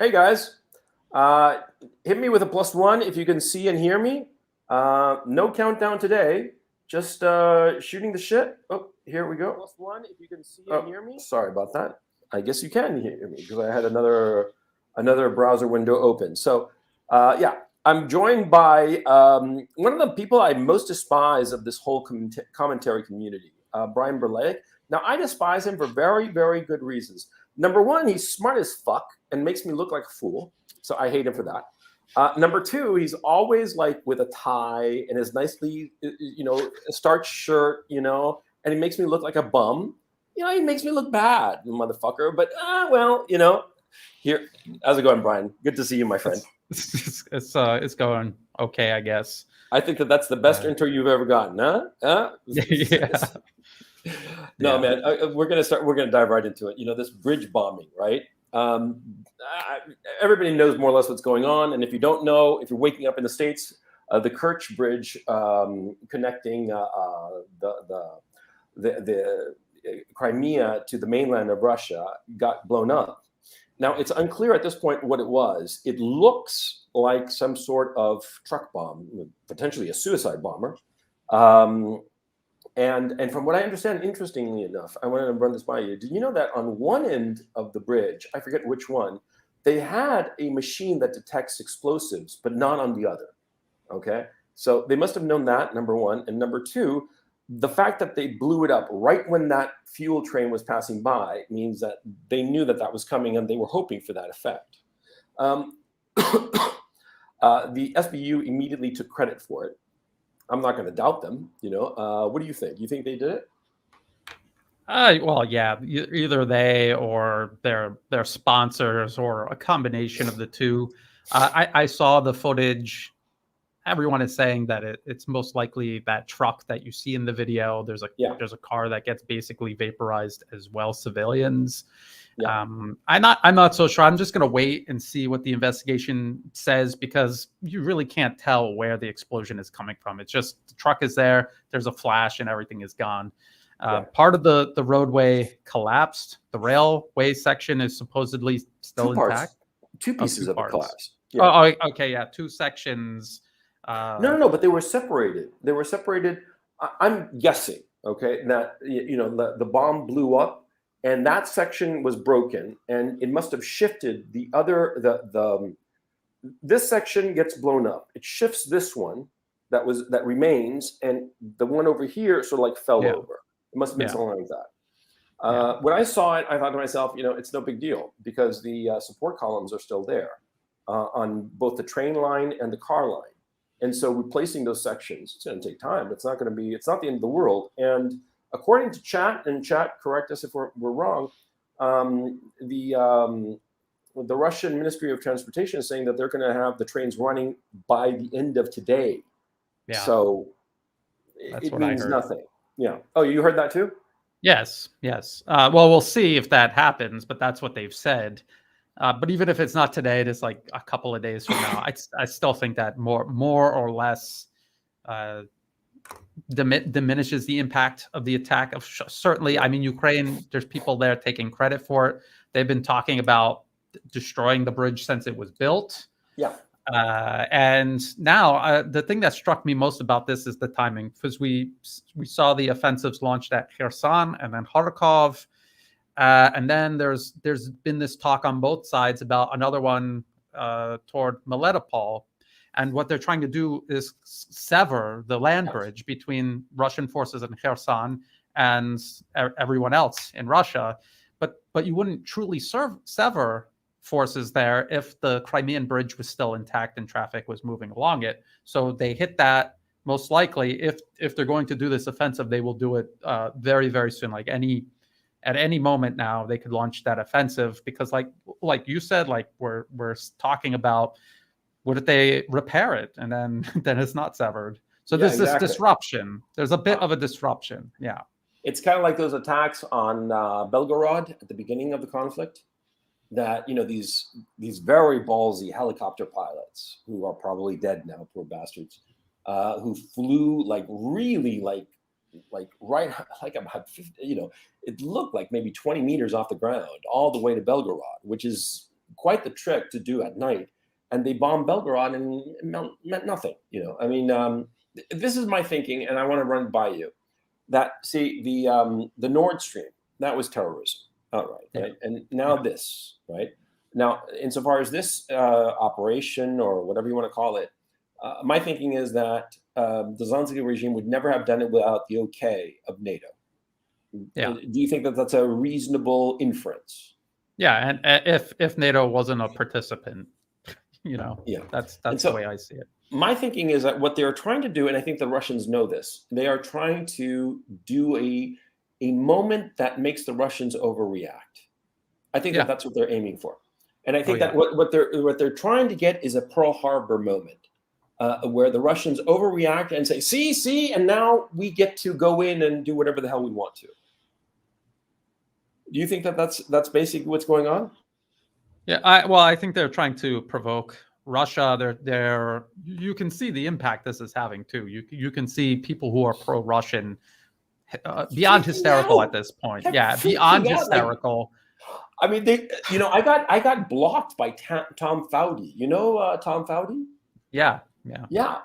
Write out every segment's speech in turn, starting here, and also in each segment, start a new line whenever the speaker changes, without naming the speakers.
Hey guys, uh, hit me with a +1 if you can see and hear me. No countdown today, just shooting the shit. Oh, here we go. +1 if you can see and hear me. Sorry about that. I guess you can hear me because I had another browser window open. So yeah, I'm joined by one of the people I most despise of this whole commentary community, Brian Berletic. Now I despise him for very, very good reasons. Number one, he's smart as fuck and makes me look like a fool. So I hate him for that. Number two, he's always like with a tie and his nicely, starched shirt, and he makes me look like a bum. He makes me look bad, motherfucker. But here, how's it going, Brian? Good to see you, my friend.
It's going okay, I guess.
I think that's the best intro you've ever gotten, huh?
Yeah.
No, man, we're gonna dive right into it. This bridge bombing, right? Everybody knows more or less what's going on, and if you don't know, if you're waking up in the States, the Kerch Bridge connecting the Crimea to the mainland of Russia got blown up. Now it's unclear at this point what it was. It looks like some sort of truck bomb, potentially a suicide bomber. And from what I understand, interestingly enough, I wanted to run this by you. Did you know that on one end of the bridge, I forget which one, they had a machine that detects explosives, but not on the other? Okay, so they must have known that, number one. And number two, the fact that they blew it up right when that fuel train was passing by means that they knew that that was coming and they were hoping for that effect. The SBU immediately took credit for it. I'm not going to doubt them. What do you think? You think they did it?
Well, yeah, either they or their sponsors or a combination of the two. I saw the footage. Everyone is saying that it's most likely that truck that you see in the video. There's a car that gets basically vaporized as well, civilians. Yeah. I'm not so sure. I'm just going to wait and see what the investigation says, because you really can't tell where the explosion is coming from. It's just the truck is there, there's a flash, and everything is gone. Part of the roadway collapsed. The railway section is supposedly still intact.
Two pieces of it collapsed.
Yeah. Oh, okay, yeah, two sections.
No, but they were separated. I'm guessing, okay, that the bomb blew up, and that section was broken, and it must have shifted the other. This section gets blown up. It shifts this one that remains, and the one over here sort of like fell over. It must have been something like that. When I saw it, I thought to myself, it's no big deal, because the support columns are still there on both the train line and the car line. And so replacing those sections, it's going to take time. It's not the end of the world. And according to chat, correct us if we're wrong, the Russian Ministry of Transportation is saying that they're going to have the trains running by the end of today. Yeah. So it means nothing. Yeah. Oh, you heard that too?
Yes. Well, we'll see if that happens, but that's what they've said. But even if it's not today, it is like a couple of days from now. I still think that more or less diminishes the impact of the attack. Certainly, I mean, Ukraine, there's people there taking credit for it. They've been talking about destroying the bridge since it was built.
Yeah.
And now the thing that struck me most about this is the timing, because we saw the offensives launched at Kherson and then Kharkov. And then there's been this talk on both sides about another one toward Melitopol. And what they're trying to do is sever the land bridge between Russian forces in Kherson and everyone else in Russia. But you wouldn't truly sever forces there if the Crimean bridge was still intact and traffic was moving along it. So they hit that. Most likely, if they're going to do this offensive, they will do it very, very soon. At any moment now, they could launch that offensive, because like you said, like we're talking about, what if they repair it and then it's not severed? So there's this disruption. There's a bit of a disruption. Yeah.
It's kind of like those attacks on Belgorod at the beginning of the conflict, that these very ballsy helicopter pilots, who are probably dead now, poor bastards, who flew really right, like about 50, it looked like maybe 20 meters off the ground, all the way to Belgorod, which is quite the trick to do at night. And they bombed Belgorod and it meant nothing. I mean, this is my thinking, and I want to run by you. That the Nord Stream, that was terrorism, outright, right? And now this, right? Now, insofar as this operation or whatever you want to call it, my thinking is that the Zelensky regime would never have done it without the okay of NATO.
Yeah.
Do you think that that's a reasonable inference?
Yeah, and if NATO wasn't a participant, that's the way I see it.
My thinking is that what they're trying to do, and I think the Russians know this, they are trying to do a moment that makes the Russians overreact. I think that's what they're aiming for. And I think that what they're trying to get is a Pearl Harbor moment, where the Russians overreact and say, see, and now we get to go in and do whatever the hell we want to. Do you think that that's basically what's going on?
Yeah, I think they're trying to provoke Russia. You can see the impact this is having too. You can see people who are pro-Russian beyond hysterical at this point. Beyond hysterical.
I mean, I got blocked by Tom Foudy. You know Tom Foudy?
Yeah.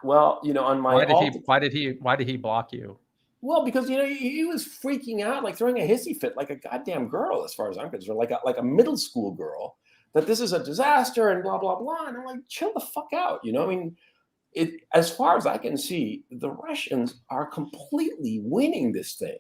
Well, on my
why did he block you?
Well, because he was freaking out, like throwing a hissy fit, like a goddamn girl, as far as I'm concerned, like a middle school girl, that this is a disaster and blah blah blah. And I'm like, chill the fuck out, I mean, as far as I can see, the Russians are completely winning this thing,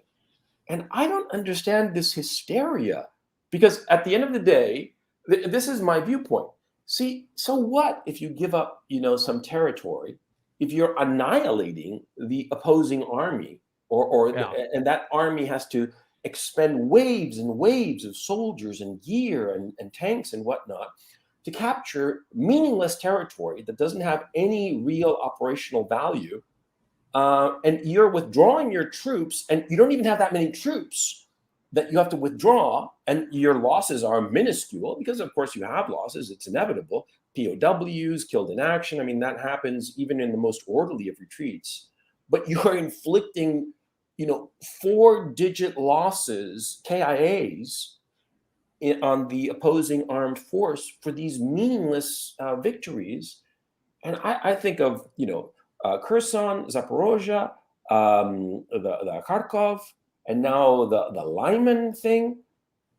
and I don't understand this hysteria, because at the end of the day, this is my viewpoint. See, so what if you give up, some territory, if you're annihilating the opposing army? And that army has to expend waves and waves of soldiers and gear and tanks and whatnot to capture meaningless territory that doesn't have any real operational value. And you're withdrawing your troops, and you don't even have that many troops that you have to withdraw, and your losses are minuscule because, of course, you have losses. It's inevitable. POWs, killed in action. I mean, that happens even in the most orderly of retreats. But you're inflicting, 4-digit losses, KIAs, on the opposing armed force for these meaningless victories. And I think of, Kherson, Zaporozhye, the Kharkov, and now the Lyman thing.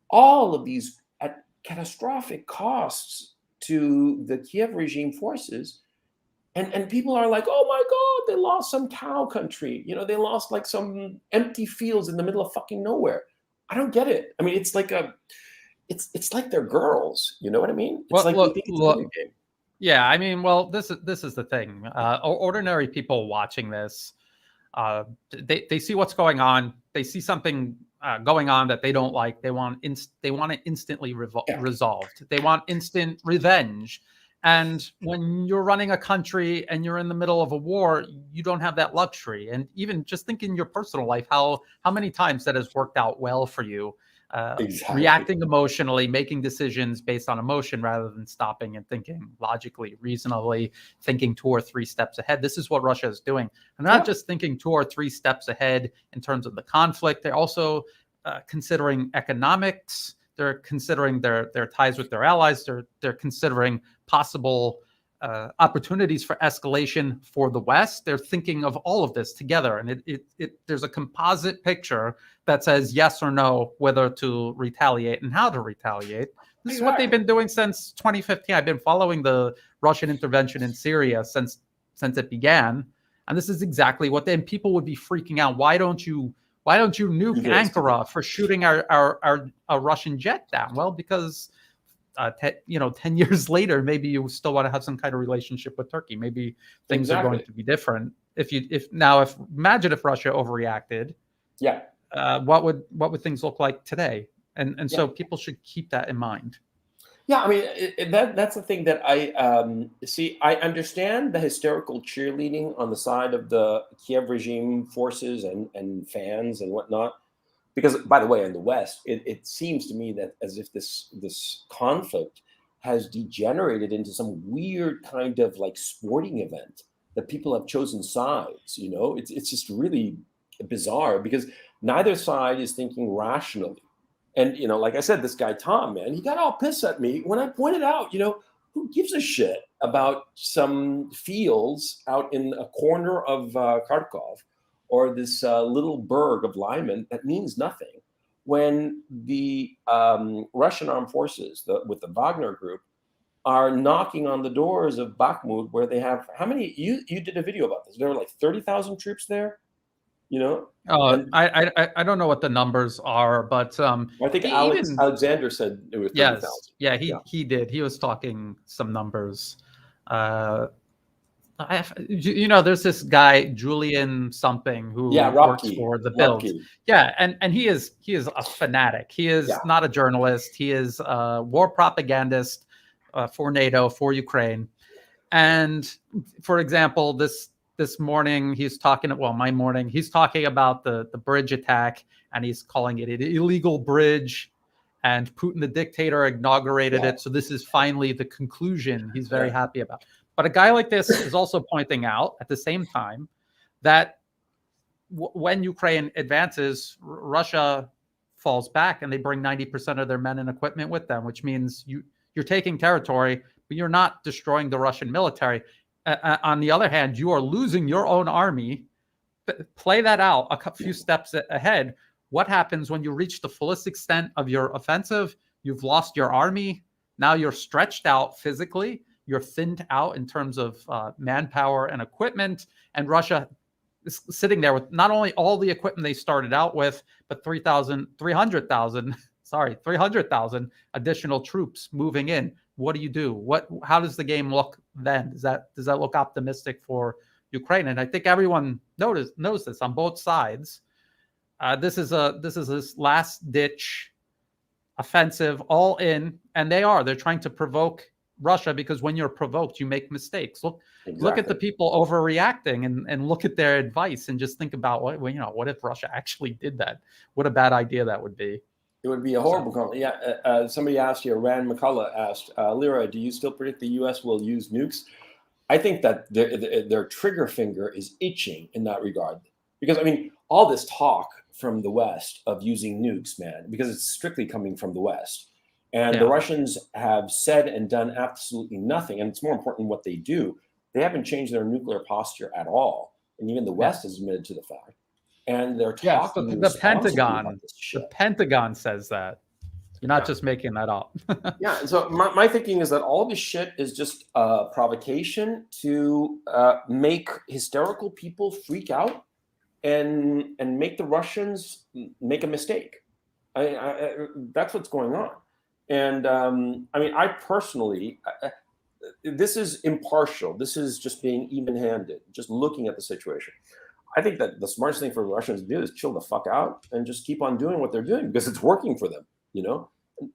All of these at catastrophic costs to the Kiev regime forces. And people are like, oh my God, they lost some cow country. They lost like some empty fields in the middle of fucking nowhere. I don't get it. I mean, it's like it's like they're girls. You know what I mean? It's they think it's a video game.
Yeah, I mean, this is the thing. Ordinary people watching this, they see what's going on. They see something going on that they don't like. They want it instantly resolved. They want instant revenge. And when you're running a country and you're in the middle of a war, you don't have that luxury. And even just think in your personal life, how many times that has worked out well for you, reacting emotionally, making decisions based on emotion rather than stopping and thinking logically, reasonably, thinking 2 or 3 steps ahead. This is what Russia is doing. And not just thinking 2 or 3 steps ahead in terms of the conflict. They're also considering economics. They're considering their ties with their allies. They're considering possible opportunities for escalation for the West. They're thinking of all of this together, and there's a composite picture that says yes or no whether to retaliate and how to retaliate. This is what they've been doing since 2015. I've been following the Russian intervention in Syria since it began, and this is exactly what. Then people would be freaking out. Why don't you nuke Ankara for shooting our Russian jet down? Well, because 10 years later, maybe you still want to have some kind of relationship with Turkey. Maybe things are going to be different. Imagine if Russia overreacted. Yeah. What would things look like today? And so people should keep that in mind.
Yeah, I mean, that's the thing that I see. I understand the hysterical cheerleading on the side of the Kiev regime forces and fans and whatnot. Because, by the way, in the West, it seems to me that as if this conflict has degenerated into some weird kind of like sporting event that people have chosen sides. It's just really bizarre because neither side is thinking rationally. And, like I said, this guy, Tom, man, he got all pissed at me when I pointed out, who gives a shit about some fields out in a corner of Kharkov or this little burg of Lyman that means nothing, when the Russian armed forces, with the Wagner group, are knocking on the doors of Bakhmut, where they have, how many, you did a video about this, there were like 30,000 troops there, and
I don't know what the numbers are, but
I think
even
Alexander said it was 30,000.
Yeah, he did. He was talking some numbers. There's this guy Julian something who works for the Bild. Yeah, and he is a fanatic. He is not a journalist. He is a war propagandist for NATO, for Ukraine. And for example, this morning he's talking about the bridge attack, and he's calling it an illegal bridge, and Putin the dictator inaugurated it, so this is finally the conclusion he's very happy about. But a guy like this is also pointing out at the same time that when Ukraine advances, Russia falls back, and they bring 90% of their men and equipment with them, which means you're taking territory, but you're not destroying the Russian military. On the other hand, you are losing your own army. Play that out a few steps ahead. What happens when you reach the fullest extent of your offensive? You've lost your army. Now you're stretched out physically. You're thinned out in terms of manpower and equipment. And Russia is sitting there with not only all the equipment they started out with, but 300,000 additional troops moving in. What do you do? How does the game look then? Does that look optimistic for Ukraine? And I think everyone knows this on both sides. This is this last ditch offensive, all in, and they're trying to provoke Russia, because when you're provoked, you make mistakes. Look at the people overreacting, and look at their advice, and just think about what if Russia actually did that? What a bad idea that would be.
It would be a horrible comment. Yeah, somebody asked here, Rand McCullough asked, Lyra, do you still predict the U.S. will use nukes? I think that their trigger finger is itching in that regard. Because, all this talk from the West of using nukes, man, because it's strictly coming from the West. And the Russians have said and done absolutely nothing. And it's more important what they do. They haven't changed their nuclear posture at all. And even the West has admitted to the fact. And they're talking.
The Pentagon says that. You're not just making that up.
Yeah. And so my thinking is that all this shit is just a provocation to make hysterical people freak out and make the Russians make a mistake. That's what's going on. And I personally, this is impartial. This is just being even-handed, just looking at the situation. I think that the smartest thing for Russians to do is chill the fuck out and just keep on doing what they're doing, because it's working for them.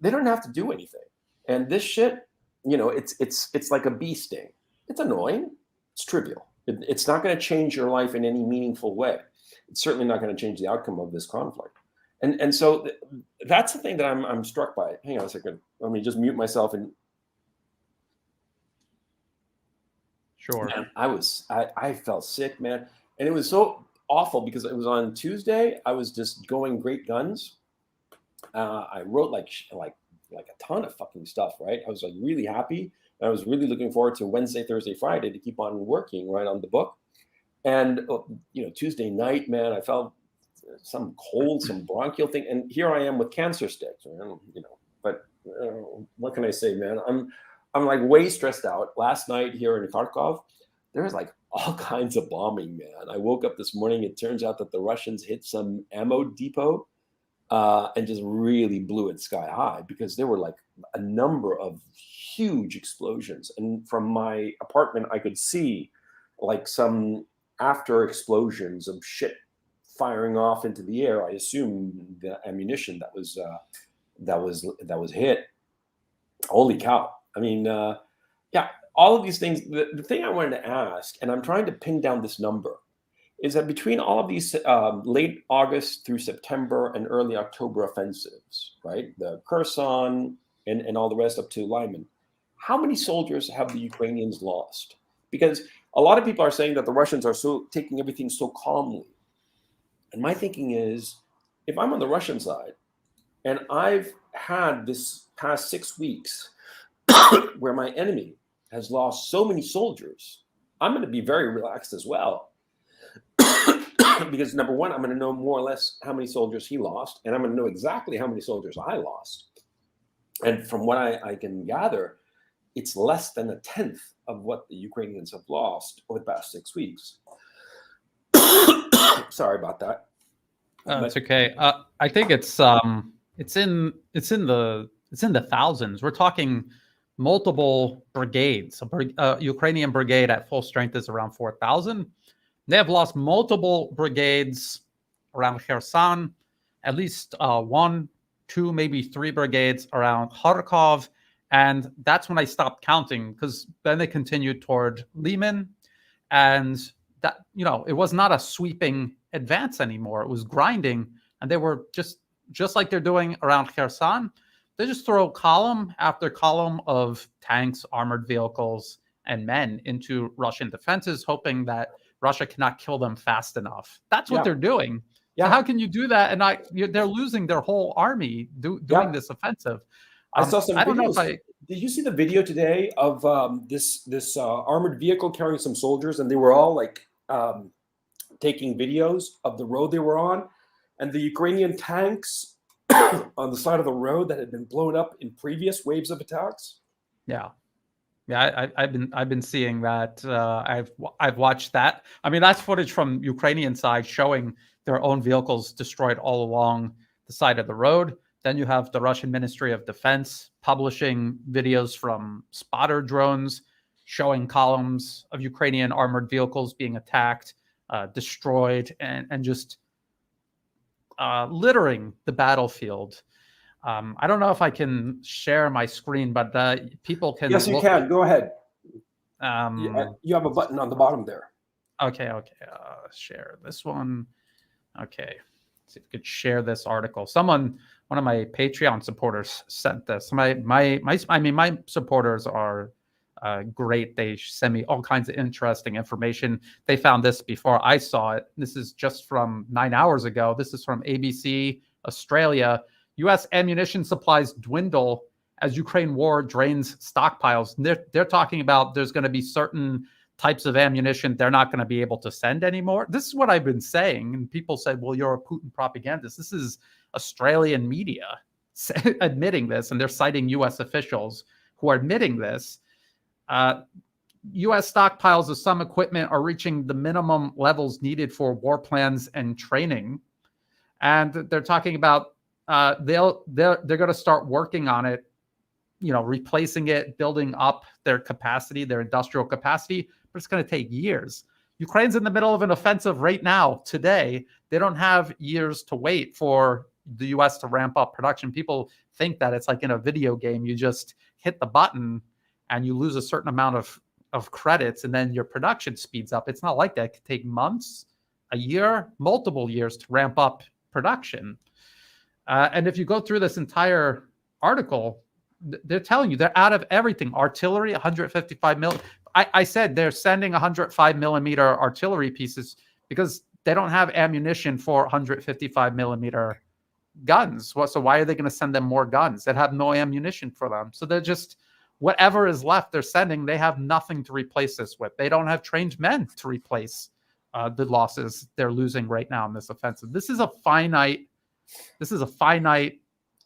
They don't have to do anything. And this shit, it's like a bee sting. It's annoying. It's trivial. It's not going to change your life in any meaningful way. It's certainly not going to change the outcome of this conflict. And so that's the thing that I'm struck by. Hang on a second. Let me just mute myself. And
sure.
Man, I felt sick, man. And it was so awful because it was on Tuesday. I was just going great guns. I wrote like a ton of fucking stuff, right? I was like really happy. And I was really looking forward to Wednesday, Thursday, Friday to keep on working right on the book. And, Tuesday night, man, I felt some cold, some bronchial thing. And here I am with cancer sticks, but what can I say, man? I'm like way stressed out. Last night here in Kharkov, there was like all kinds of bombing, man. I woke up this morning. It turns out that the Russians hit some ammo depot and just really blew it sky high, because there were like a number of huge explosions. And from my apartment, I could see like some after explosions of shit firing off into the air. I assume the ammunition that was hit. Holy cow. All of these things. The thing I wanted to ask, and I'm trying to pin down this number, is that between all of these late August through September and early October offensives, right? The Kherson and all the rest up to Lyman, how many soldiers have the Ukrainians lost? Because a lot of people are saying that the Russians are taking everything so calmly. And my thinking is, if I'm on the Russian side, And I've had this past 6 weeks where my enemy has lost so many soldiers. I'm going to be very relaxed as well. Because number one, I'm going to know more or less how many soldiers he lost, and I'm going to know exactly how many soldiers I lost. And from what I can gather, it's less than a tenth of what the Ukrainians have lost over the past 6 weeks. Sorry about that.
It's okay. I think it's in the thousands. We're talking multiple brigades. A Ukrainian brigade at full strength is around 4,000. They have lost multiple brigades around Kherson, at least 1, 2, maybe 3 brigades around Kharkov. And that's when I stopped counting, because then they continued toward Lyman. And that, it was not a sweeping advance anymore. It was grinding. And they were just like they're doing around Kherson. They just throw column after column of tanks, armored vehicles, and men into Russian defenses, hoping that Russia cannot kill them fast enough. That's what they're doing. Yeah. So how can you do that? And they're losing their whole army doing this offensive.
I saw some videos. Did you see the video today of this armored vehicle carrying some soldiers, and they were all like taking videos of the road they were on, and the Ukrainian tanks on the side of the road that had been blown up in previous waves of attacks?
Yeah. Yeah, I've been seeing that. I've watched that. I mean, that's footage from Ukrainian side showing their own vehicles destroyed all along the side of the road. Then you have the Russian Ministry of Defense publishing videos from spotter drones showing columns of Ukrainian armored vehicles being attacked, destroyed, and just littering the battlefield. I don't know if I can share my screen, but people can.
Yes, you can. Go ahead. You have a button on the bottom there.
Okay. Share this one. Okay. Let's see if we could share this article. One of my Patreon supporters sent this. My supporters are great. They send me all kinds of interesting information. They found this before I saw it. This is just from 9 hours ago. This is from ABC Australia. U.S. ammunition supplies dwindle as Ukraine war drains stockpiles. And they're talking about there's going to be certain types of ammunition they're not going to be able to send anymore. This is what I've been saying. And people said, well, you're a Putin propagandist. This is Australian media admitting this, and they're citing U.S. officials who are admitting this. U.S. stockpiles of some equipment are reaching the minimum levels needed for war plans and training. And they're talking about they're going to start working on it, replacing it, building up their capacity, their industrial capacity, but it's going to take years. Ukraine's in the middle of an offensive right now, today. They don't have years to wait for the U.S. to ramp up production. People think that it's like in a video game. You just hit the button and you lose a certain amount of credits, and then your production speeds up. It's not like that. It could take months, a year, multiple years to ramp up production. And if you go through this entire article, they're telling you they're out of everything. Artillery, 155 mil. I said they're sending 105 millimeter artillery pieces because they don't have ammunition for 155 millimeter guns. So why are they going to send them more guns that have no ammunition for them? So they're just, whatever is left, they're sending. They have nothing to replace this with. They don't have trained men to replace the losses they're losing right now in this offensive. This is a finite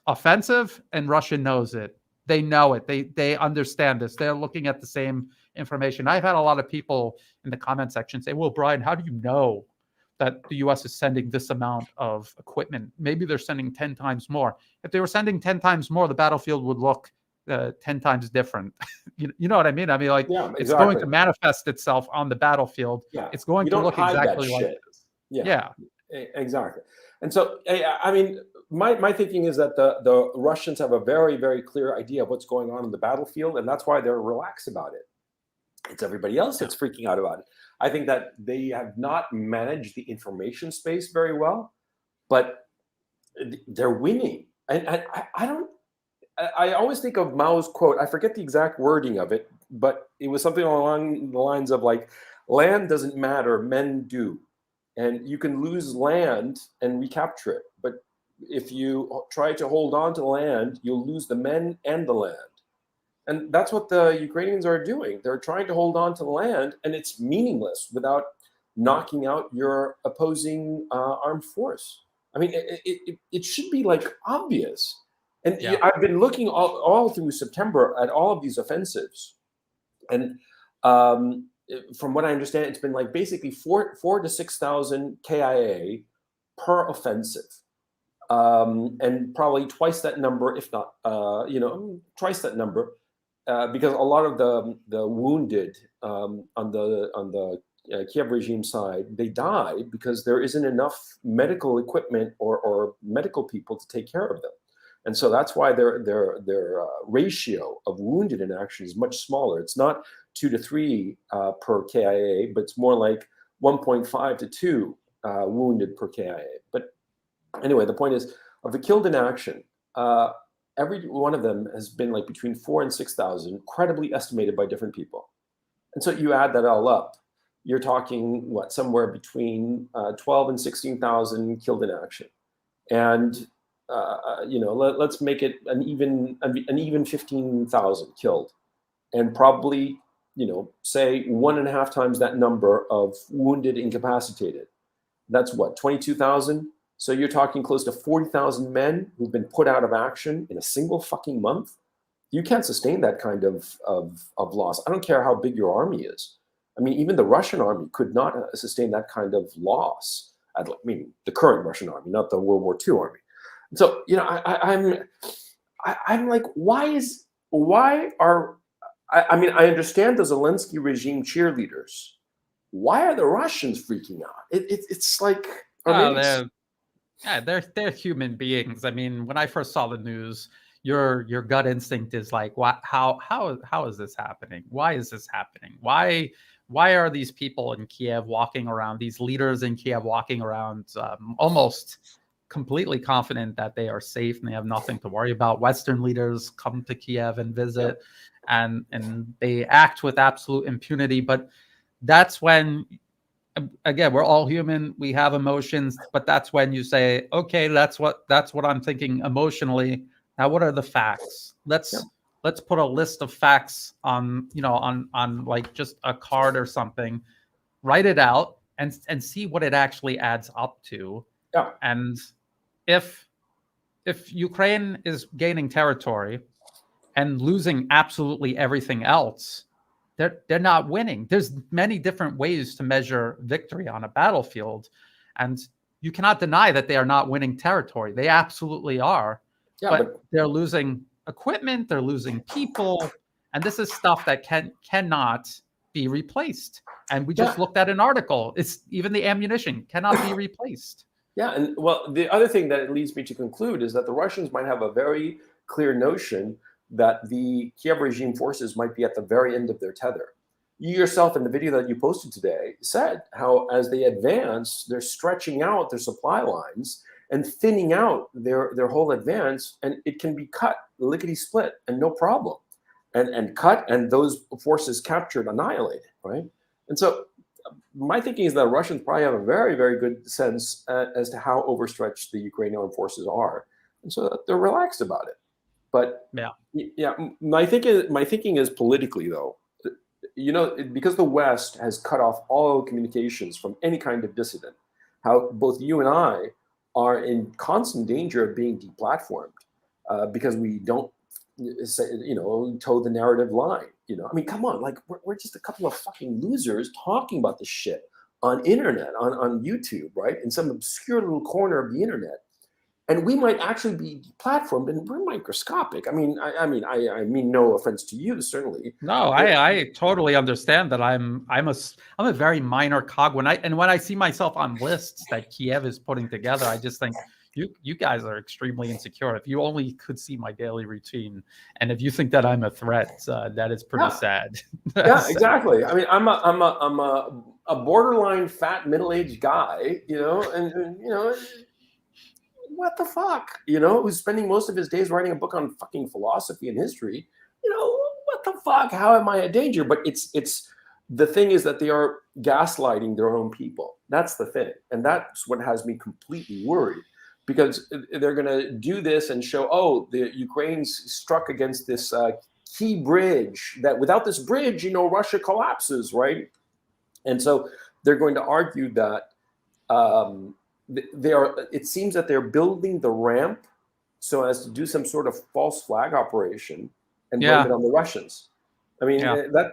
offensive, and Russia knows it. They know it. They understand this. They're looking at the same information. I've had a lot of people in the comment section say, well, Brian, how do you know that the U.S. is sending this amount of equipment? Maybe they're sending 10 times more. If they were sending 10 times more, the battlefield would look 10 times different. you know what I mean? I mean, like, yeah, exactly. It's going to manifest itself on the battlefield. Yeah. It's going to look exactly like this.
Yeah, exactly. And so, I mean, my thinking is that the Russians have a very, very clear idea of what's going on in the battlefield, and that's why they're relaxed about it. It's everybody else that's freaking out about it. I think that they have not managed the information space very well, but they're winning. And I always think of Mao's quote. I forget the exact wording of it, but it was something along the lines of like, land doesn't matter, men do. And you can lose land and recapture it, but if you try to hold on to the land, you'll lose the men and the land. And that's what the Ukrainians are doing. They're trying to hold on to the land, and it's meaningless without knocking out your opposing armed force. I mean, it should be like obvious. And
Yeah.
I've been looking all through September at all of these offensives. And from what I understand, it's been like basically 4,000 to 6,000 KIA per offensive. And probably twice that number, if not, twice that number. Because a lot of the wounded on the Kiev regime side, they died because there isn't enough medical equipment or medical people to take care of them, and so that's why their ratio of wounded in action is much smaller. It's not 2 to 3 per KIA, but it's more like 1.5 to 2 wounded per KIA. But anyway, the point is, of the killed in action, every one of them has been like between 4,000 and 6,000, credibly estimated by different people. And so you add that all up, you're talking somewhere between 12 and 16,000 killed in action. And let's make it an even 15,000 killed, and probably say 1.5 times that number of wounded, incapacitated. That's 22,000. So you're talking close to 40,000 men who've been put out of action in a single fucking month. You can't sustain that kind of loss. I don't care how big your army is. I mean, even the Russian army could not sustain that kind of loss. I mean, the current Russian army, not the World War II army. And so, I'm like, I understand the Zelensky regime cheerleaders. Why are the Russians freaking out? It's like,
they're human beings. I mean, when I first saw the news, your gut instinct is like, what? How is this happening? Why is this happening? Why are these people in Kiev walking around? These leaders in Kiev walking around almost completely confident that they are safe and they have nothing to worry about. Western leaders come to Kiev and visit, and they act with absolute impunity. But that's when, again, we're all human. We have emotions, but that's when you say, okay, that's what I'm thinking emotionally. Now, what are the facts? Let's put a list of facts on like just a card or something, write it out and see what it actually adds up to.
Yeah.
And if Ukraine is gaining territory and losing absolutely everything else, they're not winning. There's many different ways to measure victory on a battlefield, and you cannot deny that they are not winning territory. They absolutely are. Yeah, but they're losing equipment, they're losing people, and this is stuff that cannot be replaced. And we just looked at an article. It's even the ammunition cannot be replaced.
Yeah, and well, the other thing that it leads me to conclude is that the Russians might have a very clear notion that the Kiev regime forces might be at the very end of their tether. You yourself, in the video that you posted today, said how as they advance, they're stretching out their supply lines and thinning out their whole advance, and it can be cut, lickety-split, and no problem. And cut, and those forces captured, annihilated, right? And so my thinking is that Russians probably have a very, very good sense as to how overstretched the Ukrainian armed forces are. And so they're relaxed about it. But my thinking is politically, though, because the West has cut off all communications from any kind of dissident, how both you and I are in constant danger of being deplatformed because we don't toe the narrative line. I mean, come on, like we're just a couple of fucking losers talking about this shit on internet, on YouTube, right? In some obscure little corner of the internet. And we might actually be platformed, and we're microscopic. I mean, no offense to you, certainly.
No, I totally understand that I'm a very minor cog. When I see myself on lists that Kiev is putting together, I just think you guys are extremely insecure. If you only could see my daily routine, and if you think that I'm a threat, that is pretty sad.
Yeah, exactly. I mean, I'm a borderline fat middle-aged guy, and what the fuck, who's spending most of his days writing a book on fucking philosophy and history. What the fuck? How am I a danger? But it's the thing is that they are gaslighting their own people. That's the thing, and that's what has me completely worried. because they're going to do this and show, oh, the Ukraine's struck against this key bridge, that without this bridge, Russia collapses, right? And so they're going to argue that it seems that they're building the ramp so as to do some sort of false flag operation and blame it on the Russians. I mean,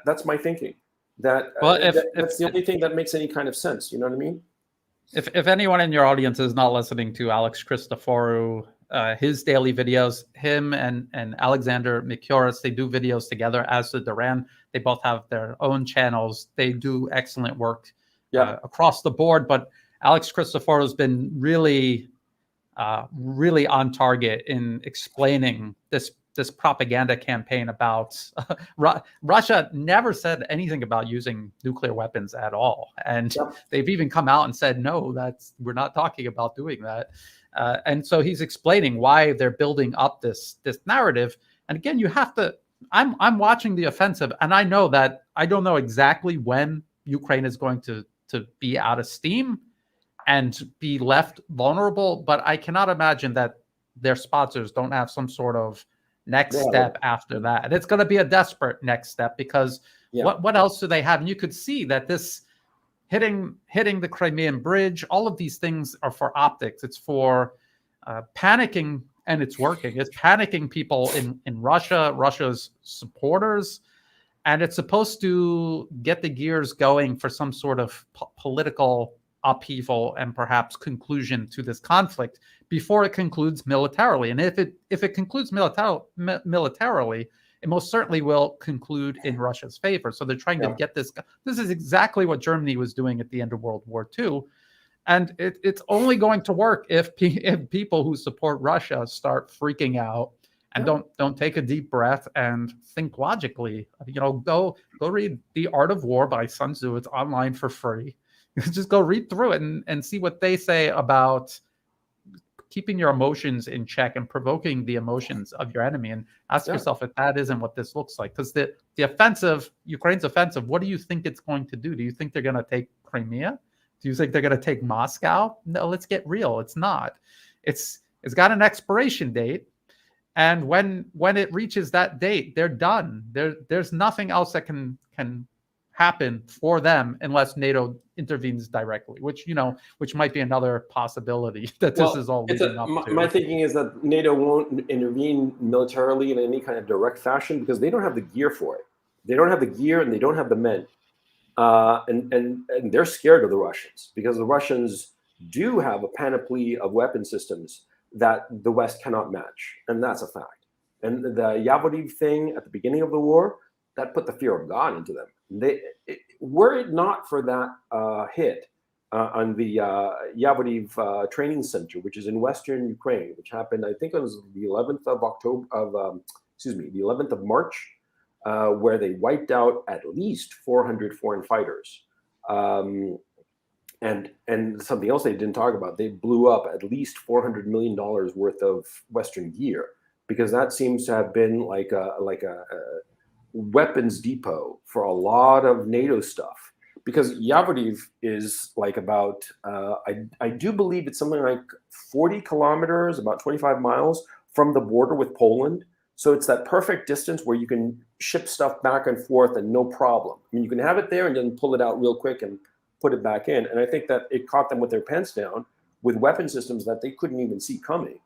that's my thinking. That's the only thing that makes any kind of sense. You know what I mean?
If anyone in your audience is not listening to Alex Christoforou, his daily videos, him and Alexander Mikioris, they do videos together, as the Duran. They both have their own channels. They do excellent work across the board. But Alex Christoforou has been really on target in explaining this propaganda campaign about Russia never said anything about using nuclear weapons at all. And they've even come out and said, no, we're not talking about doing that. And so he's explaining why they're building up this narrative. And again, you have to, I'm watching the offensive, and I know that I don't know exactly when Ukraine is going to be out of steam and be left vulnerable, but I cannot imagine that their sponsors don't have some sort of next step after that. And it's going to be a desperate next step, because what else do they have? And you could see that this hitting the Crimean Bridge, all of these things are for optics. It's for panicking, and it's working. It's panicking people in Russia, Russia's supporters, and it's supposed to get the gears going for some sort of political upheaval and perhaps conclusion to this conflict before it concludes militarily. And if it concludes militarily, it most certainly will conclude in Russia's favor. So they're trying to get this. This is exactly what Germany was doing at the end of World War II. And it's only going to work if people who support Russia start freaking out and don't take a deep breath and think logically. Go read The Art of War by Sun Tzu. It's online for free. Just go read through it and see what they say about keeping your emotions in check and provoking the emotions of your enemy, and ask yourself if that isn't what this looks like. Because the offensive, Ukraine's offensive, what do you think it's going to do? Do you think they're going to take Crimea? Do you think they're going to take Moscow? No, let's get real. It's not. It's got an expiration date, and when it reaches that date, they're done. There's nothing else that can happen for them unless NATO intervenes directly, which might be another possibility that this is all leading up to.
My thinking is that NATO won't intervene militarily in any kind of direct fashion because they don't have the gear for it. They don't have the gear and they don't have the men. And they're scared of the Russians because the Russians do have a panoply of weapon systems that the West cannot match. And that's a fact. And the Yavoriv thing at the beginning of the war, that put the fear of God into them. Were it not for that hit on the Yavoriv training center, which is in Western Ukraine, which happened, I think it was the 11th of March, where they wiped out at least 400 foreign fighters. And something else they didn't talk about, they blew up at least $400 million worth of Western gear, because that seems to have been like a weapons depot for a lot of NATO stuff. Because Yavoriv is like about, I do believe it's something like 40 kilometers, about 25 miles from the border with Poland. So it's that perfect distance where you can ship stuff back and forth and no problem. I mean, you can have it there and then pull it out real quick and put it back in. And I think that it caught them with their pants down with weapon systems that they couldn't even see coming.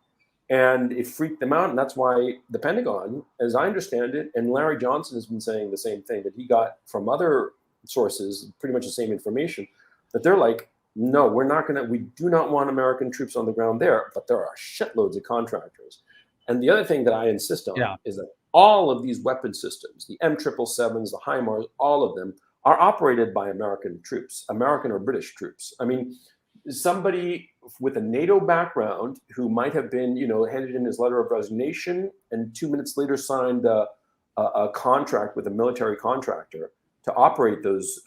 And it freaked them out. And that's why the Pentagon, as I understand it, and Larry Johnson has been saying the same thing that he got from other sources, pretty much the same information, that they're like, no, we do not want American troops on the ground there, but there are shitloads of contractors. And the other thing that I insist on is that all of these weapon systems, the M777s, the HIMARS, all of them are operated by American troops, American or British troops. I mean, somebody with a NATO background who might have been, handed in his letter of resignation and 2 minutes later signed a contract with a military contractor to operate those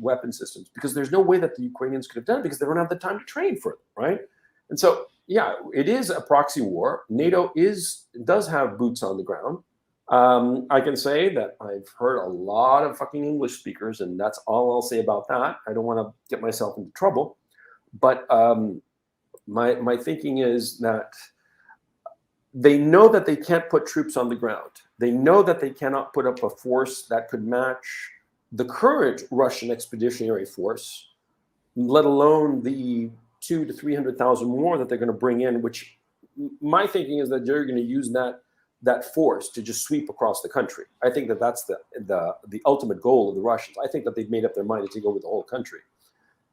weapon systems, because there's no way that the Ukrainians could have done it because they don't have the time to train for it, right? And so, yeah, it is a proxy war. NATO does have boots on the ground. I can say that I've heard a lot of fucking English speakers, and that's all I'll say about that. I don't want to get myself into trouble. But My thinking is that they know that they can't put troops on the ground. They know that they cannot put up a force that could match the current Russian expeditionary force, let alone the 200,000 to 300,000 more that they're going to bring in, which my thinking is that they're going to use that force to just sweep across the country. I think that that's the ultimate goal of the Russians. I think that they've made up their mind to take over the whole country.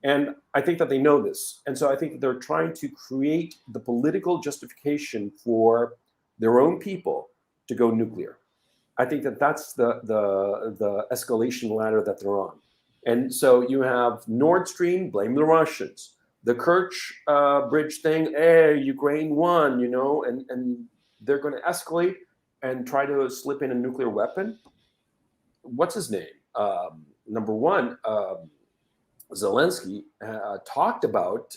And I think that they know this. And so I think they're trying to create the political justification for their own people to go nuclear. I think that that's the escalation ladder that they're on. And so you have Nord Stream, blame the Russians. The Kerch Bridge thing, hey, Ukraine won, you know, and they're going to escalate and try to slip in a nuclear weapon. What's his name? Number one, Zelensky talked about,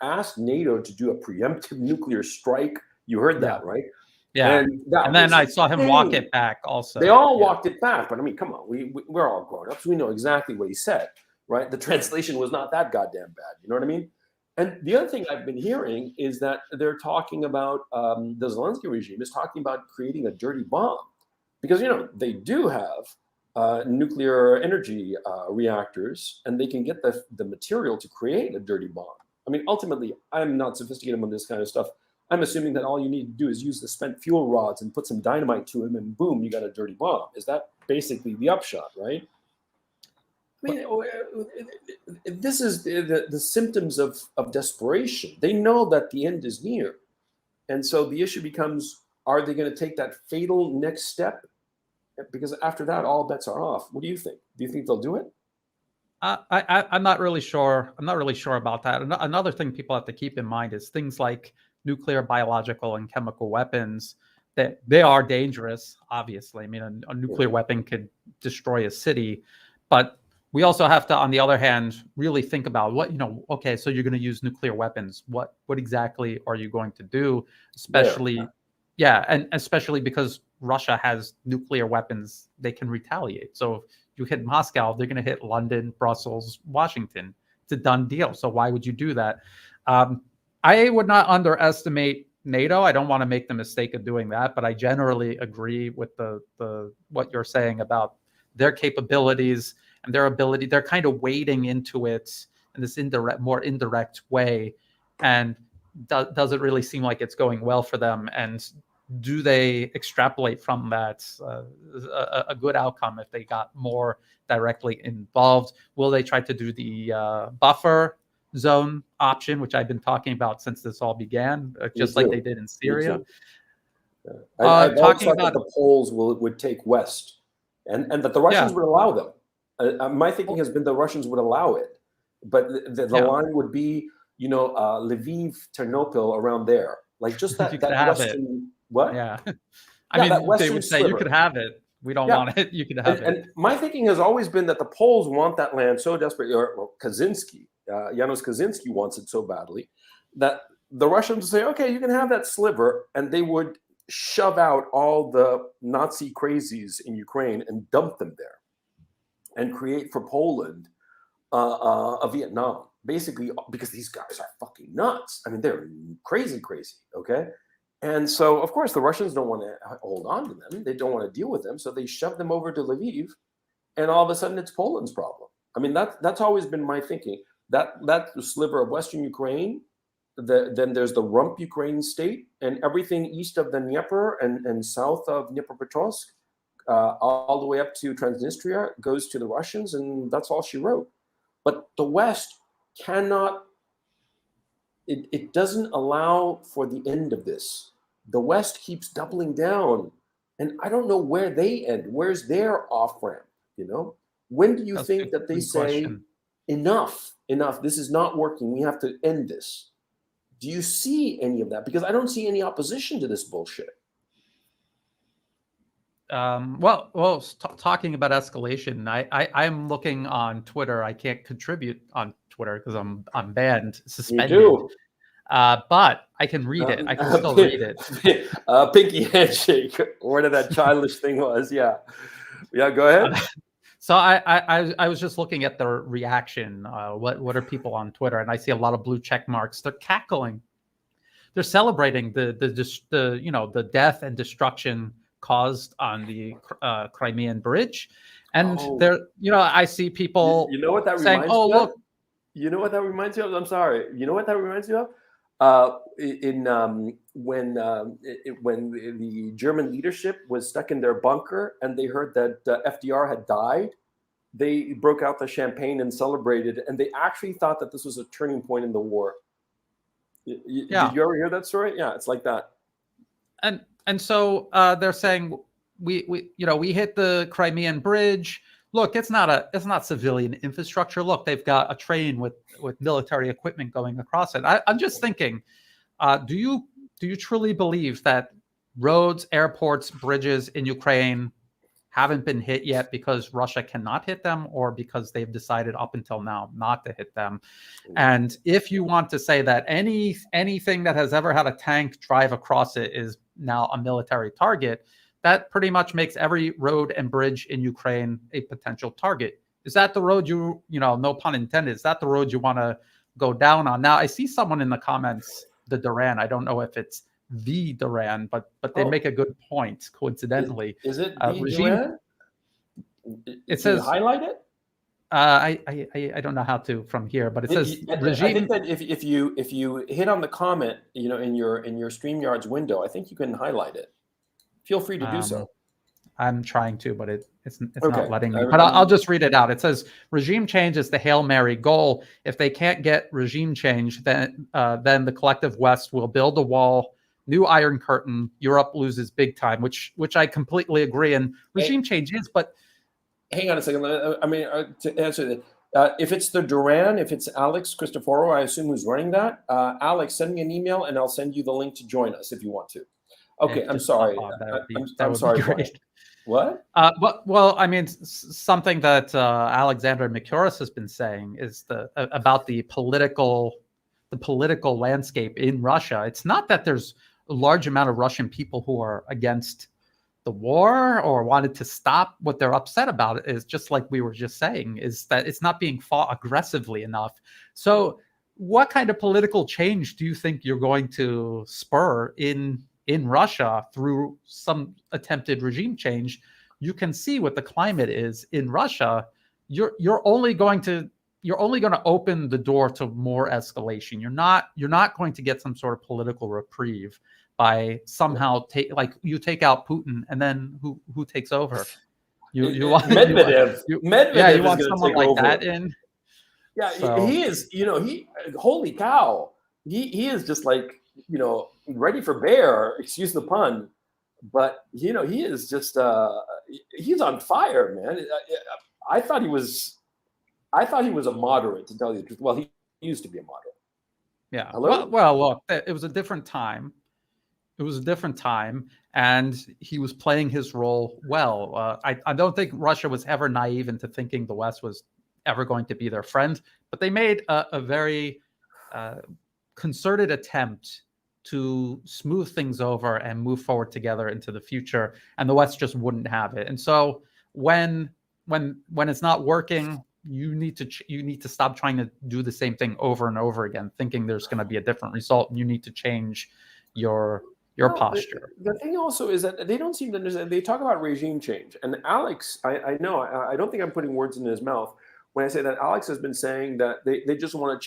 asked NATO to do a preemptive nuclear strike. You heard that, right?
Yeah. And then I saw him walk it back also.
They all walked it back. But I mean, come on, we're all grown-ups. We know exactly what he said, right? The translation was not that goddamn bad. You know what I mean? And the other thing I've been hearing is that they're talking about, the Zelensky regime is talking about creating a dirty bomb. Because, you know, they do have nuclear energy reactors, and they can get the material to create a dirty bomb. I mean, ultimately, I'm not sophisticated on this kind of stuff. I'm assuming that all you need to do is use the spent fuel rods and put some dynamite to them, and boom, you got a dirty bomb. Is that basically the upshot, right? I mean, this is the symptoms of desperation. They know that the end is near. And so the issue becomes, are they going to take that fatal next step? Because after that, all bets are off. What do you think? Do you think they'll do it?
I'm not really sure. I'm not really sure about that. Another thing people have to keep in mind is things like nuclear, biological, and chemical weapons. That they are dangerous, obviously. I mean, a nuclear weapon could destroy a city, but we also have to, on the other hand, really think about what, okay, so you're going to use nuclear weapons. What exactly are you going to do? Especially, and especially because Russia has nuclear weapons, they can retaliate. So if you hit Moscow, they're going to hit London, Brussels, Washington. It's a done deal. So why would you do that? I would not underestimate NATO. I don't want to make the mistake of doing that, but I generally agree with the what you're saying about their capabilities and their ability. They're kind of wading into it in this more indirect way. And does it really seem like it's going well for them? And do they extrapolate from that a good outcome if they got more directly involved? Will they try to do the buffer zone option, which I've been talking about since this all began, just like they did in Syria?
I've always thought that the Poles would take west, and that the Russians would allow them. My thinking has been the Russians would allow it, but the line would be, Lviv, Ternopil, around there, like just that western. What?
Yeah. I mean, they would say, you could have it. We don't want it. You could have it.
And my thinking has always been that the Poles want that land so desperately, or Kaczynski, Janusz Kaczynski wants it so badly, that the Russians would say, okay, you can have that sliver, and they would shove out all the Nazi crazies in Ukraine and dump them there and create for Poland a Vietnam, basically, because these guys are fucking nuts. I mean, they're crazy, okay? And so, of course, the Russians don't want to hold on to them. They don't want to deal with them. So they shove them over to Lviv, and all of a sudden it's Poland's problem. I mean, that's always been my thinking. That sliver of Western Ukraine, then there's the rump Ukraine state, and everything east of the Dnieper and south of Dnipropetrovsk, all the way up to Transnistria, goes to the Russians, and that's all she wrote. But the West cannot... It doesn't allow for the end of this. The West keeps doubling down, and I don't know where they end. Where's their off ramp? When do you think that they say, enough? This is not working. We have to end this. Do you see any of that? Because I don't see any opposition to this bullshit.
Talking about escalation, I'm looking on Twitter. I can't contribute on Twitter because I'm banned, suspended.
You do.
But I can read it. I can still read it.
Pinky handshake, whatever that childish thing was. Yeah, go ahead.
So I was just looking at the reaction. What are people on Twitter? And I see a lot of blue check marks. They're cackling. They're celebrating the death and destruction caused on the Crimean Bridge, and
Oh,
I see people
you know what that
saying,
reminds
"Oh,
me of?
look."
You know what that reminds me of? I'm sorry. You know what that reminds me of? In when the German leadership was stuck in their bunker and they heard that FDR had died, they broke out the champagne and celebrated, and they actually thought that this was a turning point in the war.
Yeah,
Did you ever hear that story? Yeah, it's like that.
and so they're saying we hit the Crimean Bridge. Look, it's not civilian infrastructure. Look, they've got a train with military equipment going across it. I'm just thinking, do you truly believe that roads, airports, bridges in Ukraine haven't been hit yet because Russia cannot hit them, or because they've decided up until now not to hit them? And if you want to say that anything that has ever had a tank drive across it is now a military target, that pretty much makes every road and bridge in Ukraine a potential target. Is that the road no pun intended, is that the road you want to go down on? Now, I see someone in the comments, the Duran. I don't know if it's the Duran, but they make a good point, coincidentally.
Is it the
Regime,
Duran?
it
Can you
says,
highlight it?
I don't know how to from here, but it says regime.
I think that if you hit on the comment, in your StreamYard's window, I think you can highlight it. Feel free to do so.
I'm trying to, but it's
Okay.
not letting me. But I'll just read it out. It says regime change is the Hail Mary goal. If they can't get regime change, then the collective West will build a wall, new Iron Curtain. Europe loses big time, which I completely agree. And regime change is, but
hang on a second. I mean, to answer that, if it's the Duran, if it's Alex Cristoforo, I assume who's running that. Alex, send me an email and I'll send you the link to join us if you want to. Okay, I'm sorry. I'm sorry. What?
Well, I mean, something that Alexander Mikuris has been saying is about the political landscape in Russia. It's not that there's a large amount of Russian people who are against the war or wanted to stop. What they're upset about is, just like we were just saying, is that it's not being fought aggressively enough. So what kind of political change do you think you're going to spur in Russia through some attempted regime change? You can see what the climate is in Russia. You're only going to open the door to more escalation. You're not going to get some sort of political reprieve by somehow you take out Putin, and then who takes over? You want
Medvedev. Medvedev
you want
is
someone like over. That in.
Yeah, so. He is. Holy cow! He is just like, ready for bear. Excuse the pun, but he is just he's on fire, man. I thought he was a moderate, to tell you the truth. Well, he used to be a moderate.
Yeah. Hello? Well, look, it was a different time. And he was playing his role well. I don't think Russia was ever naive into thinking the West was ever going to be their friend, but they made a very concerted attempt to smooth things over and move forward together into the future, and the West just wouldn't have it. And so when it's not working, you need to stop trying to do the same thing over and over again, thinking there's going to be a different result, and you need to change your posture.
The thing also is that they don't seem to understand. They talk about regime change, and Alex, I know, I don't think I'm putting words in his mouth when I say that Alex has been saying that they just want to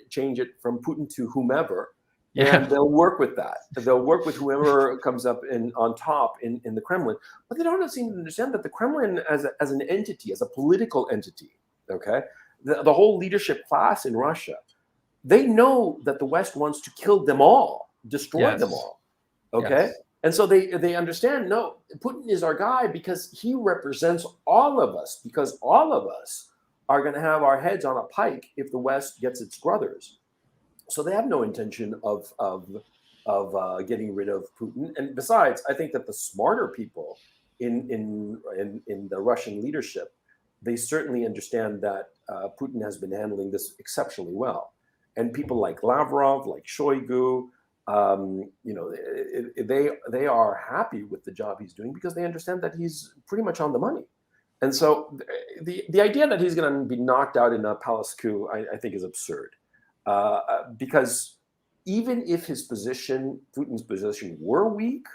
change it from Putin to whomever, and they'll work with that. They'll work with whoever comes up on top in the Kremlin. But they don't seem to understand that the Kremlin as an entity, as a political entity, okay, the whole leadership class in Russia, they know that the West wants to kill them all, destroy them all. Okay. Yes. And so they understand, no, Putin is our guy because he represents all of us, because all of us are going to have our heads on a pike if the West gets its druthers. So they have no intention of getting rid of Putin. And besides, I think that the smarter people in the Russian leadership, they certainly understand that Putin has been handling this exceptionally well. And people like Lavrov, like Shoigu, they are happy with the job he's doing because they understand that he's pretty much on the money. And so the idea that he's going to be knocked out in a palace coup, I think, is absurd. Because even if Putin's position were weak,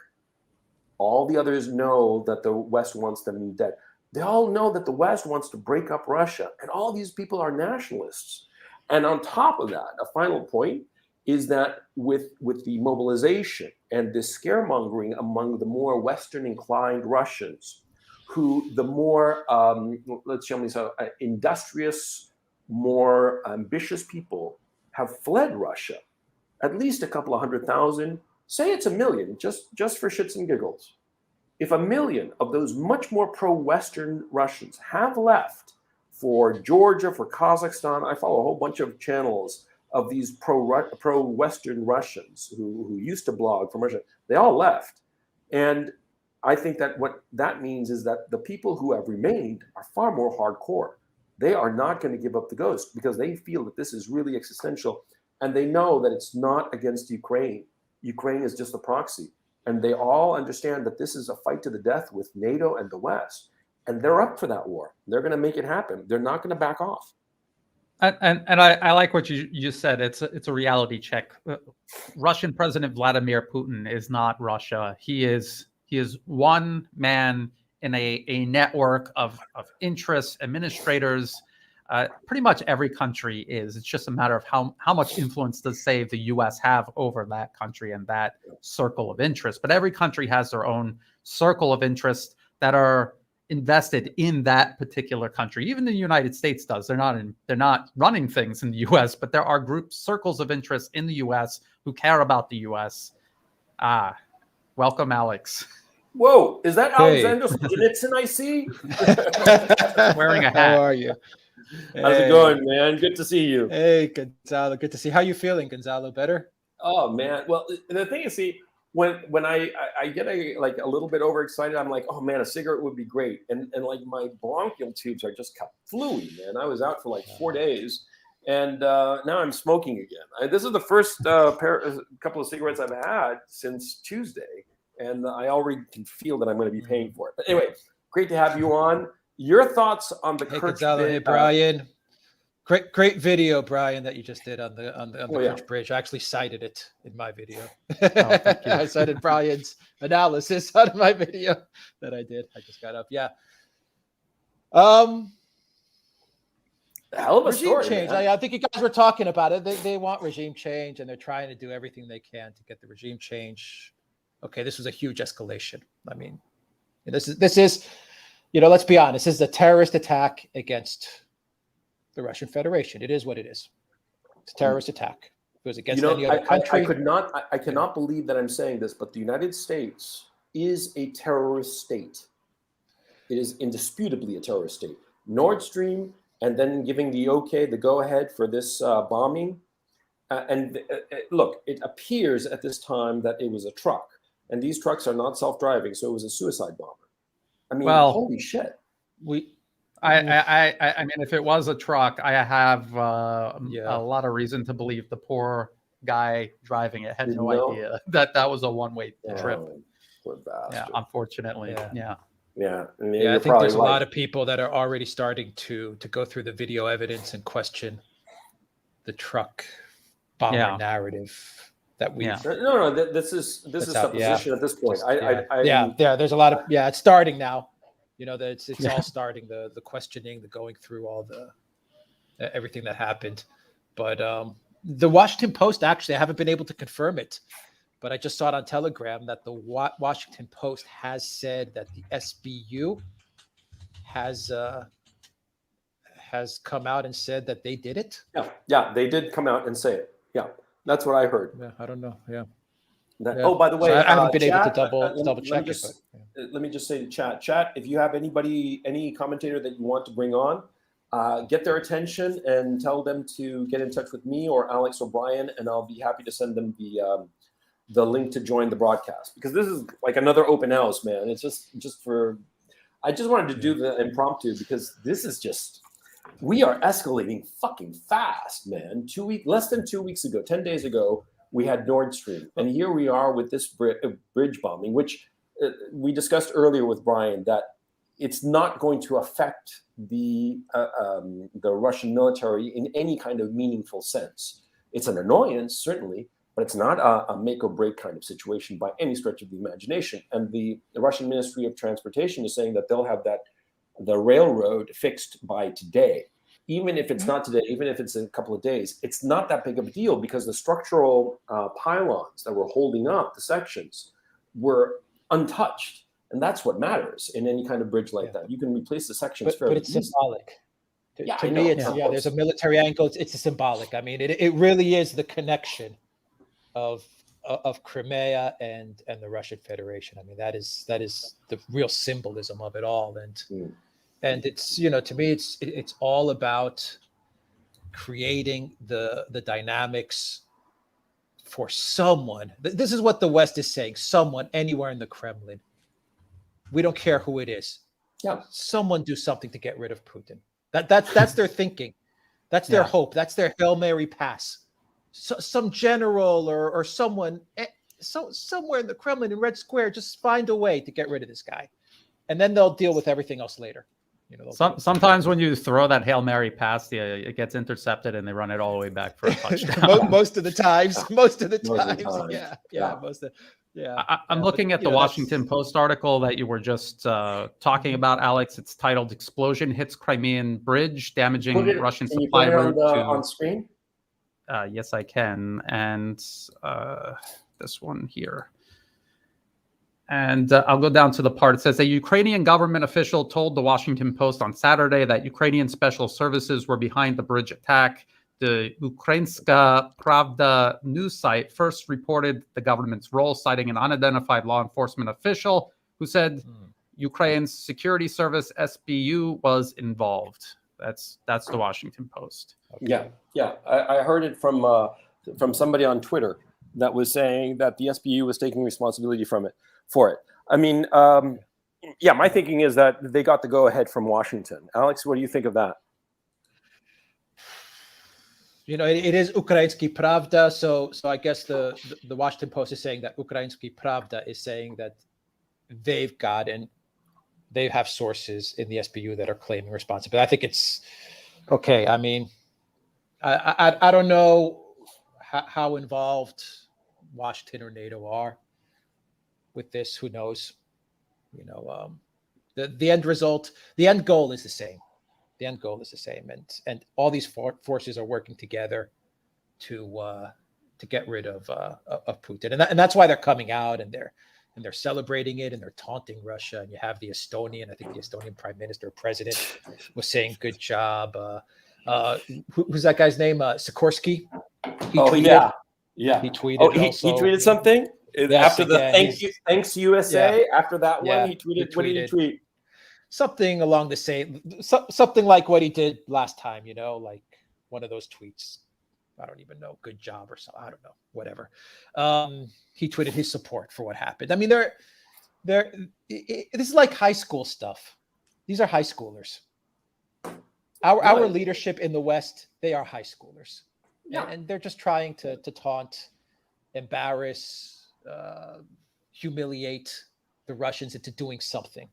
all the others know that the West wants them dead. They all know that the West wants to break up Russia, and all these people are nationalists. And on top of that, a final point is that with the mobilization and the scaremongering among the more Western inclined Russians, who the more, let's say, industrious, more ambitious people have fled Russia, at least a couple of 100,000, say it's 1 million, just for shits and giggles. If 1 million of those much more pro-Western Russians have left for Georgia, for Kazakhstan, I follow a whole bunch of channels of these pro-Western Russians who used to blog from Russia. They all left. And I think that what that means is that the people who have remained are far more hardcore. They are not going to give up the ghost because they feel that this is really existential. And they know that it's not against Ukraine. Ukraine is just a proxy. And they all understand that this is a fight to the death with NATO and the West. And they're up for that war. They're going to make it happen. They're not going to back off.
And I like what you said. It's a reality check. Russian President Vladimir Putin is not Russia. He is one man in a network of interests, administrators. Pretty much every country is. It's just a matter of how much influence does, say, the U.S. have over that country and that circle of interest. But every country has their own circle of interest that are invested in that particular country. Even the United States does. They're not running things in the U.S., but there are circles of interest in the U.S. who care about the U.S. Welcome, Alex.
Whoa, is that Alexander Solzhenitsyn I see?
Wearing a hat.
How are you?
How's it going, man? Good to see you.
Hey, Gonzalo. Good to see. How you feeling, Gonzalo? Better?
Oh man. Well, the thing is, see, when I get a little bit overexcited, I'm like, oh man, a cigarette would be great, and like my bronchial tubes are just fluey, man. I was out for like 4 days, and now I'm smoking again. This is the first couple of cigarettes I've had since Tuesday, and I already can feel that I'm going to be paying for it. But anyway, great to have you on. Your thoughts on the
Hey,
Kerch
Gonzalo.
Bridge?
Hey, Brian. Great video, Brian, that you just did on the Kerch Bridge. I actually cited it in my video.
Thank you.
I cited Brian's analysis on my video that I did. I just got up. Yeah.
Hell of a
regime
story,
change.
man.
I think you guys were talking about it. They want regime change, and they're trying to do everything they can to get the regime change. Okay, this was a huge escalation. I mean, this is, let's be honest. This is a terrorist attack against the Russian Federation. It is what it is. It's a terrorist attack. If it was against any other country.
I cannot believe that I'm saying this, but the United States is a terrorist state. It is indisputably a terrorist state. Nord Stream, and then giving the go-ahead for this bombing. Look, it appears at this time that it was a truck, and these trucks are not self-driving, so it was a suicide bomber. I mean, holy shit.
I mean, if it was a truck, I have a lot of reason to believe the poor guy driving it had no idea that was a one-way trip.
Poor bastard.
Yeah, unfortunately. Yeah.
I think there's a lot of people that are already starting to go through the video evidence and question the truck bomber narrative that we.
No. This is supposition at this point.
There's a lot of it's starting now. It's all starting, the questioning, the going through all the everything that happened. But the Washington Post, actually, I haven't been able to confirm it, but I just saw it on Telegram that the Washington Post has said that the SBU has come out and said that they did it.
Yeah, they did come out and say it. Yeah, that's what I heard.
Yeah, I don't know. Yeah.
Oh, by the way,
so I haven't been able to double check
it. Let me just say to chat, if you have any commentator that you want to bring on, get their attention and tell them to get in touch with me or Alex or Brian, and I'll be happy to send them the link to join the broadcast, because this is like another open house, man. It's just for, I just wanted to do the impromptu because this is just, we are escalating fucking fast, man. Less than 2 weeks ago, 10 days ago, we had Nord Stream, and here we are with this bridge bombing, which we discussed earlier with Brian, that it's not going to affect the Russian military in any kind of meaningful sense. It's an annoyance, certainly, but it's not a make or break kind of situation by any stretch of the imagination. And the Russian Ministry of Transportation is saying that they'll have the railroad fixed by today. Even if it's not today, even if it's in a couple of days, it's not that big of a deal because the structural pylons that were holding up the sections were untouched. And that's what matters in any kind of bridge like that. You can replace the sections fairly
but it's
easily.
symbolic. To
I
me,
know.
there's a military angle. It's a symbolic. I mean, it really is the connection of Crimea and the Russian Federation. I mean, that is the real symbolism of it all. And it's, to me, it's all about creating the dynamics for someone. This is what the West is saying. Someone anywhere in the Kremlin. We don't care who it is.
Yeah.
Someone do something to get rid of Putin. That's their thinking. That's their hope. That's their Hail Mary pass. So, some general or someone somewhere in the Kremlin in Red Square, just find a way to get rid of this guy, and then they'll deal with everything else later.
Sometimes when you throw that Hail Mary pass, it gets intercepted and they run it all the way back for a touchdown.
most of the times.
I'm looking at the Washington Post article that you were just talking about, Alex. It's titled "Explosion Hits Crimean Bridge, Damaging Russian Supply Route
on screen."
Yes, I can. And this one here. And I'll go down to the part. It says a Ukrainian government official told the Washington Post on Saturday that Ukrainian special services were behind the bridge attack. The Ukrainska Pravda news site first reported the government's role, citing an unidentified law enforcement official who said Ukraine's security service SBU was involved. That's the Washington Post.
Okay. Yeah. I heard it from somebody on Twitter that was saying that the SBU was taking responsibility for it. I mean, my thinking is that they got the go-ahead from Washington. Alex, what do you think of that?
It is Ukrainsky Pravda, so I guess the Washington Post is saying that Ukrainsky Pravda is saying that they have sources in the SBU that are claiming responsibility. I think it's okay. I mean, I don't know how involved Washington or NATO are with this. Who knows? The end result, the end goal is the same. The end goal is the same, and all these forces are working together to get rid of Putin, and that's why they're coming out and they're celebrating it and they're taunting Russia. And you have the Estonian, I think the Estonian Prime Minister or President was saying, "Good job." Who's that guy's name? Sikorsky. He tweeted. Yeah. He tweeted.
Oh, he tweeted something after the thanks USA.
Yeah.
After that one, he tweeted. What did he tweet?
Something along the same, something like what he did last time, like one of those tweets. I don't even know. Good job or something. I don't know. Whatever. He tweeted his support for what happened. I mean, this is like high school stuff. These are high schoolers. Our leadership in the West, they are high schoolers. Yeah. And they're just trying to taunt, embarrass, humiliate the Russians into doing something.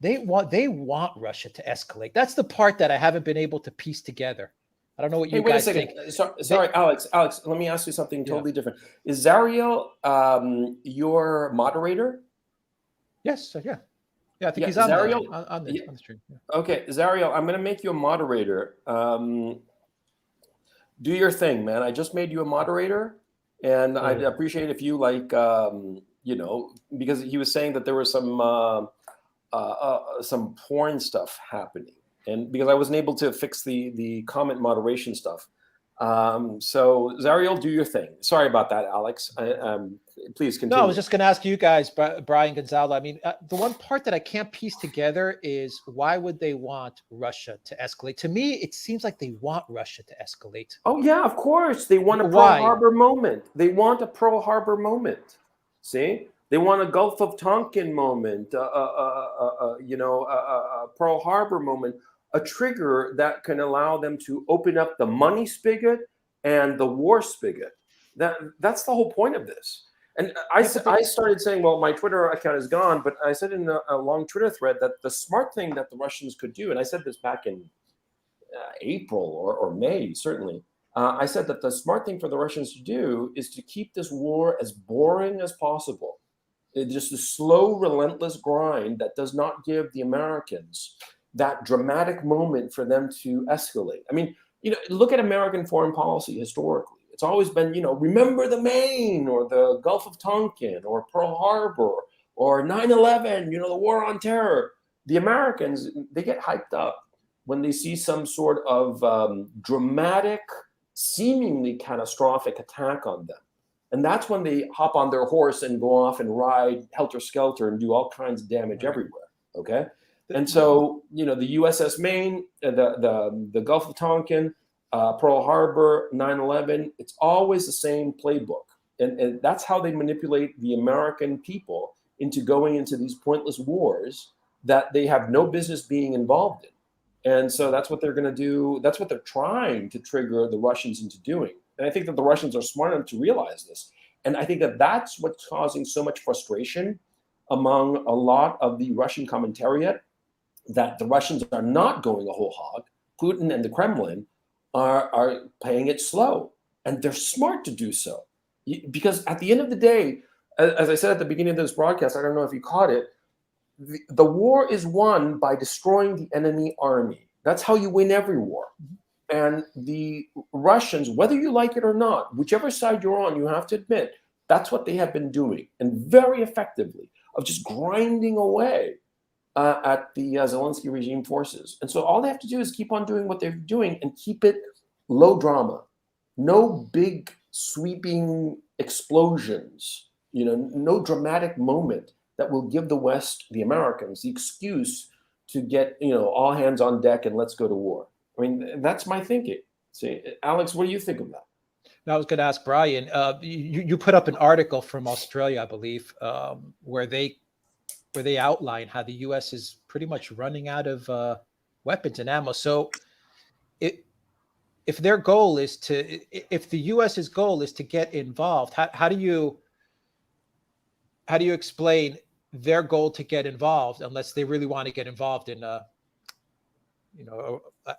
They want Russia to escalate. That's the part that I haven't been able to piece together. I don't know what you guys think.
Sorry, Alex, let me ask you something totally different. Is Zariel your moderator?
Yes, yeah. Yeah, I think he's on the stream. Yeah.
Okay, Zariel, I'm going to make you a moderator. Do your thing, man. I just made you a moderator, and I'd appreciate if you because he was saying that there was some porn stuff happening, and because I wasn't able to fix the comment moderation stuff. So Zariel, do your thing. Sorry about that, Alex. Please continue.
No, I was just going to ask you guys, Brian Gonzalo. I mean, the one part that I can't piece together is why would they want Russia to escalate? To me, it seems like they want Russia to escalate.
Oh yeah, of course. They want a Pearl Harbor moment. They want a Pearl Harbor moment. See? They want a Gulf of Tonkin moment, a Pearl Harbor moment, a trigger that can allow them to open up the money spigot and the war spigot. That's the whole point of this. And I started saying, well, my Twitter account is gone, but I said in a long Twitter thread that the smart thing that the Russians could do, and I said this back in April or May, certainly, I said that the smart thing for the Russians to do is to keep this war as boring as possible. It's just a slow, relentless grind that does not give the Americans that dramatic moment for them to escalate. I mean, look at American foreign policy historically. It's always been, remember the Maine or the Gulf of Tonkin or Pearl Harbor or 9/11, the war on terror. The Americans, they get hyped up when they see some sort of dramatic, seemingly catastrophic attack on them. And that's when they hop on their horse and go off and ride helter-skelter and do all kinds of damage everywhere, okay? And so, the USS Maine, the Gulf of Tonkin, Pearl Harbor, 9/11, it's always the same playbook. And that's how they manipulate the American people into going into these pointless wars that they have no business being involved in. And so that's what they're going to do. That's what they're trying to trigger the Russians into doing. And I think that the Russians are smart enough to realize this. And I think that that's what's causing so much frustration among a lot of the Russian commentariat, that the Russians are not going a whole hog. Putin and the Kremlin are playing it slow. And they're smart to do so. Because at the end of the day, as I said at the beginning of this broadcast, I don't know if you caught it, the war is won by destroying the enemy army. That's how you win every war. And the Russians, whether you like it or not, whichever side you're on, you have to admit, that's what they have been doing, and very effectively, of just grinding away at the Zelensky regime forces. And so all they have to do is keep on doing what they're doing and keep it low drama. No big sweeping explosions, no dramatic moment that will give the West, the Americans, the excuse to get, all hands on deck and let's go to war. I mean, that's my thinking. See, Alex, what do you think of that?
Now, I was going to ask Brian, you put up an article from Australia, I believe, where they outline how the U.S. is pretty much running out of weapons and ammo. So if their goal is if the U.S.'s goal is to get involved, how do you explain their goal to get involved, unless they really want to get involved in a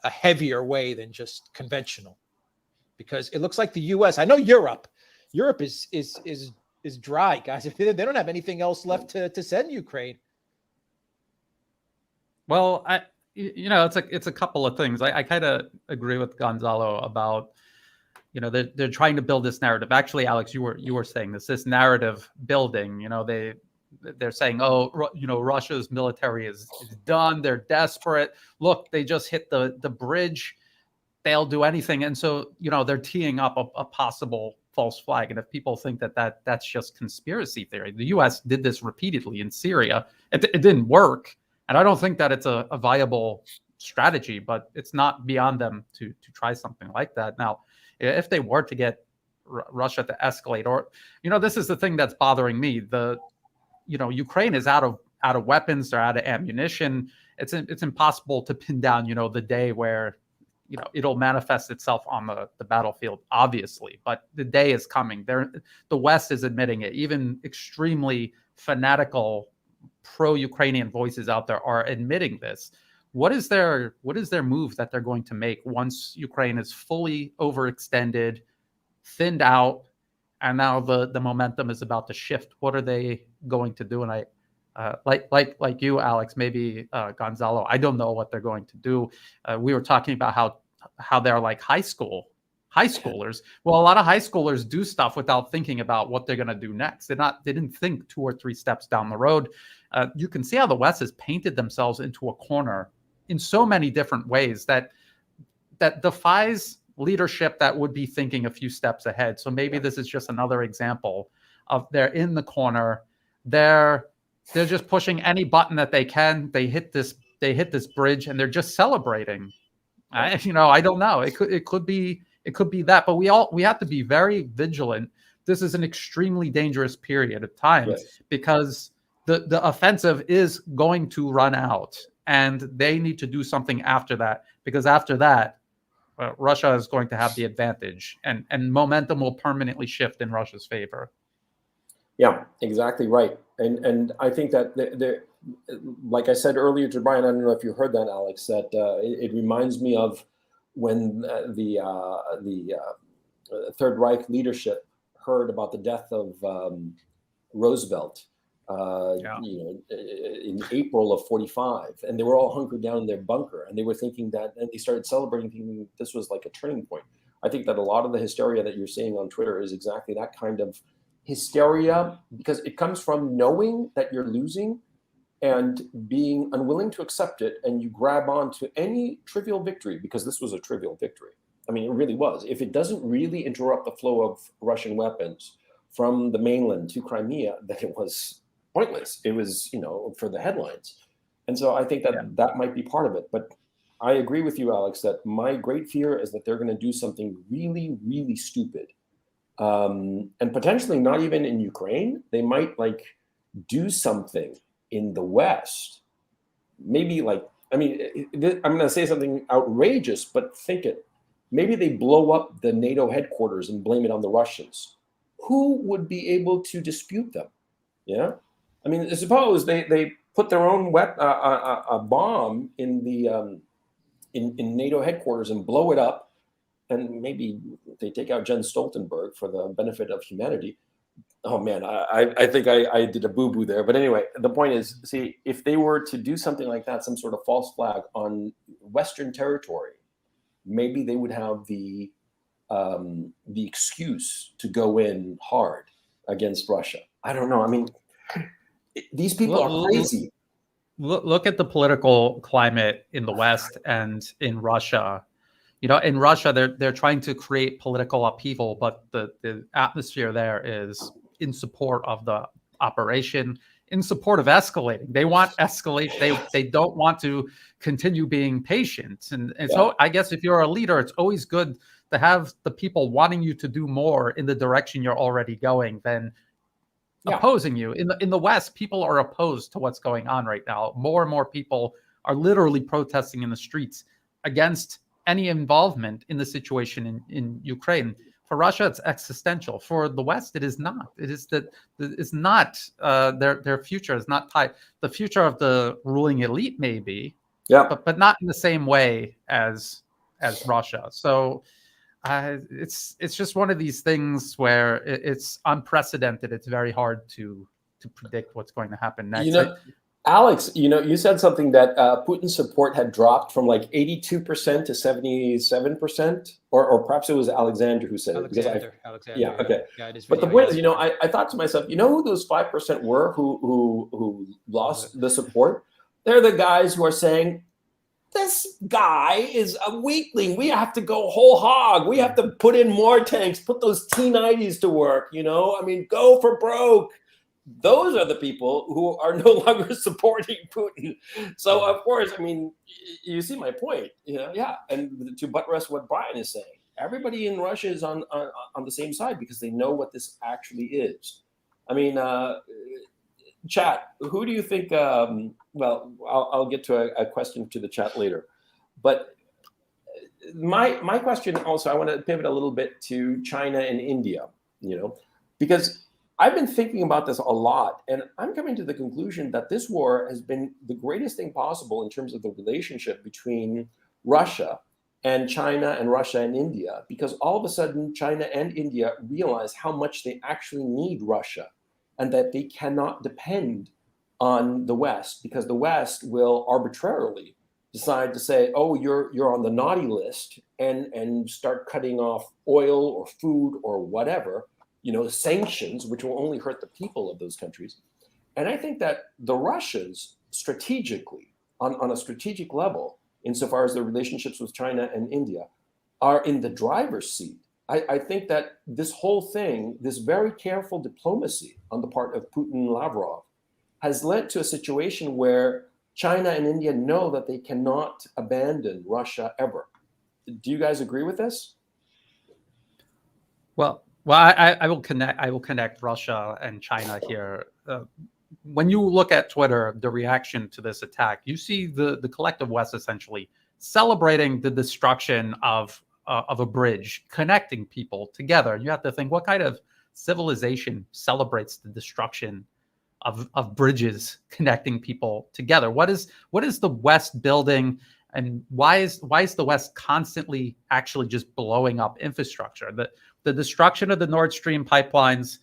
heavier way than just conventional? Because it looks like the U.S. I know Europe is dry, guys. They don't have anything else left to send Ukraine.
Well, it's a couple of things. I kind of agree with Gonzalo about, they're trying to build this narrative. Actually, Alex, you were saying this narrative building. They're saying, Russia's military is done. They're desperate. Look, they just hit the bridge. They'll do anything. And so, they're teeing up a possible false flag. And if people think that's just conspiracy theory, the U.S. did this repeatedly in Syria. It didn't work. And I don't think that it's a viable strategy, but it's not beyond them to try something like that. Now, if they were to get Russia to escalate, or, this is the thing that's bothering me. Ukraine is out of weapons, they're out of ammunition. It's impossible to pin down, the day where, it'll manifest itself on the battlefield, obviously. But the day is coming. The West is admitting it. Even extremely fanatical pro-Ukrainian voices out there are admitting this. What is their move that they're going to make once Ukraine is fully overextended, thinned out, and now the momentum is about to shift? What are they going to do? And I like you, Alex, maybe Gonzalo, I don't know what they're going to do. We were talking about how they're like high schoolers. Well, a lot of high schoolers do stuff without thinking about what they're going to do next. They didn't think 2 or 3 steps down the road. You can see how the West has painted themselves into a corner in so many different ways that defies leadership that would be thinking a few steps ahead. So maybe this is just another example of they're in the corner. They're just pushing any button that they can. They hit this bridge and they're just celebrating. I don't know. It could be that, but we have to be very vigilant. This is an extremely dangerous period of time, yes, because the offensive is going to run out, and they need to do something after that, because after that, Russia is going to have the advantage, and momentum will permanently shift in Russia's favor.
Yeah, exactly right. And I think that like I said earlier to Brian, I don't know if you heard that, Alex, that it reminds me of when the Third Reich leadership heard about the death of Roosevelt,
Yeah.
in April of '45, and they were all hunkered down in their bunker, and they were thinking that, and they started celebrating, thinking this was like a turning point. I think that a lot of the hysteria that you're seeing on Twitter is exactly that kind of hysteria, because it comes from knowing that you're losing and being unwilling to accept it, and you grab on to any trivial victory, because this was a trivial victory. I mean, it really was. If it doesn't really interrupt the flow of Russian weapons from the mainland to Crimea, then it was pointless. It was, for the headlines. And so I think that that might be part of it. But I agree with you, Alex, that my great fear is that they're going to do something really, really stupid. And potentially not even in Ukraine. They might do something in the West. Maybe I'm going to say something outrageous, but think it. Maybe they blow up the NATO headquarters and blame it on the Russians. Who would be able to dispute them? Yeah, I mean, suppose they put their own a bomb in the in NATO headquarters and blow it up, and maybe they take out Jens Stoltenberg for the benefit of humanity. Oh man, I think I did a boo-boo there. But anyway, the point is, see, if they were to do something like that, some sort of false flag on Western territory, maybe they would have the excuse to go in hard against Russia. I don't know. I mean, these people are crazy.
Look at the political climate in the West and in Russia. In Russia, they're trying to create political upheaval, but the atmosphere there is in support of the operation, in support of escalating. They want escalation. They don't want to continue being patient. And so I guess if you're a leader, it's always good to have the people wanting you to do more in the direction you're already going than opposing you. In the West, people are opposed to what's going on right now. More and more people are literally protesting in the streets against any involvement in the situation in Ukraine. For Russia, it's existential. For the West, it is not. It is that it's not their future is not tied. The future of the ruling elite may be, but not in the same way as Russia. So it's just one of these things where it's unprecedented. It's very hard to predict what's going to happen next.
Alex, you said something that Putin's support had dropped from 82% to 77%, or perhaps it was Alexander who said it.
Alexander.
Yeah, okay. But the point is, I thought to myself, who those 5% were who lost the support? They're the guys who are saying, this guy is a weakling. We have to go whole hog. We have to put in more tanks, put those T-90s to work, go for broke. Those are the people who are no longer supporting Putin. So, of course, you see my point. And to buttress what Brian is saying, everybody in Russia is on the same side because they know what this actually is. Chat, who do you think? Well, I'll get to a question to the chat later, but my question also, I want to pivot a little bit to China and India. Because I've been thinking about this a lot, and I'm coming to the conclusion that this war has been the greatest thing possible in terms of the relationship between Russia and China and Russia and India, because all of a sudden China and India realize how much they actually need Russia and that they cannot depend on the West, because the West will arbitrarily decide to say, oh, you're on the naughty list, and start cutting off oil or food or whatever, sanctions, which will only hurt the people of those countries. And I think that the Russians strategically, on a strategic level, insofar as their relationships with China and India, are in the driver's seat. I think that this whole thing, this very careful diplomacy on the part of Putin and Lavrov, has led to a situation where China and India know that they cannot abandon Russia ever. Do you guys agree with this?
Well, I will connect Russia and China here. When you look at Twitter, the reaction to this attack, you see the collective West essentially celebrating the destruction of a bridge connecting people together. You have to think, what kind of civilization celebrates the destruction of bridges connecting people together. What is the West building, and why is the West constantly actually just blowing up infrastructure? The destruction of the Nord Stream pipelines,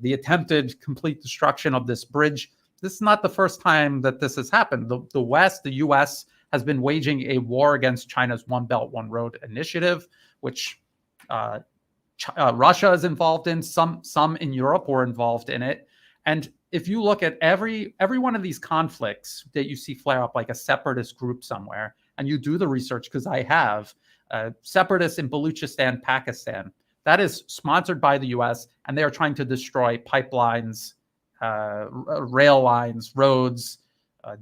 the attempted complete destruction of this bridge. This is not the first time that this has happened. The West, the U.S., has been waging a war against China's One Belt, One Road initiative, which Russia is involved in. Some in Europe were involved in it. And if you look at every one of these conflicts that you see flare up, like a separatist group somewhere, and you do the research, because I have, separatists in Baluchistan, Pakistan, that is sponsored by the U.S., and they are trying to destroy pipelines, rail lines, roads,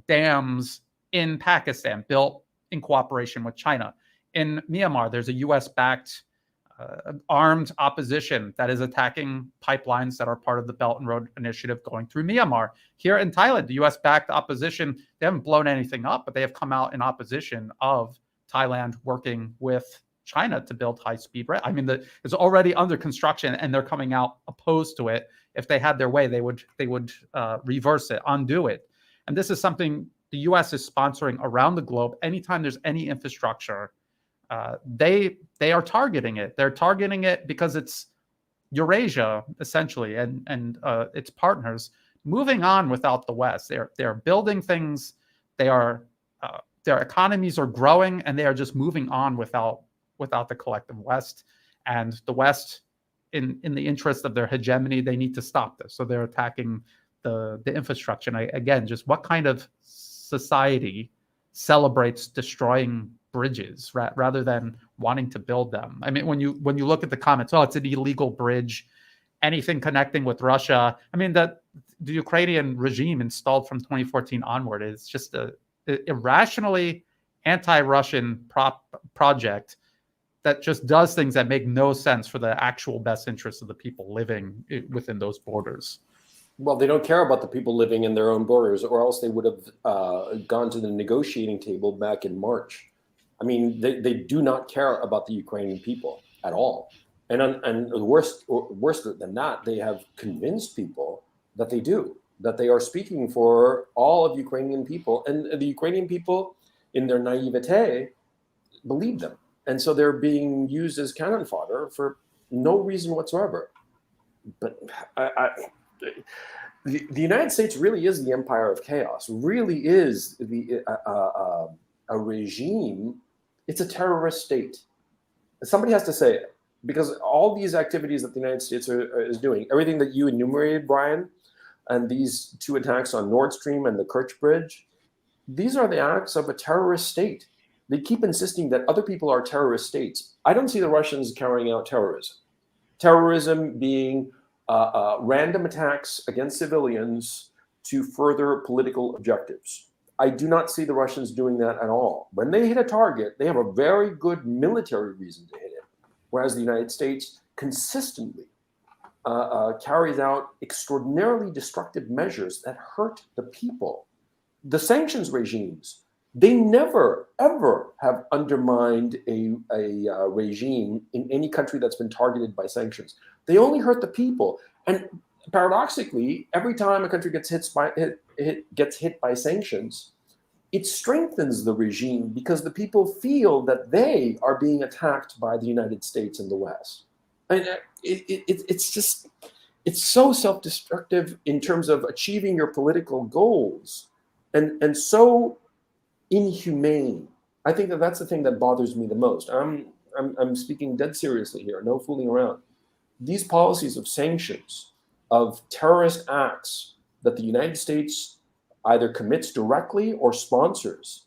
dams in Pakistan, built in cooperation with China. In Myanmar, there's a U.S.-backed armed opposition that is attacking pipelines that are part of the Belt and Road Initiative going through Myanmar. Here in Thailand, the US-backed opposition, they haven't blown anything up, but they have come out in opposition of Thailand working with China to build high-speed rail. I mean, it's already under construction, and they're coming out opposed to it. If they had their way, they would reverse it, undo it. And this is something the US is sponsoring around the globe. Anytime there's any infrastructure, they are targeting it. They're targeting it because it's Eurasia, essentially, and its partners moving on without the West. They're building things. Their economies are growing, and they are just moving on without the collective West. And the West, in the interest of their hegemony, they need to stop this. So they're attacking the infrastructure. And again, just what kind of society celebrates destroying bridges rather than wanting to build them? I mean, when you look at the comments, oh, it's an illegal bridge, anything connecting with Russia. I mean, the Ukrainian regime installed from 2014 onward is just a irrationally anti-Russian project that just does things that make no sense for the actual best interests of the people living within those borders.
Well, they don't care about the people living in their own borders, or else they would have gone to the negotiating table back in March. I mean, they do not care about the Ukrainian people at all. And worse than that, they have convinced people that they do, that they are speaking for all of Ukrainian people. And the Ukrainian people, in their naivete, believe them. And so they're being used as cannon fodder for no reason whatsoever. But the United States really is the empire of chaos, really is a regime. It's a terrorist state. Somebody has to say it, because all these activities that the United States is doing, everything that you enumerated, Brian, and these two attacks on Nord Stream and the Kerch Bridge, these are the acts of a terrorist state. They keep insisting that other people are terrorist states. I don't see the Russians carrying out terrorism. Terrorism being random attacks against civilians to further political objectives. I do not see the Russians doing that at all. When they hit a target, they have a very good military reason to hit it, whereas the United States consistently carries out extraordinarily destructive measures that hurt the people. The sanctions regimes, they never, ever have undermined a regime in any country that's been targeted by sanctions. They only hurt the people. And paradoxically, every time a country gets hit by sanctions, it strengthens the regime because the people feel that they are being attacked by the United States and the West. And it's so self-destructive in terms of achieving your political goals, and so inhumane. I think that that's the thing that bothers me the most. I'm speaking dead seriously here, no fooling around. These policies of sanctions, of terrorist acts that the United States either commits directly or sponsors,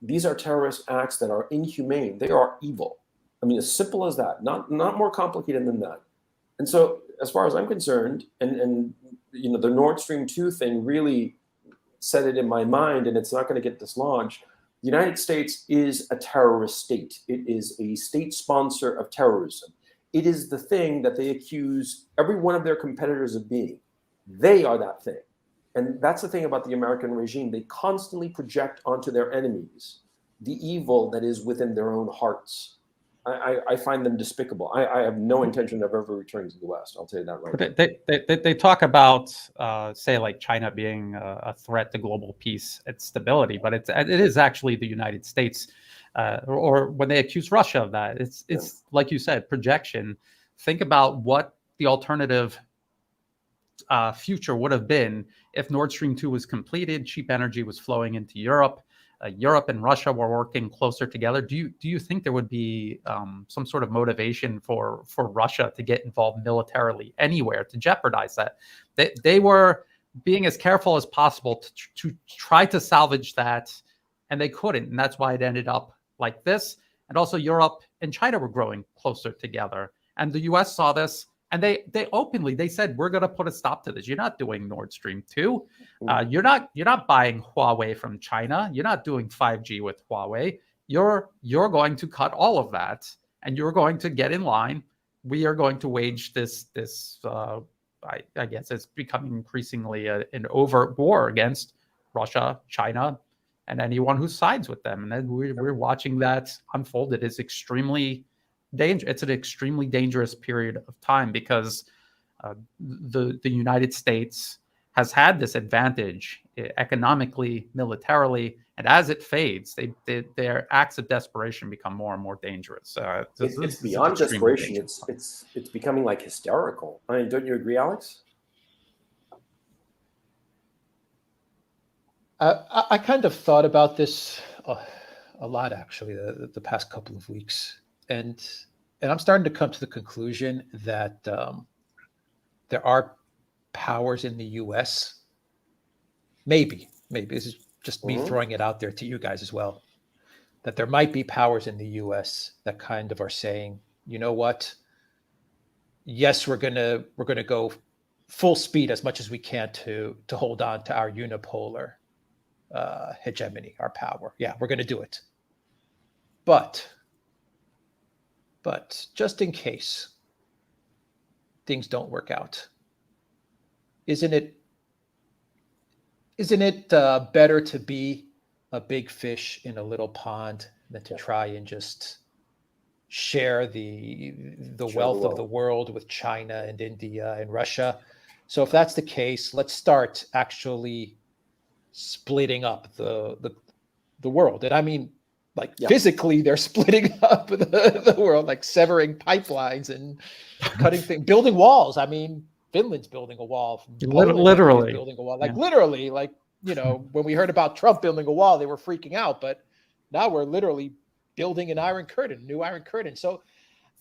these are terrorist acts that are inhumane. They are evil. I mean, as simple as that, not more complicated than that. And so, as far as I'm concerned, and you know, the Nord Stream 2 thing really set it in my mind, and it's not going to get dislodged. The United States is a terrorist state. It is a state sponsor of terrorism. It is the thing that they accuse every one of their competitors of being. They are that thing. And that's the thing about the American regime. They constantly project onto their enemies the evil that is within their own hearts. I find them despicable. I have no intention of ever returning to the West. I'll tell you that right now.
They talk about say like China being a threat to global peace and stability, but it is actually the United States, or when they accuse Russia of that, it's like you said, projection. Think about what the alternative future would have been if Nord Stream 2 was completed, cheap energy was flowing into Europe. Europe and Russia were working closer together. Do you think there would be some sort of motivation for Russia to get involved militarily anywhere to jeopardize that? They were being as careful as possible to try to salvage that, and they couldn't, and that's why it ended up like this. And also Europe and China were growing closer together, and the U.S. saw this. And they openly said, we're going to put a stop to this. You're not doing Nord Stream 2. You're not buying Huawei from China. You're not doing 5G with Huawei. You're going to cut all of that, and you're going to get in line. We are going to wage this. I guess it's becoming increasingly an overt war against Russia, China, and anyone who sides with them. And then we're watching that unfold. It is extremely it's an extremely dangerous period of time because the United States has had this advantage economically, militarily, and as it fades, their acts of desperation become more and more dangerous.
It's beyond desperation. It's becoming like hysterical. I mean, don't you agree, Alex?
I kind of thought about this a lot, actually, the past couple of weeks. And I'm starting to come to the conclusion that there are powers in the U.S. Maybe this is just me throwing it out there to you guys as well, that there might be powers in the U.S. that kind of are saying, you know what? Yes, we're gonna go full speed as much as we can to hold on to our unipolar hegemony, our power. Yeah, we're gonna do it, but just in case things don't work out, isn't it better to be a big fish in a little pond than to try and just share the wealth of the world with China and India and Russia? So if that's the case, let's start actually splitting up the world. And I mean, like physically, they're splitting up the world, like severing pipelines and cutting things, building walls. I mean, Finland's building a wall.
Literally
building a wall. Like literally, like, you know, when we heard about Trump building a wall, they were freaking out. But now we're literally building an iron curtain, new iron curtain. So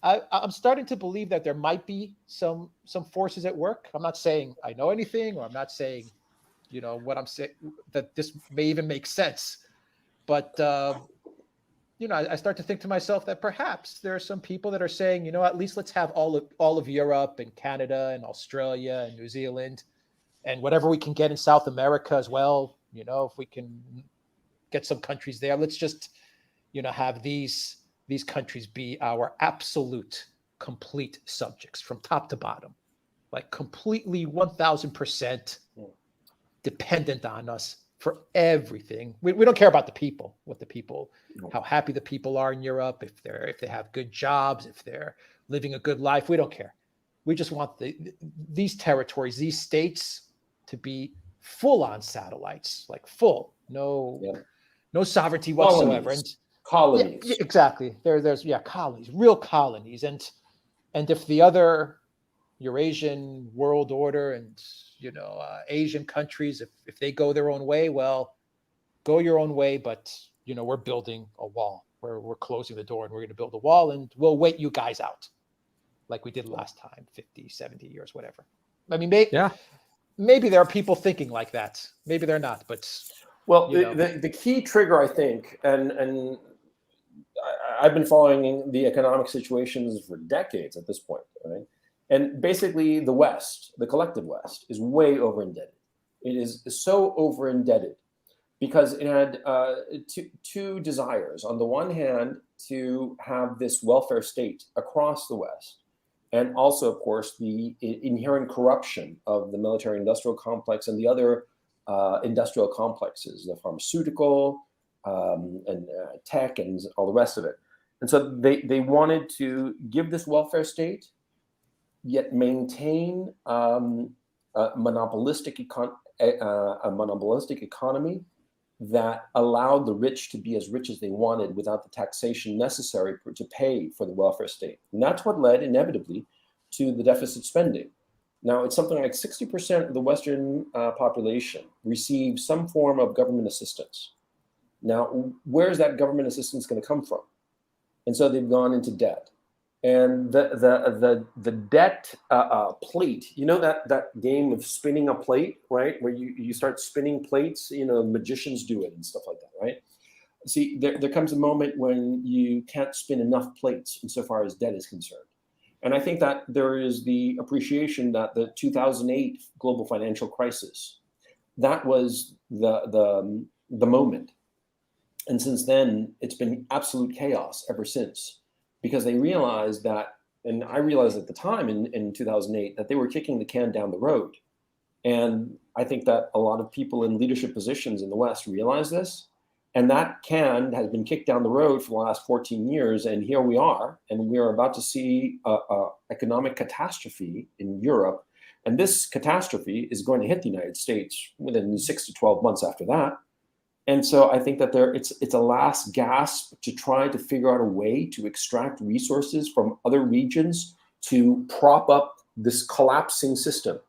I'm starting to believe that there might be some forces at work. I'm not saying I know anything, or I'm not saying, you know, what I'm saying, that this may even make sense. But you know, I start to think to myself that perhaps there are some people that are saying, you know, at least let's have all of Europe and Canada and Australia and New Zealand and whatever we can get in South America as well. You know, if we can get some countries there, let's just, you know, have these countries be our absolute complete subjects from top to bottom, like completely 1000% dependent on us for everything. We don't care about the people, how happy the people are in Europe, if they have good jobs, if they're living a good life. We don't care. We just want these territories, these states, to be full on satellites, like full, no sovereignty whatsoever.
Colonies.
Yeah, exactly. There's colonies, real colonies, and if the other Eurasian world order and, you know, Asian countries, if they go their own way, well, go your own way, but, you know, we're building a wall. We're closing the door, and we're going to build a wall, and we'll wait you guys out like we did last time, 50, 70 years, whatever. I mean, maybe there are people thinking like that. Maybe they're not, but
well, the key trigger, I think, and I've been following the economic situations for decades at this point, right? And basically, the West, the collective West, is way over-indebted. It is so over-indebted because it had two desires. On the one hand, to have this welfare state across the West, and also, of course, the inherent corruption of the military-industrial complex and the other industrial complexes, the pharmaceutical and tech and all the rest of it. And so they wanted to give this welfare state, yet maintain a monopolistic economy that allowed the rich to be as rich as they wanted without the taxation necessary to pay for the welfare state. And that's what led inevitably to the deficit spending. Now, it's something like 60% of the Western population receives some form of government assistance. Now, where is that government assistance going to come from? And so they've gone into debt. And the debt plate, you know, that game of spinning a plate, right? Where you start spinning plates, you know, magicians do it and stuff like that, right? See, there comes a moment when you can't spin enough plates insofar as debt is concerned. And I think that there is the appreciation that the 2008 global financial crisis, that was the moment. And since then, it's been absolute chaos ever since, because they realized that, and I realized at the time in 2008, that they were kicking the can down the road. And I think that a lot of people in leadership positions in the West realize this. And that can has been kicked down the road for the last 14 years. And here we are, and we are about to see an economic catastrophe in Europe. And this catastrophe is going to hit the United States within 6 to 12 months after that. And so I think that it's a last gasp to try to figure out a way to extract resources from other regions to prop up this collapsing system.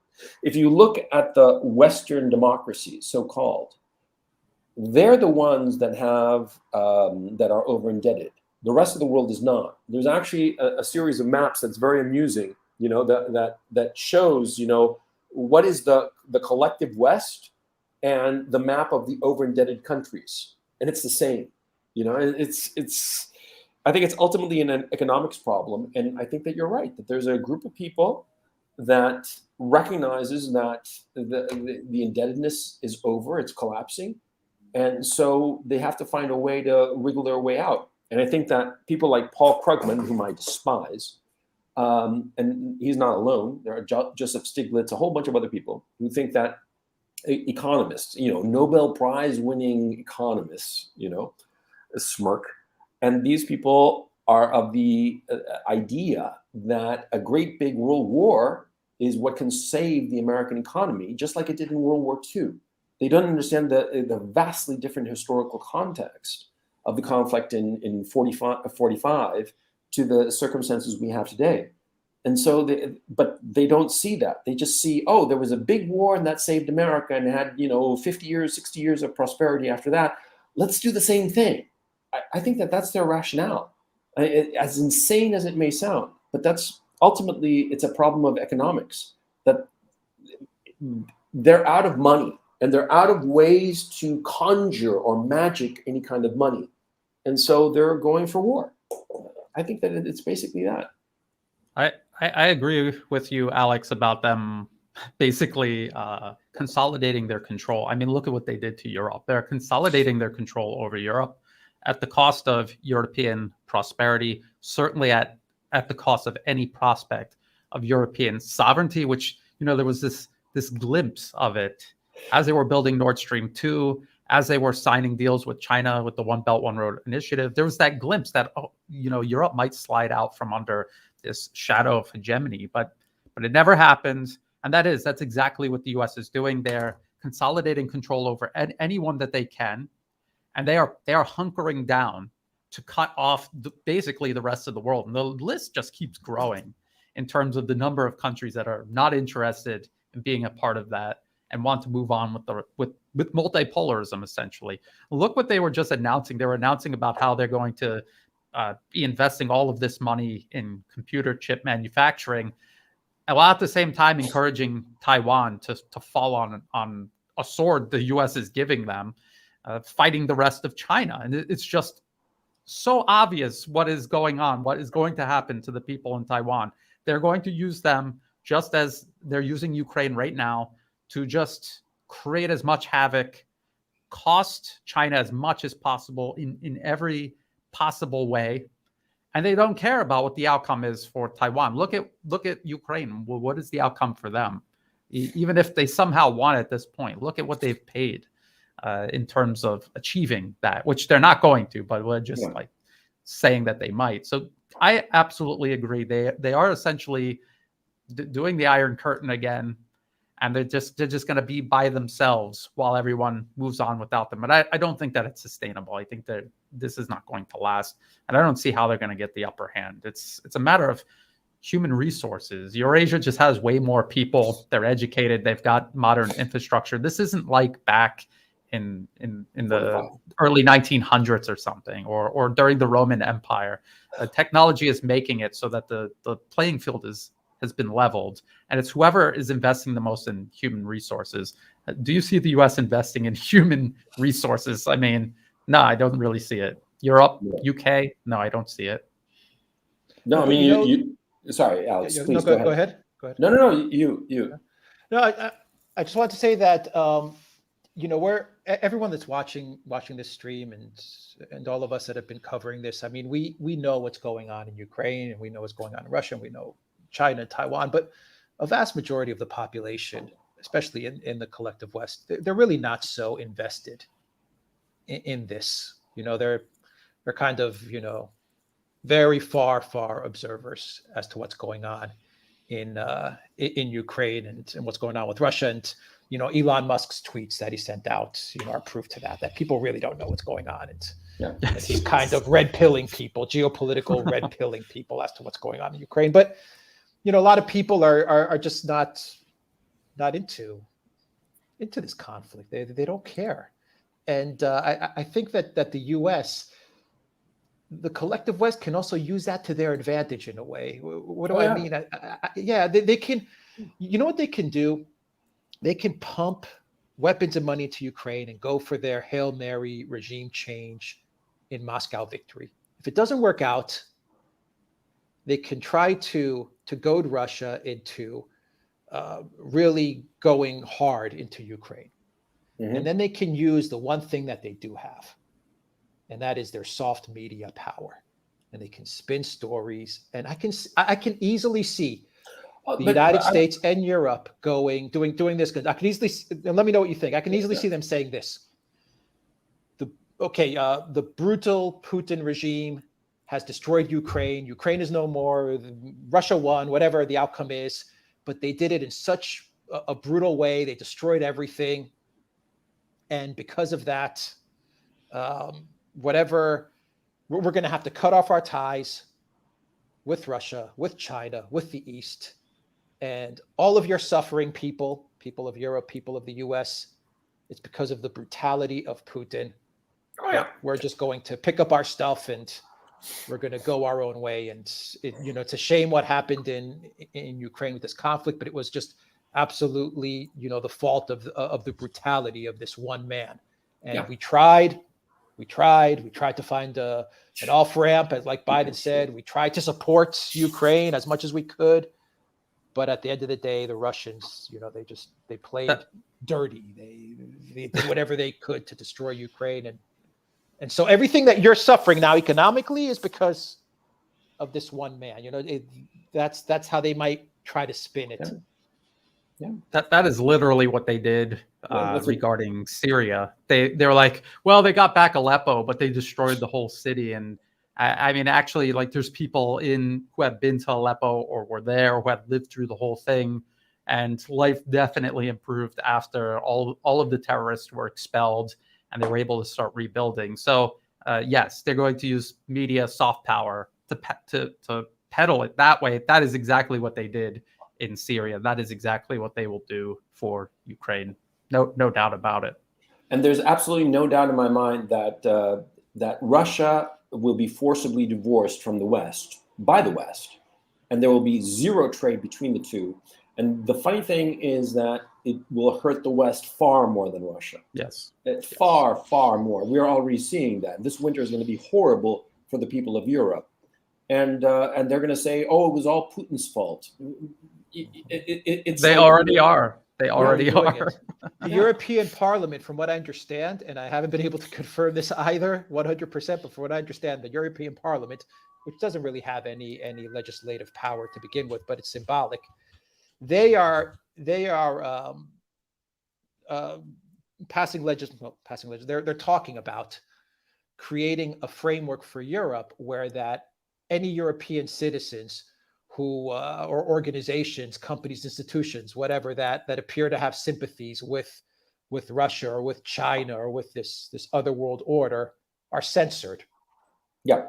If you look at the Western democracies, so-called, they're the ones that have that are over indebted. The rest of the world is not. There's actually a series of maps that's very amusing, you know, that shows, you know, what is the collective West and the map of the over indebted countries, and it's the same. You know, it's. I think it's ultimately an economics problem, and I think that you're right that there's a group of people that recognizes that the indebtedness is over, it's collapsing. And so they have to find a way to wriggle their way out. And I think that people like Paul Krugman, whom I despise, and he's not alone. There are Joseph Stiglitz, a whole bunch of other people who think that economists, you know, Nobel Prize winning economists, you know, a smirk. And these people are of the idea that a great big world war is what can save the American economy, just like it did in World War II. They don't understand the vastly different historical context of the conflict in 45 to the circumstances we have today. And so, but they don't see that. They just see, oh, there was a big war and that saved America and had, you know, 50 years, 60 years of prosperity after that. Let's do the same thing. I think that that's their rationale, as insane as it may sound. But that's ultimately, it's a problem of economics, that they're out of money. And they're out of ways to conjure or magic any kind of money. And so they're going for war. I think that it's basically that.
I agree with you, Alex, about them basically consolidating their control. I mean, look at what they did to Europe. They're consolidating their control over Europe at the cost of European prosperity, certainly at the cost of any prospect of European sovereignty, which, you know, there was this glimpse of it as they were building Nord Stream 2, as they were signing deals with China with the One Belt, One Road initiative. There was that glimpse that, oh, you know, Europe might slide out from under this shadow of hegemony, but it never happened. And that's exactly what the U.S. is doing. They're consolidating control over anyone that they can, and they are hunkering down to cut off basically the rest of the world. And the list just keeps growing in terms of the number of countries that are not interested in being a part of that and want to move on with multipolarism, essentially. Look what they were just announcing. They were announcing about how they're going to be investing all of this money in computer chip manufacturing, while at the same time encouraging Taiwan to fall on a sword the U.S. is giving them, fighting the rest of China. And it's just so obvious what is going on, what is going to happen to the people in Taiwan. They're going to use them just as they're using Ukraine right now to just create as much havoc, cost China as much as possible in every possible way. And they don't care about what the outcome is for Taiwan. Look at Ukraine. Well, what is the outcome for them? Even if they somehow won at this point, look at what they've paid in terms of achieving that, which they're not going to, but we're just like saying that they might. So I absolutely agree. They are essentially doing the Iron Curtain again, and they're just going to be by themselves while everyone moves on without them. But I don't think that it's sustainable. I think that this is not going to last, and I don't see how they're going to get the upper hand. It's a matter of human resources. Eurasia just has way more people. They're educated. They've got modern infrastructure. This isn't like back in the early 1900s or something, or during the Roman Empire. Technology is making it so that the playing field has been leveled, and it's whoever is investing the most in human resources. Do you see the U.S. investing in human resources? I mean, no, I don't really see it. Europe, UK, no, I don't see it.
No, I mean, you sorry, Alex, please go ahead.
Go ahead.
No, you.
No, I just want to say that everyone that's watching this stream and all of us that have been covering this. I mean, we know what's going on in Ukraine, and we know what's going on in Russia, and we know China and Taiwan, but a vast majority of the population, especially in the collective West, they're really not so invested in this. They're kind of very far observers as to what's going on in Ukraine and what's going on with Russia. And Elon Musk's tweets that he sent out are proof to that people really don't know what's going on, and he's kind of red pilling people, geopolitical red pilling people as to what's going on in Ukraine. But a lot of people are just not into this conflict. They don't care, and I think that the U.S., the collective West, can also use that to their advantage in a way. What do I mean? They can. You know what they can do? They can pump weapons and money into Ukraine and go for their Hail Mary regime change in Moscow victory. If it doesn't work out, they can try to goad Russia into really going hard into Ukraine. Mm-hmm. And then they can use the one thing that they do have, and that is their soft media power. And they can spin stories. And I can easily see the United States and Europe doing this. I can easily, and let me know what you think. I can easily see them saying this. The brutal Putin regime has destroyed Ukraine. Ukraine is no more. Russia won, whatever the outcome is. But they did it in such a brutal way. They destroyed everything. And because of that, we're going to have to cut off our ties with Russia, with China, with the East. And all of your suffering, people of Europe, people of the US, it's because of the brutality of Putin. Oh, yeah. We're just going to pick up our stuff and we're going to go our own way. And it's a shame what happened in Ukraine with this conflict, but it was just absolutely, the fault of the brutality of this one man. And we tried to find an off ramp, as like Biden said. We tried to support Ukraine as much as we could. But at the end of the day, the Russians, they played dirty. They did whatever they could to destroy Ukraine. And so everything that you're suffering now economically is because of this one man. That's how they might try to spin it.
Yeah. That is literally what they did regarding Syria. They were like, well, they got back Aleppo, but they destroyed the whole city. And I mean, actually, like, there's people who have been to Aleppo or were there, or who have lived through the whole thing, and life definitely improved after all of the terrorists were expelled and they were able to start rebuilding. So yes, they're going to use media soft power to peddle it that way. That is exactly what they did in Syria. That is exactly what they will do for Ukraine. No doubt about it.
And there's absolutely no doubt in my mind that Russia will be forcibly divorced from the West by the West, and there will be zero trade between the two. And the funny thing is that it will hurt the West far more than Russia.
Yes.
Far more. We're already seeing that. This winter is going to be horrible for the people of Europe. And they're going to say, oh, it was all Putin's fault.
They already are. They already are.
The European Parliament, from what I understand, and I haven't been able to confirm this either 100%, but from what I understand, the European Parliament, which doesn't really have any legislative power to begin with, but it's symbolic, they are passing legislation. They're talking about creating a framework for Europe where that any European citizens who or organizations, companies, institutions, whatever that appear to have sympathies with Russia or with China or with this other world order are censored.
Yeah.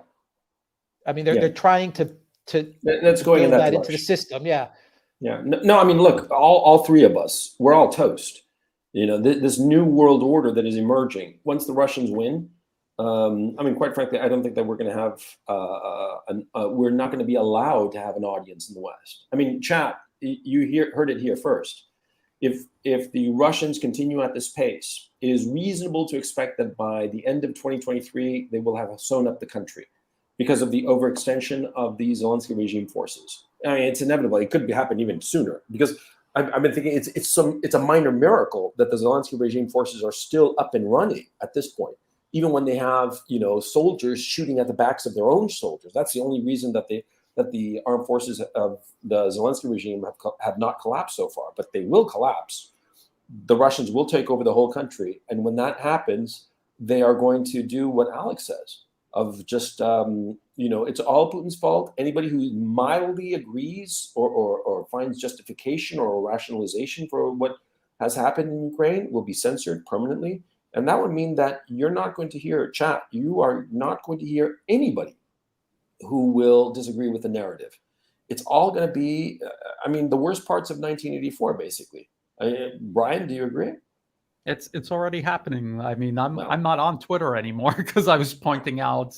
I mean, they're trying to
that's going in
build
that
into the system. Yeah.
Yeah. No, I mean, look, all three of us, we're all toast. You know, this new world order that is emerging. Once the Russians win, I mean, quite frankly, I don't think that we're going to have, we're not going to be allowed to have an audience in the West. I mean, chat, you heard it here first. If the Russians continue at this pace, it is reasonable to expect that by the end of 2023, they will have sewn up the country because of the overextension of the Zelensky regime forces. I mean, it's inevitable. It could happen even sooner because I've been thinking it's a minor miracle that the Zelensky regime forces are still up and running at this point, even when they have, you know, soldiers shooting at the backs of their own soldiers. That's the only reason that the armed forces of the Zelensky regime have not collapsed so far, but they will collapse. The Russians will take over the whole country, and when that happens, they are going to do what Alex says of just you know, it's all Putin's fault. Anybody who mildly agrees or finds justification or rationalization for what has happened in Ukraine will be censored permanently. And that would mean that you're not going to hear chat. You are not going to hear anybody who will disagree with the narrative. It's all going to be, I mean, the worst parts of 1984, basically. Brian, do you agree?
It's already happening. I mean, I'm not on Twitter anymore because I was pointing out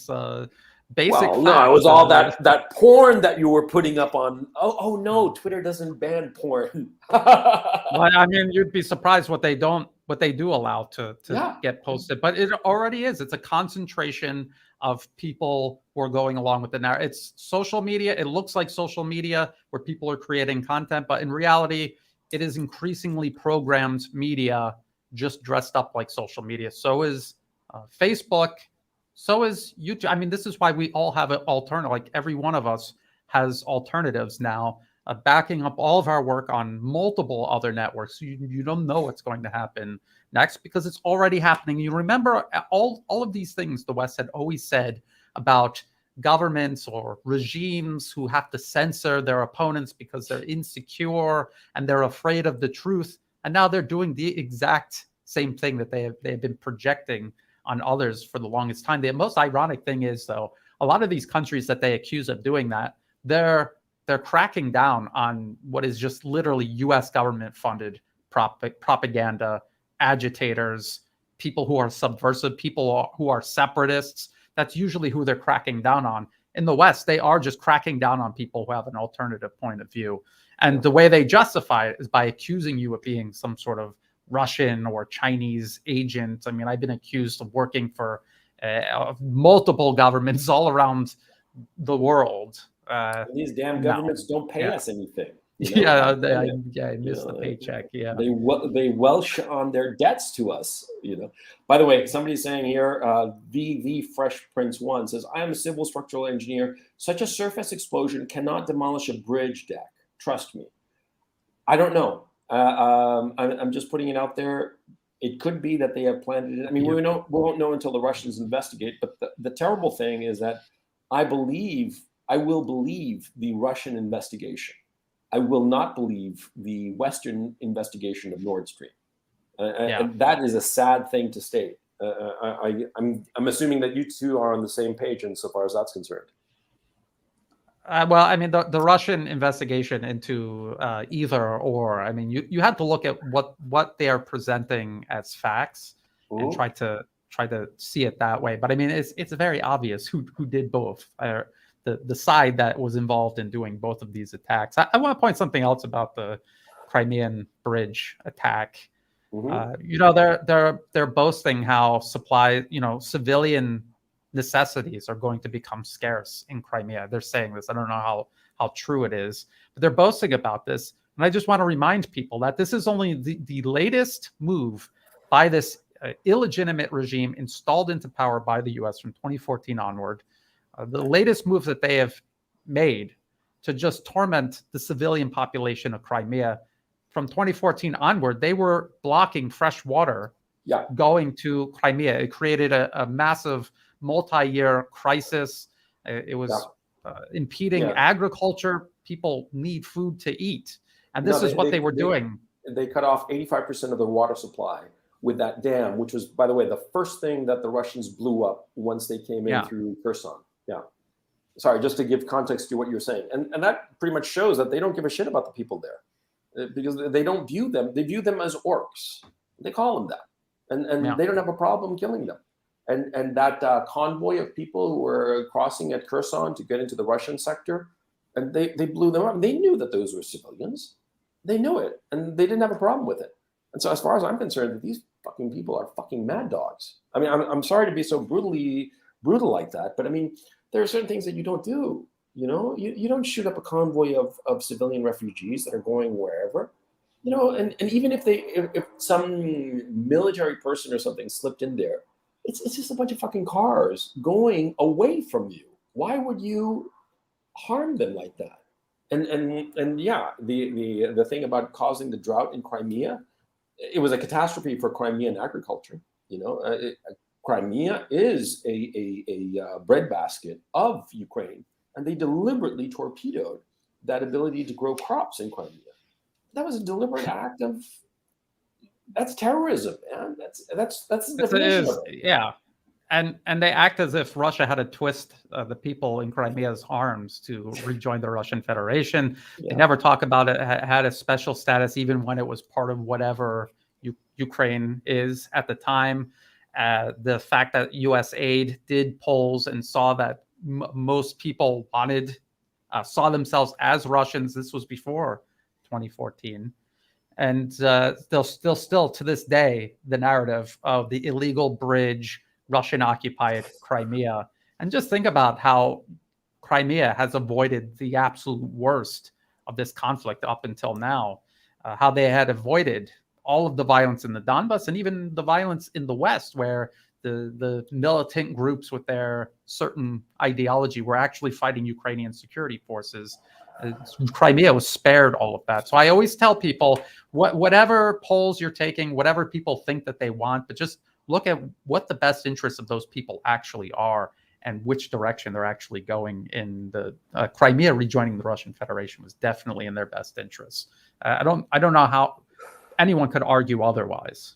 basic facts.
No, it was all that porn that you were putting up on. Oh no, Twitter doesn't ban porn.
Well, I mean, you'd be surprised what they do allow to get posted, but it already is. It's a concentration of people who are going along with the narrative. It's social media. It looks like social media where people are creating content, but in reality, it is increasingly programmed media just dressed up like social media. So is Facebook. So is YouTube. I mean, this is why we all have an alternative. Like every one of us has alternatives now, backing up all of our work on multiple other networks. You don't know what's going to happen next because it's already happening. You remember all of these things the West had always said about governments or regimes who have to censor their opponents because they're insecure and they're afraid of the truth. And now they're doing the exact same thing that they have been projecting on others for the longest time. The most ironic thing is, though, a lot of these countries that they accuse of doing that, they're cracking down on what is just literally U.S. government-funded propaganda, agitators, people who are subversive, people who are separatists. That's usually who they're cracking down on. In the West, they are just cracking down on people who have an alternative point of view. And the way they justify it is by accusing you of being some sort of Russian or Chinese agent. I mean, I've been accused of working for multiple governments all around the world.
These damn governments don't pay us anything. You know?
I missed the paycheck. Yeah,
they welsh on their debts to us. You know. By the way, somebody's saying here, the Fresh Prince 1 says, "I am a civil structural engineer. Such a surface explosion cannot demolish a bridge deck. Trust me." I don't know. I'm just putting it out there. It could be that they have planted it. I mean, we won't know until the Russians investigate. But the terrible thing is that I will believe the Russian investigation. I will not believe the Western investigation of Nord Stream. And that is a sad thing to state. I'm assuming that you two are on the same page insofar as that's concerned.
Well, I mean, the Russian investigation into either or. I mean, you have to look at what they are presenting as facts and try to see it that way. But I mean, it's very obvious who did both. The side that was involved in doing both of these attacks. I want to point something else about the Crimean Bridge attack. You know, they're boasting how civilian necessities are going to become scarce in Crimea. They're saying this. I don't know how true it is, but they're boasting about this. And I just want to remind people that this is only the latest move by this illegitimate regime installed into power by the U.S. from 2014 onward. The latest move that they have made to just torment the civilian population of Crimea. From 2014 onward, they were blocking fresh water going to Crimea. It created a massive multi-year crisis. It was impeding agriculture. People need food to eat, and this is what they were doing.
They cut off 85% of the water supply with that dam, which was, by the way, the first thing that the Russians blew up once they came in through Kherson. Yeah. Sorry, just to give context to what you're saying. And that pretty much shows that they don't give a shit about the people there, because they don't view them. They view them as orcs. They call them that. And they don't have a problem killing them. And that convoy of people who were crossing at Kherson to get into the Russian sector, and they blew them up. They knew that those were civilians. They knew it, and they didn't have a problem with it. And so as far as I'm concerned, these fucking people are fucking mad dogs. I mean, I'm sorry to be so brutal like that, but I mean, there are certain things that you don't do. You know, you don't shoot up a convoy of civilian refugees that are going wherever. You know, and even if some military person or something slipped in there, it's just a bunch of fucking cars going away from you. Why would you harm them like that? And yeah, the thing about causing the drought in Crimea, it was a catastrophe for Crimean agriculture. You know, Crimea is a breadbasket of Ukraine, and they deliberately torpedoed that ability to grow crops in Crimea. That was a deliberate act of, that's terrorism, man. That's the definition of it.
Yeah. And they act as if Russia had to twist the people in Crimea's arms to rejoin the Russian Federation. Yeah. They never talk about it had a special status, even when it was part of whatever Ukraine is at the time. The fact that U.S. aid did polls and saw that most people saw themselves as Russians. This was before 2014. And still to this day, the narrative of the illegal bridge, Russian-occupied Crimea. And just think about how Crimea has avoided the absolute worst of this conflict up until now, how they had avoided all of the violence in the Donbass and even the violence in the West, where the militant groups with their certain ideology were actually fighting Ukrainian security forces. Crimea was spared all of that. So I always tell people, whatever polls you're taking, whatever people think that they want, but just look at what the best interests of those people actually are and which direction they're actually going in. The Crimea rejoining the Russian Federation was definitely in their best interests. I don't know how anyone could argue otherwise.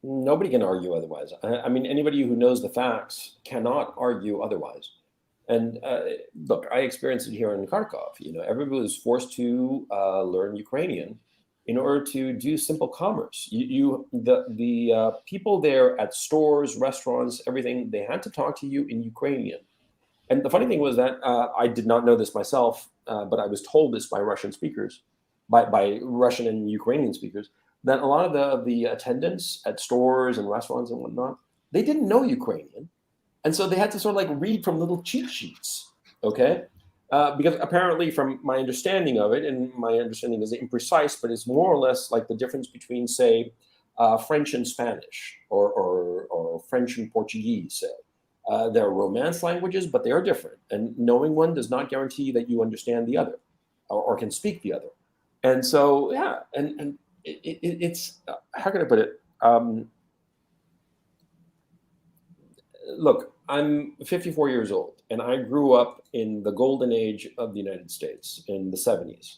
Nobody can argue otherwise. I mean, anybody who knows the facts cannot argue otherwise. And look, I experienced it here in Kharkov. You know, everybody was forced to learn Ukrainian in order to do simple commerce. The people there at stores, restaurants, everything, they had to talk to you in Ukrainian. And the funny thing was that I did not know this myself, but I was told this by Russian speakers, by Russian and Ukrainian speakers, that a lot of the attendants at stores and restaurants and whatnot, they didn't know Ukrainian. And so they had to sort of like read from little cheat sheets, okay? Because apparently from my understanding of it, and my understanding is imprecise, but it's more or less like the difference between, say, French and Spanish or French and Portuguese, say. They're Romance languages, but they are different. And knowing one does not guarantee that you understand the other or can speak the other. And so, yeah, and it's, how can I put it? Look, I'm 54 years old, and I grew up in the golden age of the United States in the 70s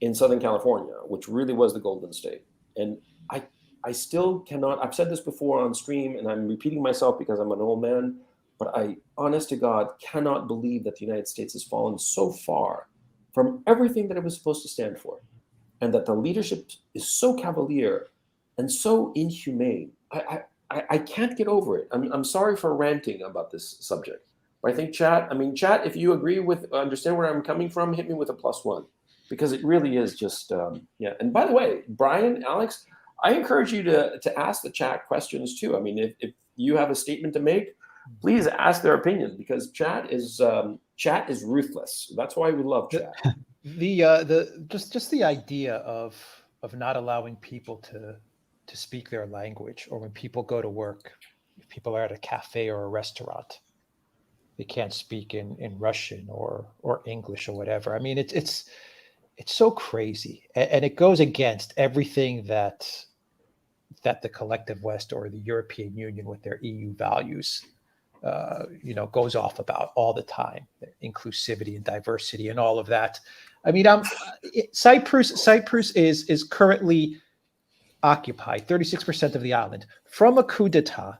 in Southern California, which really was the golden state. And I still cannot, I've said this before on stream, and I'm repeating myself because I'm an old man, but I, honest to God, cannot believe that the United States has fallen so far from everything that it was supposed to stand for, and that the leadership is so cavalier and so inhumane. I can't get over it. I'm sorry for ranting about this subject, but I think chat, if you agree with, understand where I'm coming from, hit me with a +1, because it really is just, yeah. And by the way, Brian, Alex, I encourage you to ask the chat questions too. I mean, if you have a statement to make, please ask their opinion, because chat is ruthless. That's why we love chat.
Just the idea of not allowing people to speak their language, or when people go to work, if people are at a cafe or a restaurant, they can't speak in Russian or English or whatever. I mean, it's so crazy, and it goes against everything that the collective West or the European Union with their EU values goes off about all the time, inclusivity and diversity and all of that. I mean, Cyprus is currently occupied 36% of the island from a coup d'état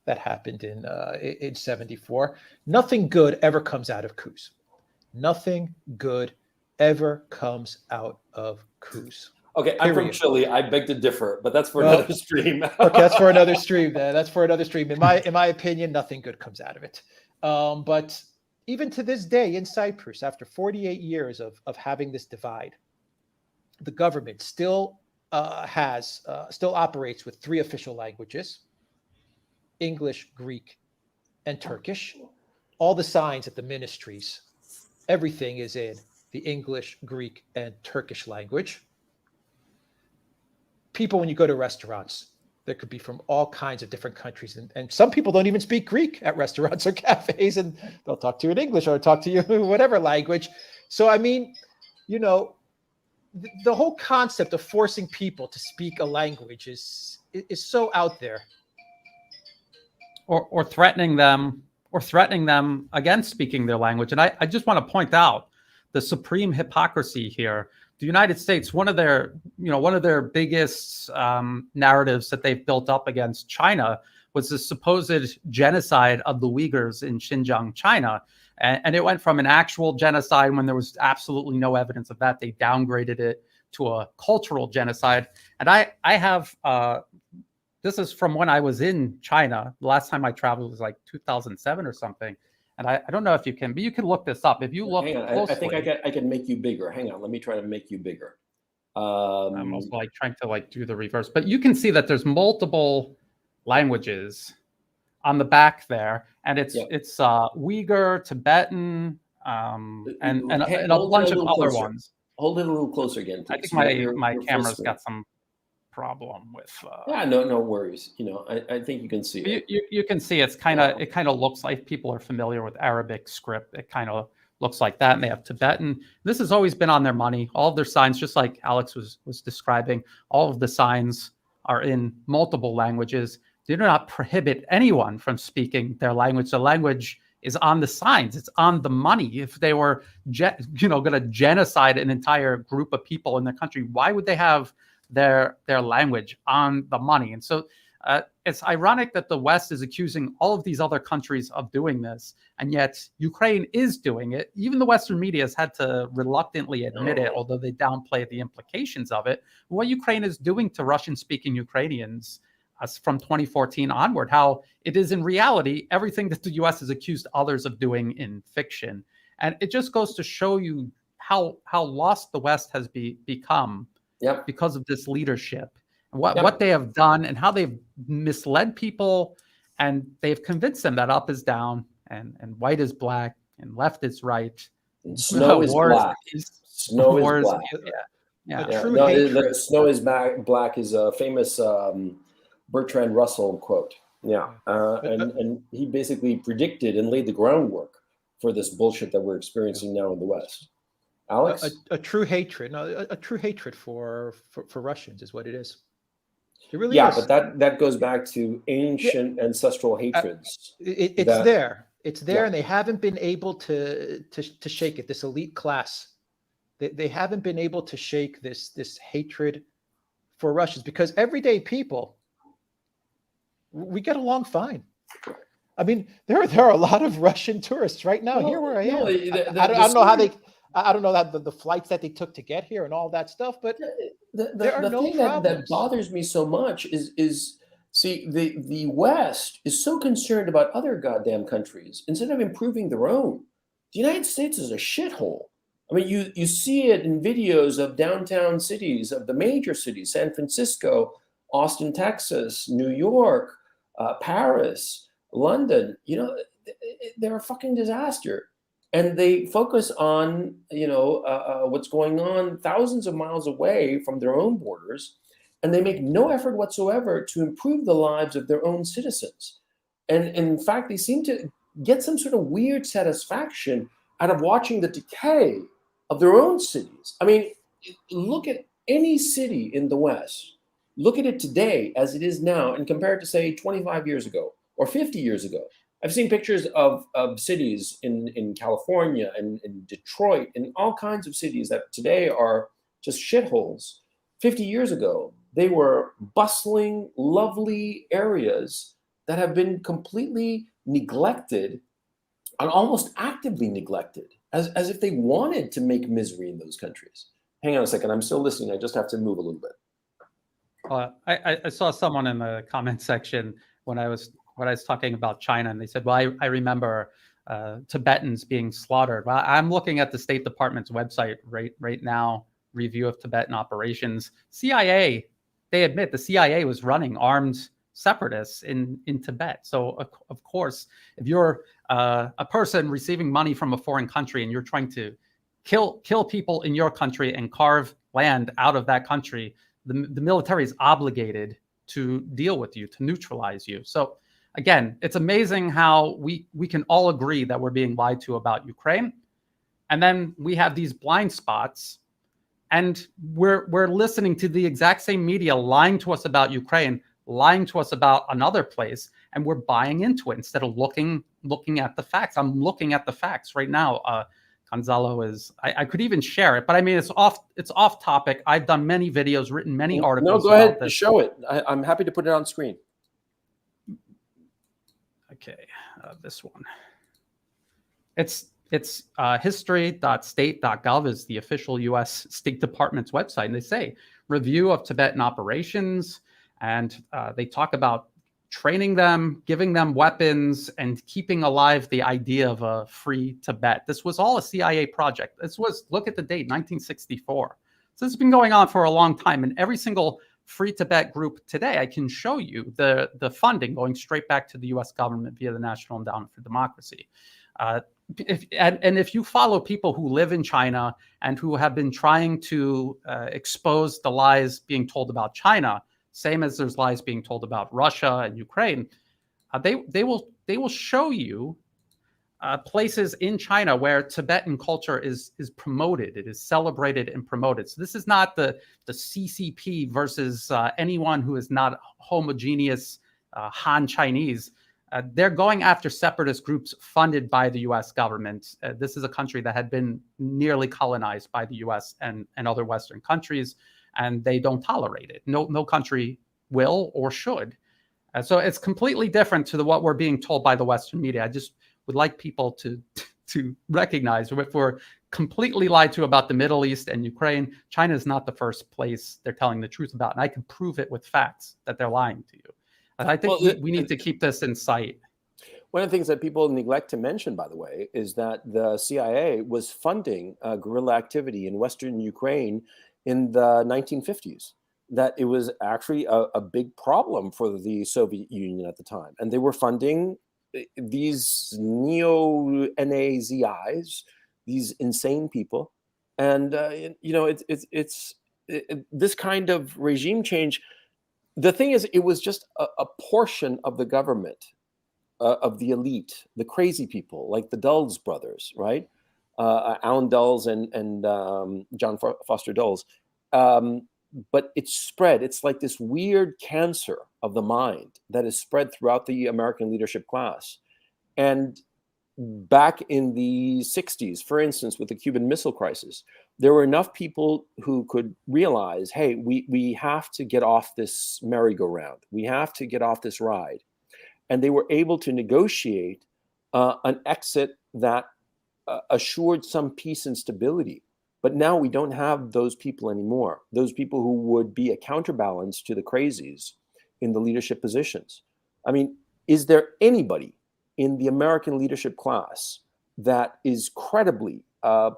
that happened in 74. Nothing good ever comes out of coups. Nothing good ever comes out of coups.
Okay, I'm from Chile. I beg to differ, but that's for another stream.
Okay, that's for another stream. Then that's for another stream. In my opinion, nothing good comes out of it. But even to this day in Cyprus, after 48 years of having this divide, the government still operates with 3 official languages: English, Greek, and Turkish. All the signs at the ministries, everything is in the English, Greek, and Turkish language. People, when you go to restaurants, there could be from all kinds of different countries. And some people don't even speak Greek at restaurants or cafes, and they'll talk to you in English or talk to you in whatever language. So, I mean, the whole concept of forcing people to speak a language is so out there.
Or threatening them against speaking their language. And I just want to point out the supreme hypocrisy here. The United States, one of their biggest narratives that they've built up against China was the supposed genocide of the Uyghurs in Xinjiang, China. And it went from an actual genocide when there was absolutely no evidence of that. They downgraded it to a cultural genocide. And I have, this is from when I was in China. The last time I traveled was like 2007 or something. And I don't know if you can, but you can look this up. If you look closely,
I think I can make you bigger. Hang on, let me try to make you bigger.
I'm also trying to do the reverse, but you can see that there's multiple languages on the back there, and it's Uyghur, Tibetan, and a bunch of other ones.
Hold it a little closer again, please.
I think my camera's got some problem with
no worries. I think you can see it.
You can see it kind of looks like, people are familiar with Arabic script, it kind of looks like that. And they have Tibetan. This has always been on their money. All of their signs, just like Alex was describing, all of the signs are in multiple languages. They do not prohibit anyone from speaking their language. The language is on the signs. It's on the money. If they were going to genocide an entire group of people in the country, why would they have their language on the money? And so it's ironic that the West is accusing all of these other countries of doing this, and yet Ukraine is doing it. Even the Western media has had to reluctantly admit it, although they downplay the implications of it. What Ukraine is doing to Russian-speaking Ukrainians from 2014 onward, how it is in reality everything that the U.S. has accused others of doing in fiction. And it just goes to show you how lost the West has become.
Yep.
Because of this leadership, and what they have done, and how they've misled people, and they've convinced them that up is down, and white is black, and left is right.
And snow is black. Snow is black. Snow is black is a famous Bertrand Russell quote. Yeah, and he basically predicted and laid the groundwork for this bullshit that we're experiencing now in the West. Alex?
A true hatred, a true hatred for Russians is what it is. It really is.
But that goes back to ancient ancestral hatreds.
It's there, and they haven't been able to shake it. This elite class, they haven't been able to shake this hatred for Russians, because everyday people, we get along fine. I mean, there are a lot of Russian tourists right now here where I am. I don't know how they. I don't know that the flights that they took to get here and all that stuff, but there are no
thing that bothers me so much is see, the West is so concerned about other goddamn countries instead of improving their own. The United States is a shithole. I mean, you see it in videos of downtown cities, of the major cities, San Francisco, Austin, Texas, New York, Paris, London. They're a fucking disaster. And they focus on, what's going on thousands of miles away from their own borders, and they make no effort whatsoever to improve the lives of their own citizens. And in fact, they seem to get some sort of weird satisfaction out of watching the decay of their own cities. I mean, look at any city in the West. Look at it today as it is now and compare it to, say, 25 years ago or 50 years ago. I've seen pictures of cities in California and in Detroit and all kinds of cities that today are just shitholes. 50 years ago, they were bustling, lovely areas that have been completely neglected and almost actively neglected, as if they wanted to make misery in those countries. Hang on a second, I'm still listening. I just have to move a little bit.
I saw someone in the comment section when I was talking about China, and they said, "Well, I remember Tibetans being slaughtered." Well, I'm looking at the State Department's website right now, review of Tibetan operations. CIA, they admit the CIA was running armed separatists in Tibet. So of course, if you're a person receiving money from a foreign country and you're trying to kill people in your country and carve land out of that country, the military is obligated to deal with you, to neutralize you. So again, it's amazing how we can all agree that we're being lied to about Ukraine. And then we have these blind spots, and we're listening to the exact same media lying to us about Ukraine, lying to us about another place, and we're buying into it instead of looking at the facts. I'm looking at the facts right now. Gonzalo is, I could even share it, but I mean, it's off topic. I've done many videos, written many articles.
No, go ahead, show it. I'm happy to put it on screen.
Okay, this one. It's history.state.gov is the official U.S. State Department's website, and they say review of Tibetan operations, and they talk about training them, giving them weapons, and keeping alive the idea of a free Tibet. This was all a CIA project. This was, look at the date, 1964. So this has been going on for a long time, and every single Free Tibet group today, I can show you the funding going straight back to the U.S. government via the National Endowment for Democracy. If you follow people who live in China and who have been trying to expose the lies being told about China, same as there's lies being told about Russia and Ukraine, they will show you places in China where Tibetan culture is promoted. It is celebrated and promoted. So this is not the CCP versus anyone who is not homogeneous Han Chinese. They're going after separatist groups funded by the U.S. government. This is a country that had been nearly colonized by the U.S. and other Western countries, and they don't tolerate it. No country will or should. So it's completely different to what we're being told by the Western media. I just would like people to recognize if we're completely lied to about the Middle East and Ukraine, China is not the first place they're telling the truth about. And I can prove it with facts that they're lying to you. And I think we need to keep this in sight.
One of the things that people neglect to mention, by the way, is that the CIA was funding guerrilla activity in Western Ukraine in the 1950s. That it was actually a big problem for the Soviet Union at the time. And they were funding these neo-Nazis, these insane people. And, it's this kind of regime change. The thing is, it was just a portion of the government, of the elite, the crazy people, like the Dulles brothers, right? Alan Dulles and John Foster Dulles. But it's spread. It's like this weird cancer of the mind that is spread throughout the American leadership class. And back in the 60s, for instance, with the Cuban Missile Crisis, there were enough people who could realize, hey, we have to get off this merry-go-round. We have to get off this ride. And they were able to negotiate an exit that assured some peace and stability. But now we don't have those people anymore, those people who would be a counterbalance to the crazies in the leadership positions. I mean, is there anybody in the American leadership class that is credibly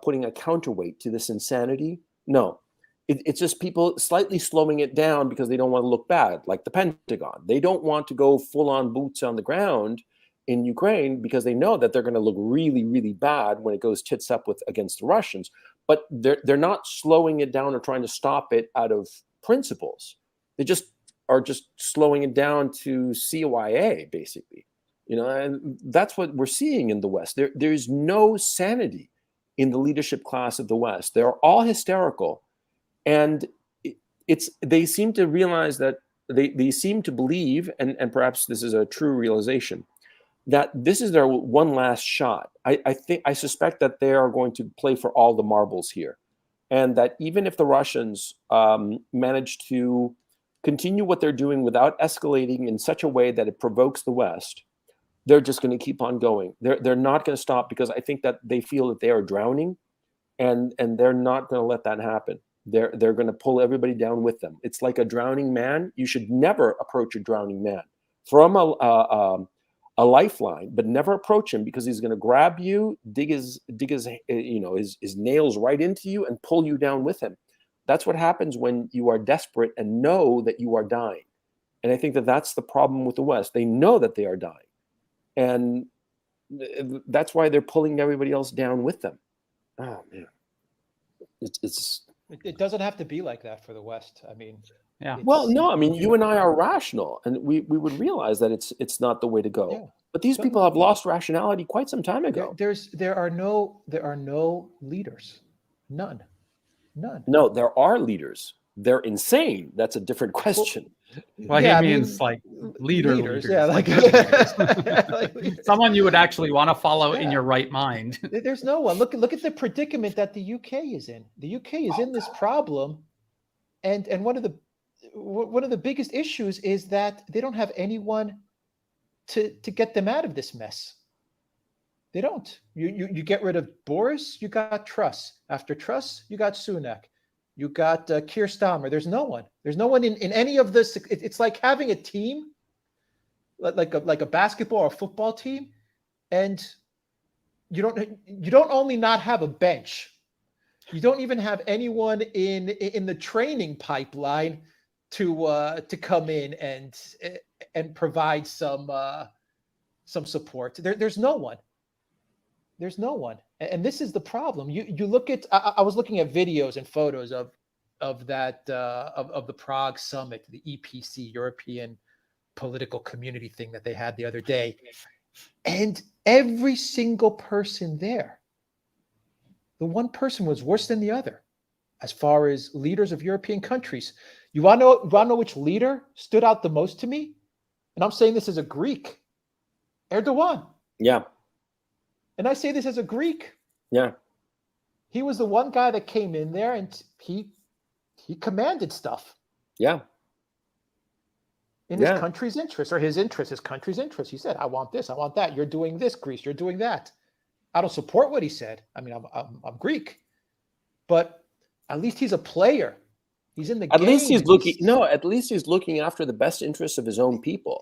putting a counterweight to this insanity? No. It's just people slightly slowing it down because they don't want to look bad, like the Pentagon. They don't want to go full-on boots on the ground in Ukraine because they know that they're going to look really, really bad when it goes tits up against the Russians. But they're not slowing it down or trying to stop it out of principles. They are just slowing it down to CYA, basically. And that's what we're seeing in the West. There is no sanity in the leadership class of the West. They're all hysterical, and they seem to realize that they seem to believe, and perhaps this is a true realization, that this is their one last shot. I suspect that they are going to play for all the marbles here, and that even if the Russians manage to continue what they're doing without escalating in such a way that it provokes the West, they're just going to keep on going. They're not going to stop, because I think that they feel that they are drowning, and they're not going to let that happen. They're going to pull everybody down with them. It's like a drowning man. You should never approach a drowning man from a lifeline, but never approach him, because he's going to grab you, dig his his nails right into you, and pull you down with him. That's what happens when you are desperate and know that you are dying. And I think that that's the problem with the West. They know that they are dying, and that's why they're pulling everybody else down with them. Oh man,
It doesn't have to be like that for the West. I mean,
Yeah.
well, no, I mean, you and I are rational, and we would realize that it's not the way to go.
Yeah.
But these people have lost rationality quite some time ago.
there are no leaders, none.
No, there are leaders. They're insane. That's a different question.
Well,
Yeah, I
he
mean,
means like leaders.
yeah, like
Someone you would actually want to follow in your right mind.
there's no one. Look at the predicament that the UK is in. The UK is in this problem, and one of the biggest issues is that they don't have anyone to get them out of this mess. They don't. You get rid of Boris, you got Truss. After Truss, you got Sunak. You got Keir Starmer. There's no one. There's no one in any of this. It's like having a team, like a basketball or football team, and you don't only not have a bench. You don't even have anyone in the training pipeline to come in and provide some support. There's no one. There's no one, and this is the problem. You look at. I was looking at videos and photos of the Prague summit, the EPC, European Political Community thing that they had the other day, and every single person there, the one person was worse than the other, as far as leaders of European countries. You want to know which leader stood out the most to me? And I'm saying this as a Greek, Erdogan.
Yeah.
And I say this as a Greek.
Yeah.
He was the one guy that came in there and he commanded stuff.
Yeah.
In his country's interest, or his country's interest. He said, I want this, I want that. You're doing this, Greece, you're doing that. I don't support what he said. I mean, I'm Greek. But at least he's a player. He's in the game.
At least he's looking after the best interests of his own people.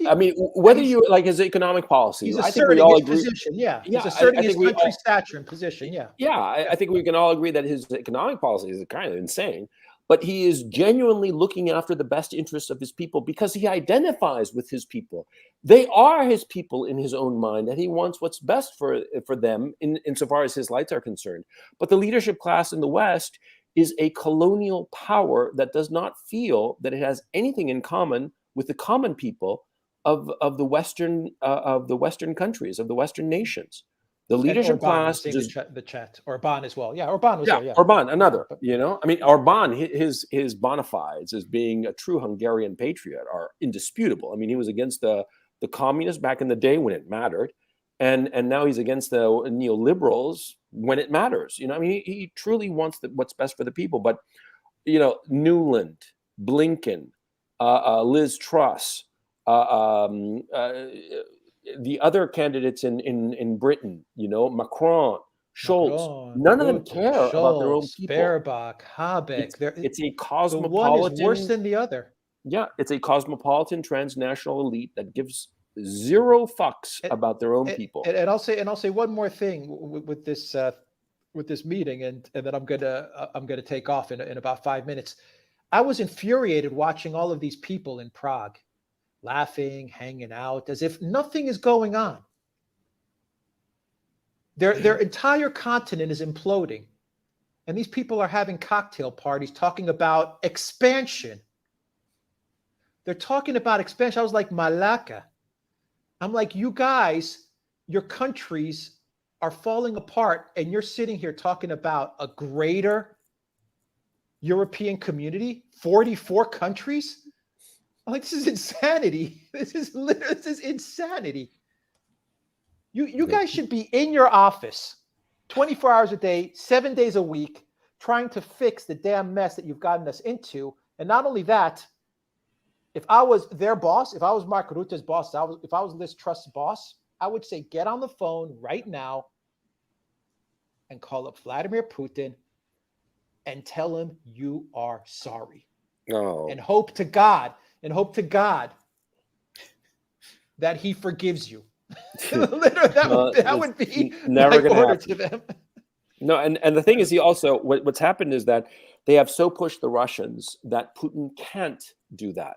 I mean, whether you like his economic policies,
he's
I think
asserting
we all
his
agree.
position. Yeah,
Yeah,
he's asserting
I
his
think we
country's
all-
stature and position. Yeah,
Yeah, I think we can all agree that his economic policies are kind of insane, but he is genuinely looking after the best interests of his people because he identifies with his people. They are his people in his own mind, and he wants what's best for them insofar as his lights are concerned. But the leadership class in the West is a colonial power that does not feel that it has anything in common with the common people of the Western countries, of the Western nations. The leadership class
just the chat. Orban as well. Yeah, Orban was there. Yeah,
Orban, another. I mean, Orban, his bona fides as being a true Hungarian patriot are indisputable. I mean, he was against the communists back in the day when it mattered, and now he's against the neoliberals when it matters. I mean, he truly wants what's best for the people. But Newland, Blinken, Liz Truss. The other candidates in Britain, Macron, Scholz, none of them care about their own people.
Baerbock, Habeck.
It's a
the
cosmopolitan.
one is worse than the other.
Yeah, it's a cosmopolitan transnational elite that gives zero fucks about their own people.
And I'll say one more thing with this meeting, and then I'm gonna take off in about 5 minutes. I was infuriated watching all of these people in Prague, laughing, hanging out, as if nothing is going on. Their entire continent is imploding, and these people are having cocktail parties talking about expansion. They're talking about expansion. I was like, Malaka. I'm like, you guys, your countries are falling apart, and you're sitting here talking about a greater European community, 44 countries. I'm like, this is insanity. This is insanity. You guys should be in your office 24 hours a day, 7 days a week, trying to fix the damn mess that you've gotten us into. And not only that, if I was their boss, if I was Mark Rutte's boss, if I was Liz Truss's boss, I would say, get on the phone right now and call up Vladimir Putin and tell him you are sorry.
Oh.
And hope to God that he forgives you. Literally, that would be
never
my
gonna
order
happen
to them.
No, and the thing is, he also what's happened is that they have so pushed the Russians that Putin can't do that,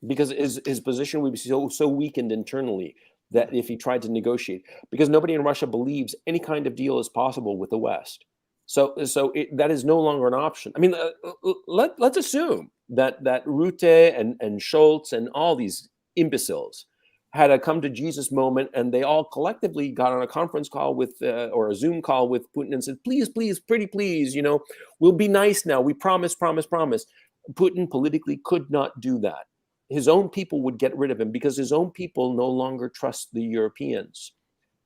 because his position would be so weakened internally that if he tried to negotiate, because nobody in Russia believes any kind of deal is possible with the West. So that is no longer an option. I mean, let's assume that Rutte and Schultz and all these imbeciles had a come to Jesus moment, and they all collectively got on a conference call with or a Zoom call with Putin and said, please, pretty please, we'll be nice now. We promise. Putin politically could not do that. His own people would get rid of him because his own people no longer trust the Europeans.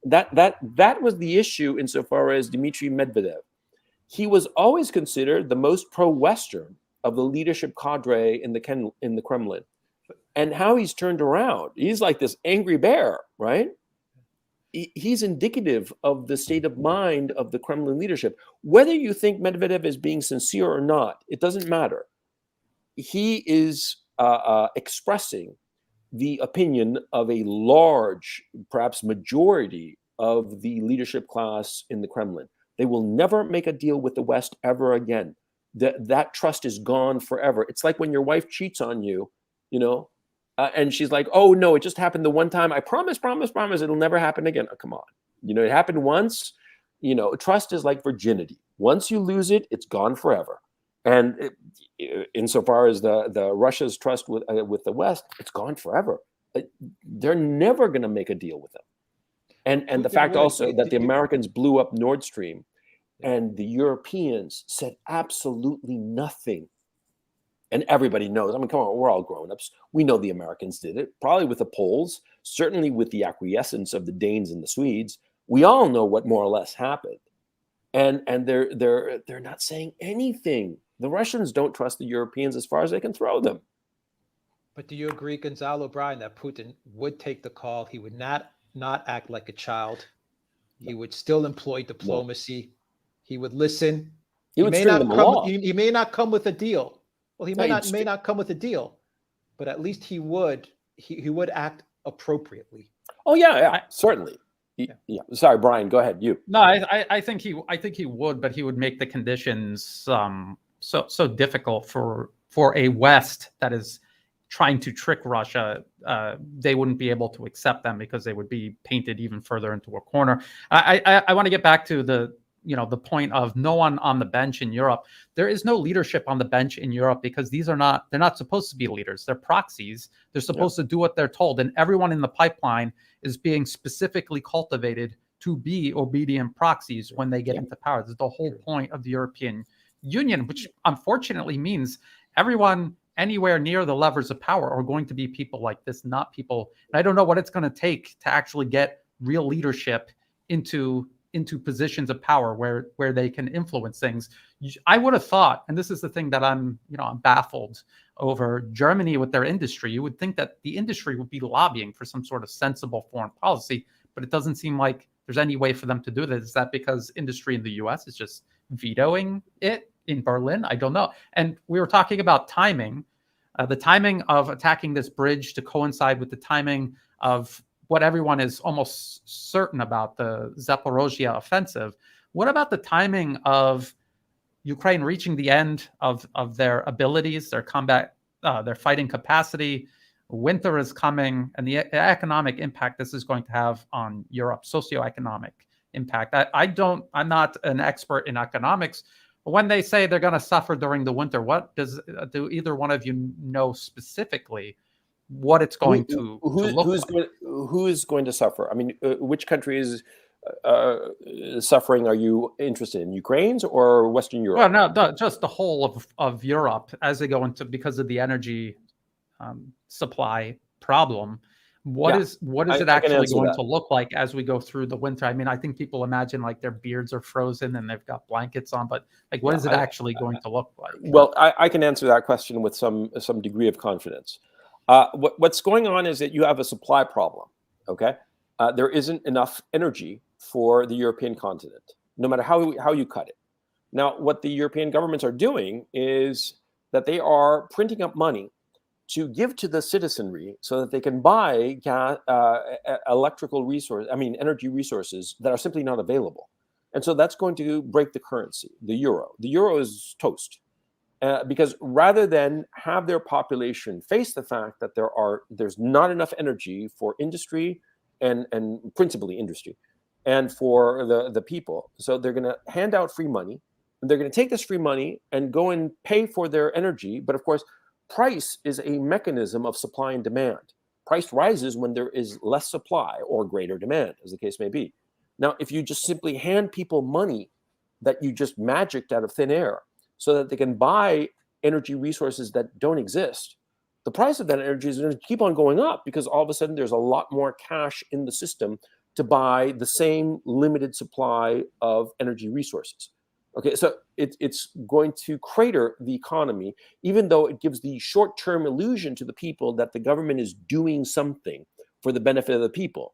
That was the issue insofar as Dmitry Medvedev. He was always considered the most pro-Western of the leadership cadre in the Kremlin. And how he's turned around, he's like this angry bear, right? He's indicative of the state of mind of the Kremlin leadership. Whether you think Medvedev is being sincere or not, it doesn't matter. He is expressing the opinion of a large, perhaps majority of the leadership class in the Kremlin. They will never make a deal with the West ever again. That trust is gone forever. It's like when your wife cheats on you, and she's like, oh, no, it just happened the one time. I promise, it'll never happen again. Oh, come on. It happened once. Trust is like virginity. Once you lose it, it's gone forever. And insofar as the Russia's trust with the West, it's gone forever. They're never going to make a deal with them. And the fact also that the Americans blew up Nord Stream and the Europeans said absolutely nothing. And everybody knows, I mean, come on, we're all grown-ups. We know the Americans did it, probably with the Poles, certainly with the acquiescence of the Danes and the Swedes. We all know what more or less happened. And they're not saying anything. The Russians don't trust the Europeans as far as they can throw them.
But do you agree, Gonzalo Bryan, that Putin would take the call? He would not act like a child. He would still employ diplomacy. No. He would listen.
He would string them along.
He may not come with a deal. Well, he may not come with a deal, but at least he would act appropriately.
Oh yeah, certainly. Yeah. Sorry, Brian, go ahead. You.
No, I think he would, but he would make the conditions so difficult for a West that is trying to trick Russia. They wouldn't be able to accept them because they would be painted even further into a corner. I want to get back to the point of no one on the bench in Europe. There is no leadership on the bench in Europe because they're not supposed to be leaders. They're proxies. They're supposed to do what they're told. And everyone in the pipeline is being specifically cultivated to be obedient proxies when they get into power. That's the whole point of the European Union, which unfortunately means everyone anywhere near the levers of power are going to be people like this, not people. And I don't know what it's going to take to actually get real leadership into positions of power where they can influence things. I would have thought, and this is the thing that I'm baffled over, Germany with their industry. You would think that the industry would be lobbying for some sort of sensible foreign policy, but it doesn't seem like there's any way for them to do this. Is that because industry in the US is just vetoing it in Berlin? I don't know. And we were talking about timing, the timing of attacking this bridge to coincide with the timing of what everyone is almost certain about, the Zaporozhye offensive. What about the timing of Ukraine reaching the end of their abilities, their combat, their fighting capacity? Winter is coming, and the economic impact this is going to have on Europe, socioeconomic impact. I'm not an expert in economics, but when they say they're going to suffer during the winter, what do either one of you know specifically what it's going to look like?
Who is going to suffer? I mean, which country is suffering are you interested in? Ukraine's or Western Europe?
Well, no, just the whole of Europe as they go into, because of the energy supply problem. What is it
I can
actually
answer
going
that.
to look like as we go through the winter? I mean, I think people imagine like their beards are frozen and they've got blankets on, but like, what is it actually going to look like?
Well, I can answer that question with some degree of confidence. What's going on is that you have a supply problem. Okay, there isn't enough energy for the European continent, no matter how you cut it. Now, what the European governments are doing is that they are printing up money to give to the citizenry so that they can buy energy resources that are simply not available. And so that's going to break the currency, the euro. The euro is toast. Because rather than have their population face the fact that there's not enough energy for industry and principally industry and for the people, so they're going to hand out free money. And they're going to take this free money and go and pay for their energy. But of course, price is a mechanism of supply and demand. Price rises when there is less supply or greater demand, as the case may be. Now, if you just simply hand people money that you just magicked out of thin air so that they can buy energy resources that don't exist, the price of that energy is going to keep on going up because all of a sudden there's a lot more cash in the system to buy the same limited supply of energy resources. Okay, so it's going to crater the economy, even though it gives the short-term illusion to the people that the government is doing something for the benefit of the people.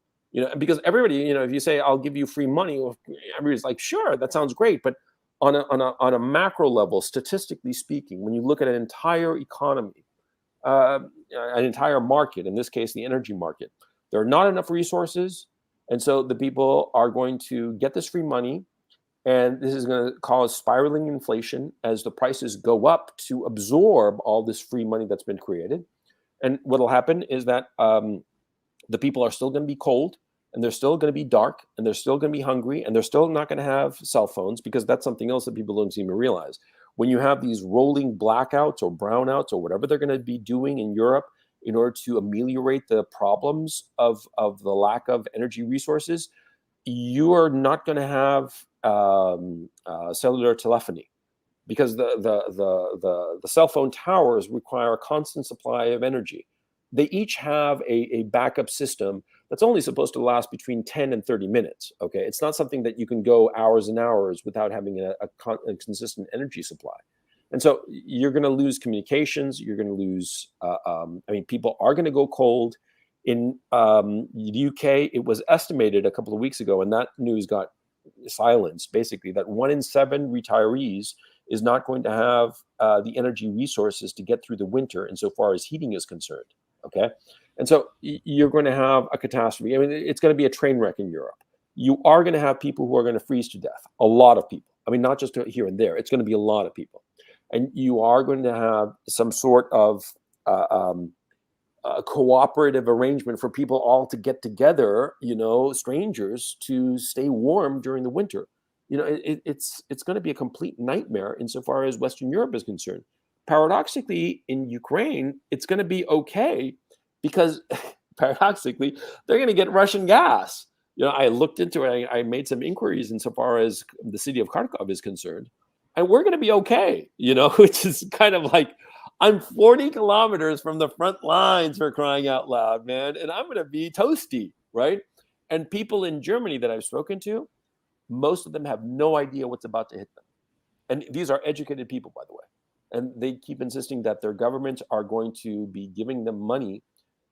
Because everybody, if you say I'll give you free money, well, everybody's like, sure, that sounds great. But on a macro level, statistically speaking, when you look at an entire economy, an entire market, in this case, the energy market, there are not enough resources, and so the people are going to get this free money. And this is going to cause spiraling inflation as the prices go up to absorb all this free money that's been created. And what will happen is that the people are still going to be cold, and they're still going to be dark, and they're still going to be hungry, and they're still not going to have cell phones, because that's something else that people don't seem to realize. When you have these rolling blackouts or brownouts or whatever they're going to be doing in Europe in order to ameliorate the problems of the lack of energy resources, you are not going to have cellular telephony, because the cell phone towers require a constant supply of energy. They each have a backup system that's only supposed to last between 10 and 30 minutes. Okay, it's not something that you can go hours and hours without having a consistent energy supply. And so you're going to lose communications. You're going to lose. People are going to go cold. In the UK, it was estimated a couple of weeks ago, and that news got silenced, basically, that 1 in 7 retirees is not going to have the energy resources to get through the winter insofar as heating is concerned. Okay, and so you're going to have a catastrophe. I mean, it's going to be a train wreck in Europe. You are going to have people who are going to freeze to death. A lot of people. I mean, not just here and there. It's going to be a lot of people, and you are going to have some sort of a cooperative arrangement for people all to get together, strangers, to stay warm during the winter. It's going to be a complete nightmare insofar as Western Europe is concerned. Paradoxically, in Ukraine, it's going to be okay because paradoxically, they're going to get Russian gas. I looked into it. I made some inquiries insofar as the city of Kharkov is concerned, and we're going to be okay, which is kind of like, I'm 40 kilometers from the front lines, for crying out loud, man. And I'm going to be toasty, right? And people in Germany that I've spoken to, most of them have no idea what's about to hit them. And these are educated people, by the way. And they keep insisting that their governments are going to be giving them money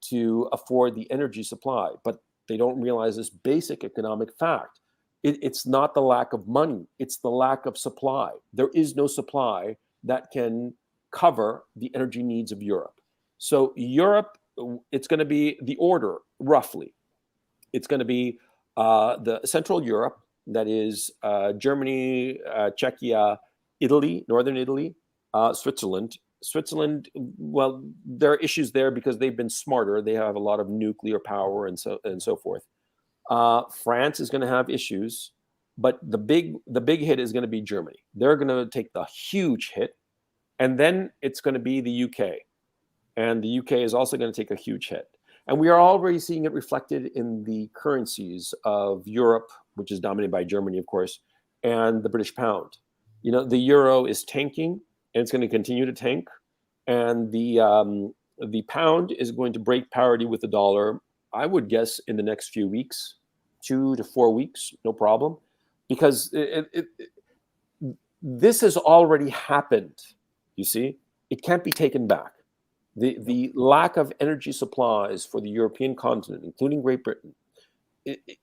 to afford the energy supply. But they don't realize this basic economic fact. It's not the lack of money. It's the lack of supply. There is no supply that can cover the energy needs of Europe. So Europe, it's going to be the order, roughly. It's going to be the Central Europe, that is Germany, Czechia, Italy, Northern Italy, Switzerland. Switzerland, well, there are issues there because they've been smarter. They have a lot of nuclear power and so forth. France is going to have issues, but the big hit is going to be Germany. They're going to take the huge hit. And then it's going to be the UK. And the UK is also going to take a huge hit. And we are already seeing it reflected in the currencies of Europe which is dominated by Germany, of course, and the British pound. You know, the euro is tanking, and it's going to continue to tank, and the pound is going to break parity with the dollar, I would guess, in the next few weeks, 2 to 4 weeks, no problem, because this has already happened. You see, it can't be taken back. The lack of energy supplies for the European continent, including Great Britain,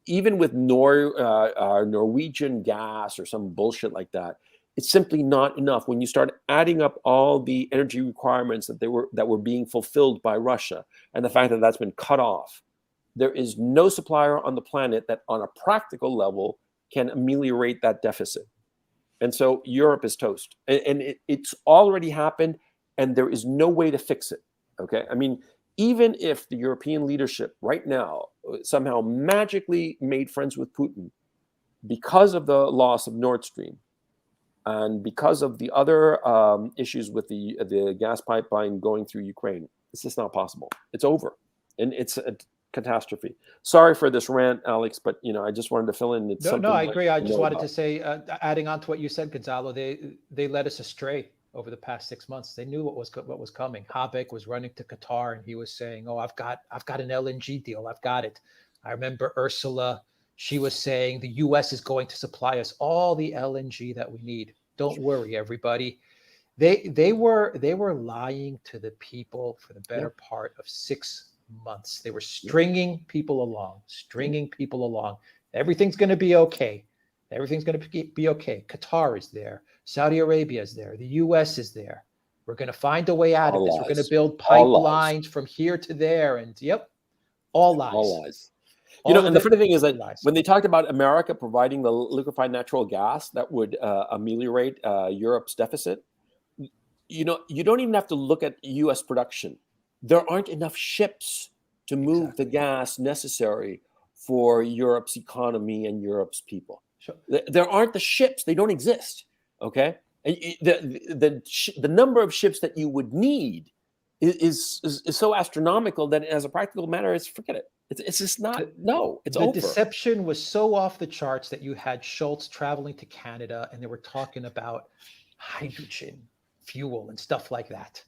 even with Norwegian gas or some bullshit like that, it's simply not enough. When you start adding up all the energy requirements that were being fulfilled by Russia, and the fact that that's been cut off, there is no supplier on the planet that, on a practical level, can ameliorate that deficit. And so Europe is toast, and it's already happened, and there is no way to fix it. Okay, I mean, even if the European leadership right now somehow magically made friends with Putin because of the loss of Nord Stream and because of the other issues with the gas pipeline going through Ukraine, it's just not possible. It's over, and it's a catastrophe. Sorry for this rant, Alex, but I just wanted to fill in. It's
no, I agree. I just wanted
about.
to say, adding on to what you said, Gonzalo, they led us astray over the past 6 months. They knew what was coming. Habeck was running to Qatar, and he was saying, "Oh, I've got an LNG deal. I've got it." I remember Ursula. She was saying the U.S. is going to supply us all the LNG that we need. Don't worry, everybody. They were lying to the people for the better part of 6 months. They were stringing people along. Everything's going to be okay. Everything's going to be okay. Qatar is there. Saudi Arabia is there. The U.S. is there. We're going to find a way out of this. We're going to build pipelines from here to there. And all lies.
All lies. And the funny thing is that when they talked about America providing the liquefied natural gas that would ameliorate Europe's deficit, you don't even have to look at U.S. production. There aren't enough ships to move the gas necessary for Europe's economy and Europe's people.
Sure.
There aren't the ships. They don't exist. Okay. The number of ships that you would need is so astronomical that as a practical matter, forget it. It's just not, it's over.
The deception was so off the charts that you had Schultz traveling to Canada and they were talking about hydrogen fuel and stuff like that.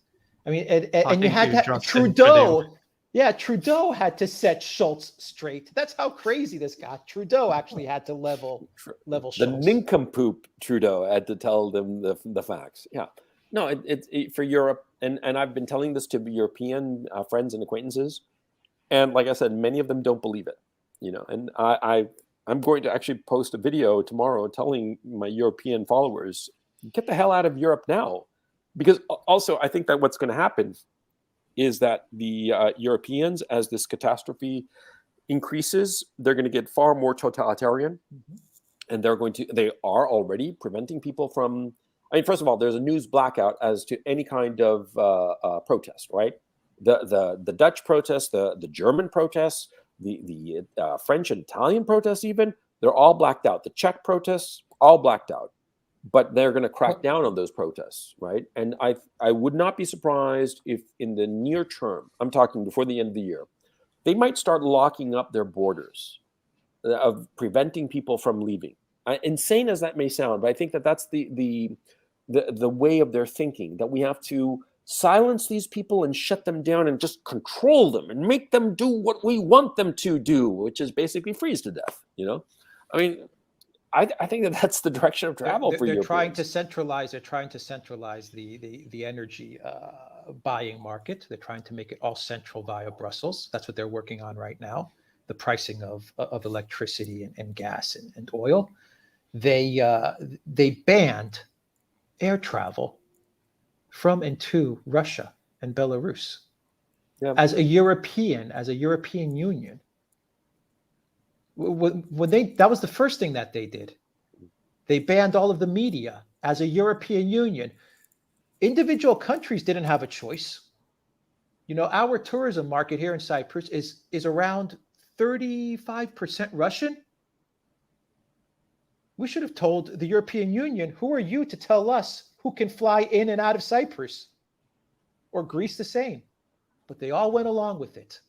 I mean, and you had that Trudeau. Yeah, Trudeau had to set Schultz straight. That's how crazy this got. Trudeau actually had to level Schultz.
The nincompoop Trudeau had to tell them the facts. Yeah. No, it's for Europe, and I've been telling this to European friends and acquaintances, and like I said, many of them don't believe it. And I'm going to actually post a video tomorrow telling my European followers, get the hell out of Europe now, because also I think that what's going to happen is that the Europeans, as this catastrophe increases, they're going to get far more totalitarian, and they are already preventing people from. I mean, first of all, there's a news blackout as to any kind of protest, right? The Dutch protests, the German protests, the French and Italian protests, even they're all blacked out. The Czech protests, all blacked out. But they're going to crack down on those protests, right? And I would not be surprised if in the near term, I'm talking before the end of the year, they might start locking up their borders, of preventing people from leaving. Insane as that may sound, but I think that that's the way of their thinking, that we have to silence these people and shut them down and just control them and make them do what we want them to do, which is basically freeze to death. I mean, I think that's the direction of travel for Europeans.
They're trying to centralize the energy buying market. They're trying to make it all central via Brussels. That's what they're working on right now. The pricing of electricity and gas and oil. They banned air travel from and to Russia and Belarus. Yeah. As a European Union. That was the first thing that they did. They banned all of the media as a European Union. Individual countries didn't have a choice. Our tourism market here in Cyprus is around 35% Russian. We should have told the European Union, who are you to tell us who can fly in and out of Cyprus? Or Greece the same. But they all went along with it.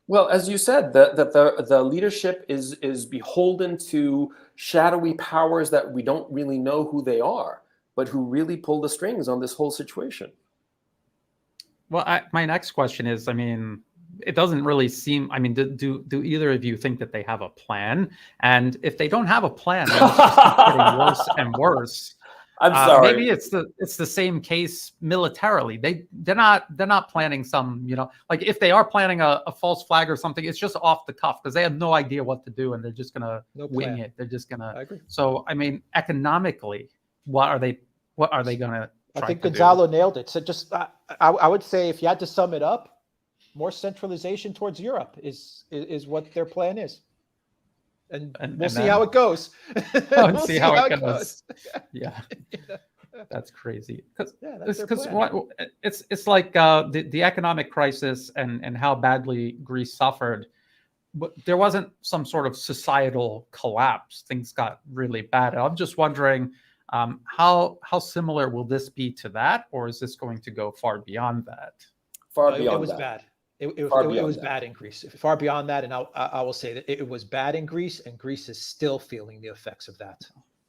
Well, as you said, the leadership is beholden to shadowy powers that we don't really know who they are, but who really pull the strings on this whole situation.
Well, my next question is, I mean, it doesn't really seem. I mean, do either of you think that they have a plan? And if they don't have a plan, and it's just keeps getting worse and worse,
I'm sorry.
maybe it's the same case militarily. They're not planning some, like if they are planning a false flag or something, it's just off the cuff because they have no idea what to do and they're just gonna wing it. They're just gonna.
I agree.
So I mean, economically, what are they gonna?
I think Gonzalo nailed it. So just I would say if you had to sum it up, more centralization towards Europe is what their plan is. And we'll see how it goes.
We'll see how it goes. Yeah, that's crazy. Because it's like the economic crisis and how badly Greece suffered. But there wasn't some sort of societal collapse. Things got really bad. And I'm just wondering how similar will this be to that, or is this going to go far beyond that?
Far beyond. It was bad. It was bad in Greece. Far beyond that, and I will say that it was bad in Greece, and Greece is still feeling the effects of that.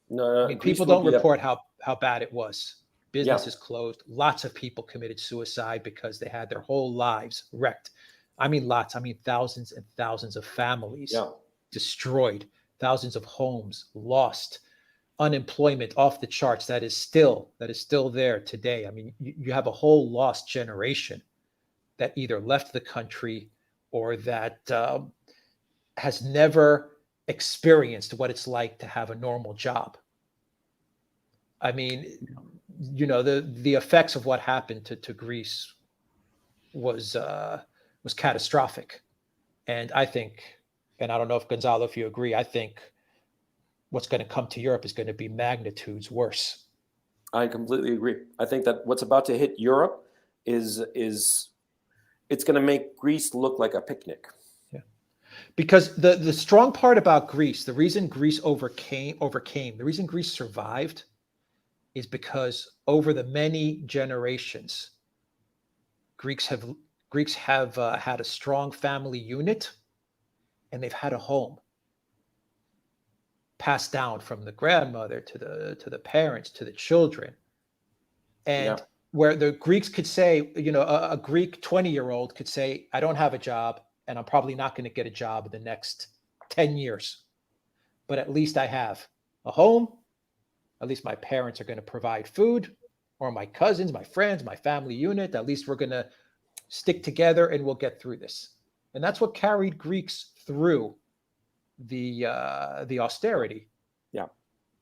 No,
I mean, people don't report how bad it was. Businesses closed. Lots of people committed suicide because they had their whole lives wrecked. I mean, lots. I mean, thousands and thousands of families destroyed. Thousands of homes lost. Unemployment off the charts. That is still there today. I mean, you have a whole lost generation that either left the country or that has never experienced what it's like to have a normal job. I mean, the effects of what happened to Greece was catastrophic. And I think, and I don't know if Gonzalo, if you agree, I think what's going to come to Europe is going to be magnitudes worse.
I completely agree. I think that what's about to hit Europe is it's going to make Greece look like a picnic.
Yeah, because the strong part about Greece, the reason Greece overcame, the reason Greece survived, is because over the many generations, Greeks have had a strong family unit, and they've had a home passed down from the grandmother to the parents to the children, and where the Greeks could say, a Greek 20-year-old could say, I don't have a job and I'm probably not going to get a job in the next 10 years, but at least I have a home. At least my parents are going to provide food, or my cousins, my friends, my family unit. At least we're going to stick together and we'll get through this. And that's what carried Greeks through the austerity.
Yeah,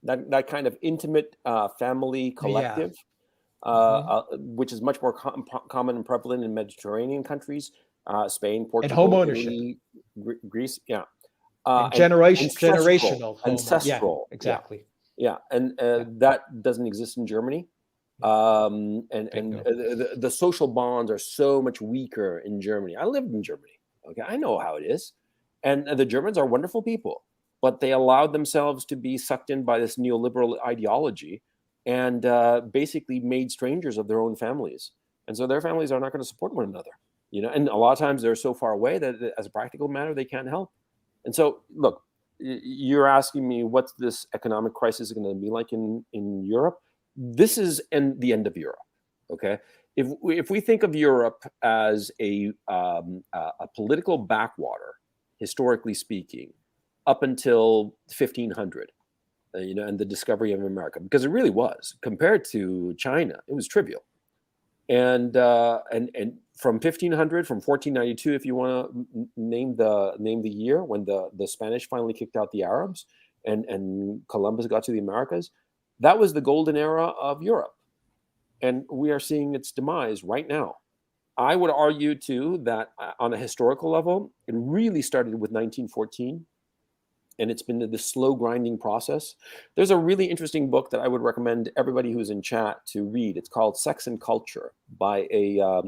that kind of intimate family collective, which is much more common and prevalent in Mediterranean countries, Spain, Portugal,
and home ownership,
Italy, Greece. Yeah,
and generational,
ancestral.
Yeah, exactly.
Yeah, and that doesn't exist in Germany. The social bonds are so much weaker in Germany. I lived in Germany. Okay, I know how it is. And the Germans are wonderful people, but they allowed themselves to be sucked in by this neoliberal ideology and basically made strangers of their own families. And so their families are not going to support one another, and a lot of times they're so far away that as a practical matter, they can't help. And so, look, you're asking me what's this economic crisis going to be like in Europe? This is the end of Europe, okay? If we think of Europe as a political backwater, historically speaking, up until 1500, and the discovery of America, because it really was, compared to China, it was trivial. And from 1500, from 1492, if you want to name the year when the Spanish finally kicked out the Arabs and Columbus got to the Americas, that was the golden era of Europe. And we are seeing its demise right now. I would argue, too, that on a historical level, it really started with 1914, and it's been this slow grinding process. There's a really interesting book that I would recommend everybody who's in chat to read. It's called Sex and Culture by a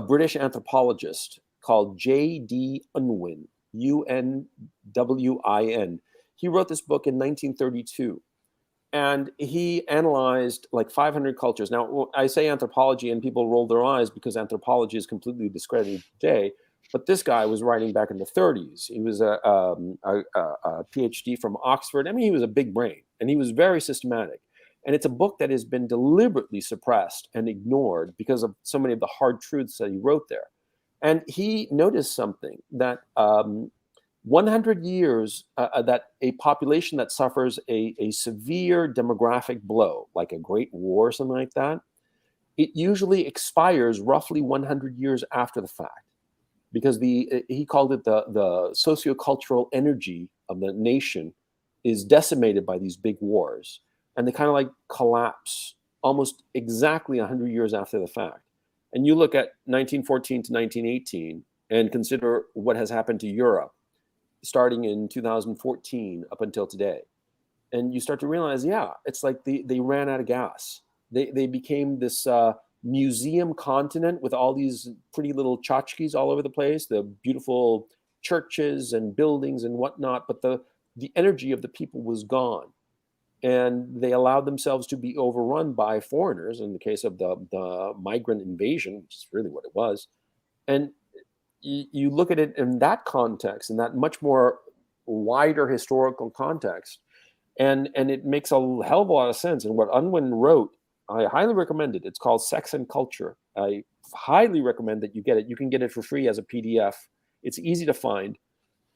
British anthropologist called J.D. Unwin, U-N-W-I-N. He wrote this book in 1932. And he analyzed like 500 cultures. Now, I say anthropology and people roll their eyes because anthropology is completely discredited today. But this guy was writing back in the 30s. He was a PhD from Oxford. I mean, he was a big brain, and he was very systematic. And it's a book that has been deliberately suppressed and ignored because of so many of the hard truths that he wrote there. And he noticed something, that 100 years, that a population that suffers a severe demographic blow, like a great war or something like that, it usually expires roughly 100 years after the fact, because he called it the sociocultural energy of the nation is decimated by these big wars, and they kind of like collapse almost exactly 100 years after the fact. And you look at 1914 to 1918 and consider what has happened to Europe starting in 2014 up until today. And you start to realize, yeah, it's like they ran out of gas. They became this museum continent with all these pretty little tchotchkes all over the place, the beautiful churches and buildings and whatnot, but the energy of the people was gone. And they allowed themselves to be overrun by foreigners in the case of the migrant invasion, which is really what it was. And you look at it in that context, in that much more wider historical context, and it makes a hell of a lot of sense. And what Unwin wrote, I highly recommend it. It's called Sex and Culture. I highly recommend that you get it. You can get it for free as a PDF. It's easy to find.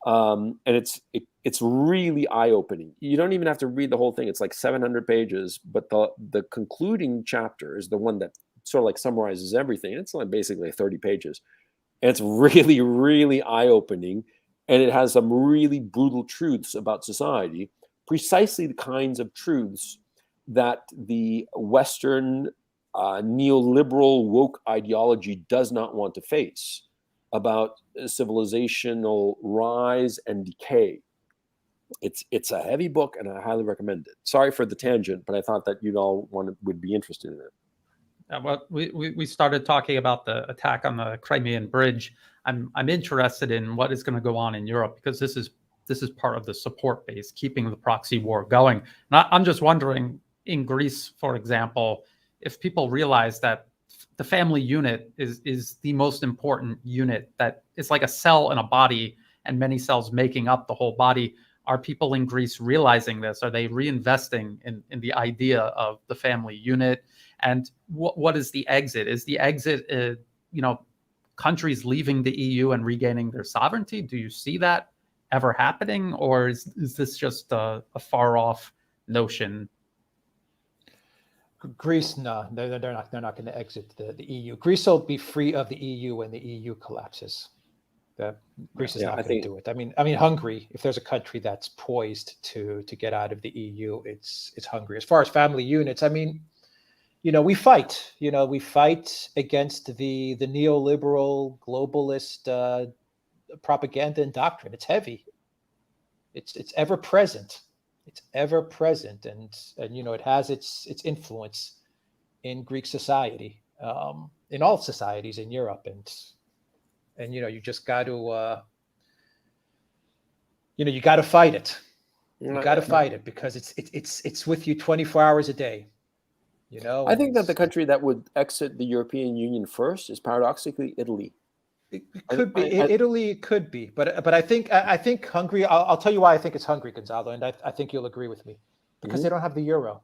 And it's really eye-opening. You don't even have to read the whole thing. It's like 700 pages, but the concluding chapter is the one that sort of like summarizes everything. It's like basically 30 pages. And it's really, really eye-opening. And it has some really brutal truths about society, precisely the kinds of truths that the Western neoliberal woke ideology does not want to face, about civilizational rise and decay. It's a heavy book, and I highly recommend it. Sorry for the tangent, but I thought that you'd all would be interested in it.
Well, we started talking about the attack on the Crimean Bridge. I'm interested in what is going to go on in Europe, because this is part of the support base, keeping the proxy war going. And I'm just wondering, in Greece, for example, if people realize that the family unit is the most important unit, that it's like a cell in a body and many cells making up the whole body. Are people in Greece realizing this? Are they reinvesting in the idea of the family unit? And what is the exit? Is the exit, countries leaving the EU and regaining their sovereignty? Do you see that ever happening? Or is this just a far off notion?
Greece, no, they're not going to exit the EU. Greece will be free of the EU when the EU collapses. Greece is not going to do it. I mean, Hungary, if there's a country that's poised to get out of the EU, it's Hungary. As far as family units, I mean, we fight. We fight against the neoliberal globalist propaganda and doctrine. It's heavy. It's ever present. It's ever present, and it has its influence in Greek society, in all societies in Europe, and you just got to you got to fight it. You got to fight it, because it's with you 24 hours a day.
I think that the country that would exit the European Union first is paradoxically Italy.
It could be Italy. It could be, but I think Hungary. I'll tell you why I think it's Hungary, Gonzalo, and I think you'll agree with me, because they don't have the euro.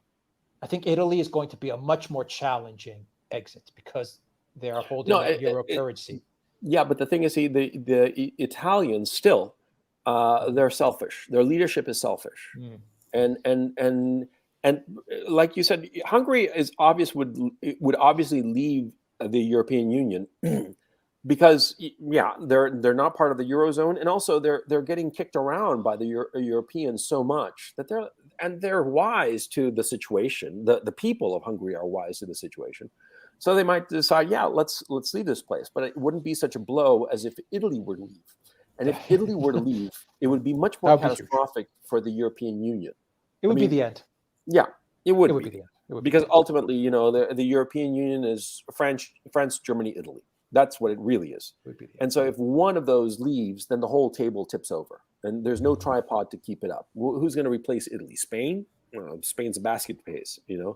I think Italy is going to be a much more challenging exit, because they are holding that euro currency.
Yeah, but the thing is, the Italians still, they're selfish. Their leadership is selfish, and like you said, Hungary would obviously leave the European Union. Because they're not part of the Eurozone, and also they're getting kicked around by the Europeans so much that they're wise to the situation. The people of Hungary are wise to the situation, so they might decide, let's leave this place. But it wouldn't be such a blow as if Italy were to leave. And if Italy were to leave, it would be much more catastrophic for the European Union.
It would be the end.
Yeah, it would
be the end.
Because ultimately, the European Union is France, Germany, Italy. That's what it really is. And so if one of those leaves, then the whole table tips over, and there's no tripod to keep it up. Who's going to replace Italy? Spain? Spain's a basket case, And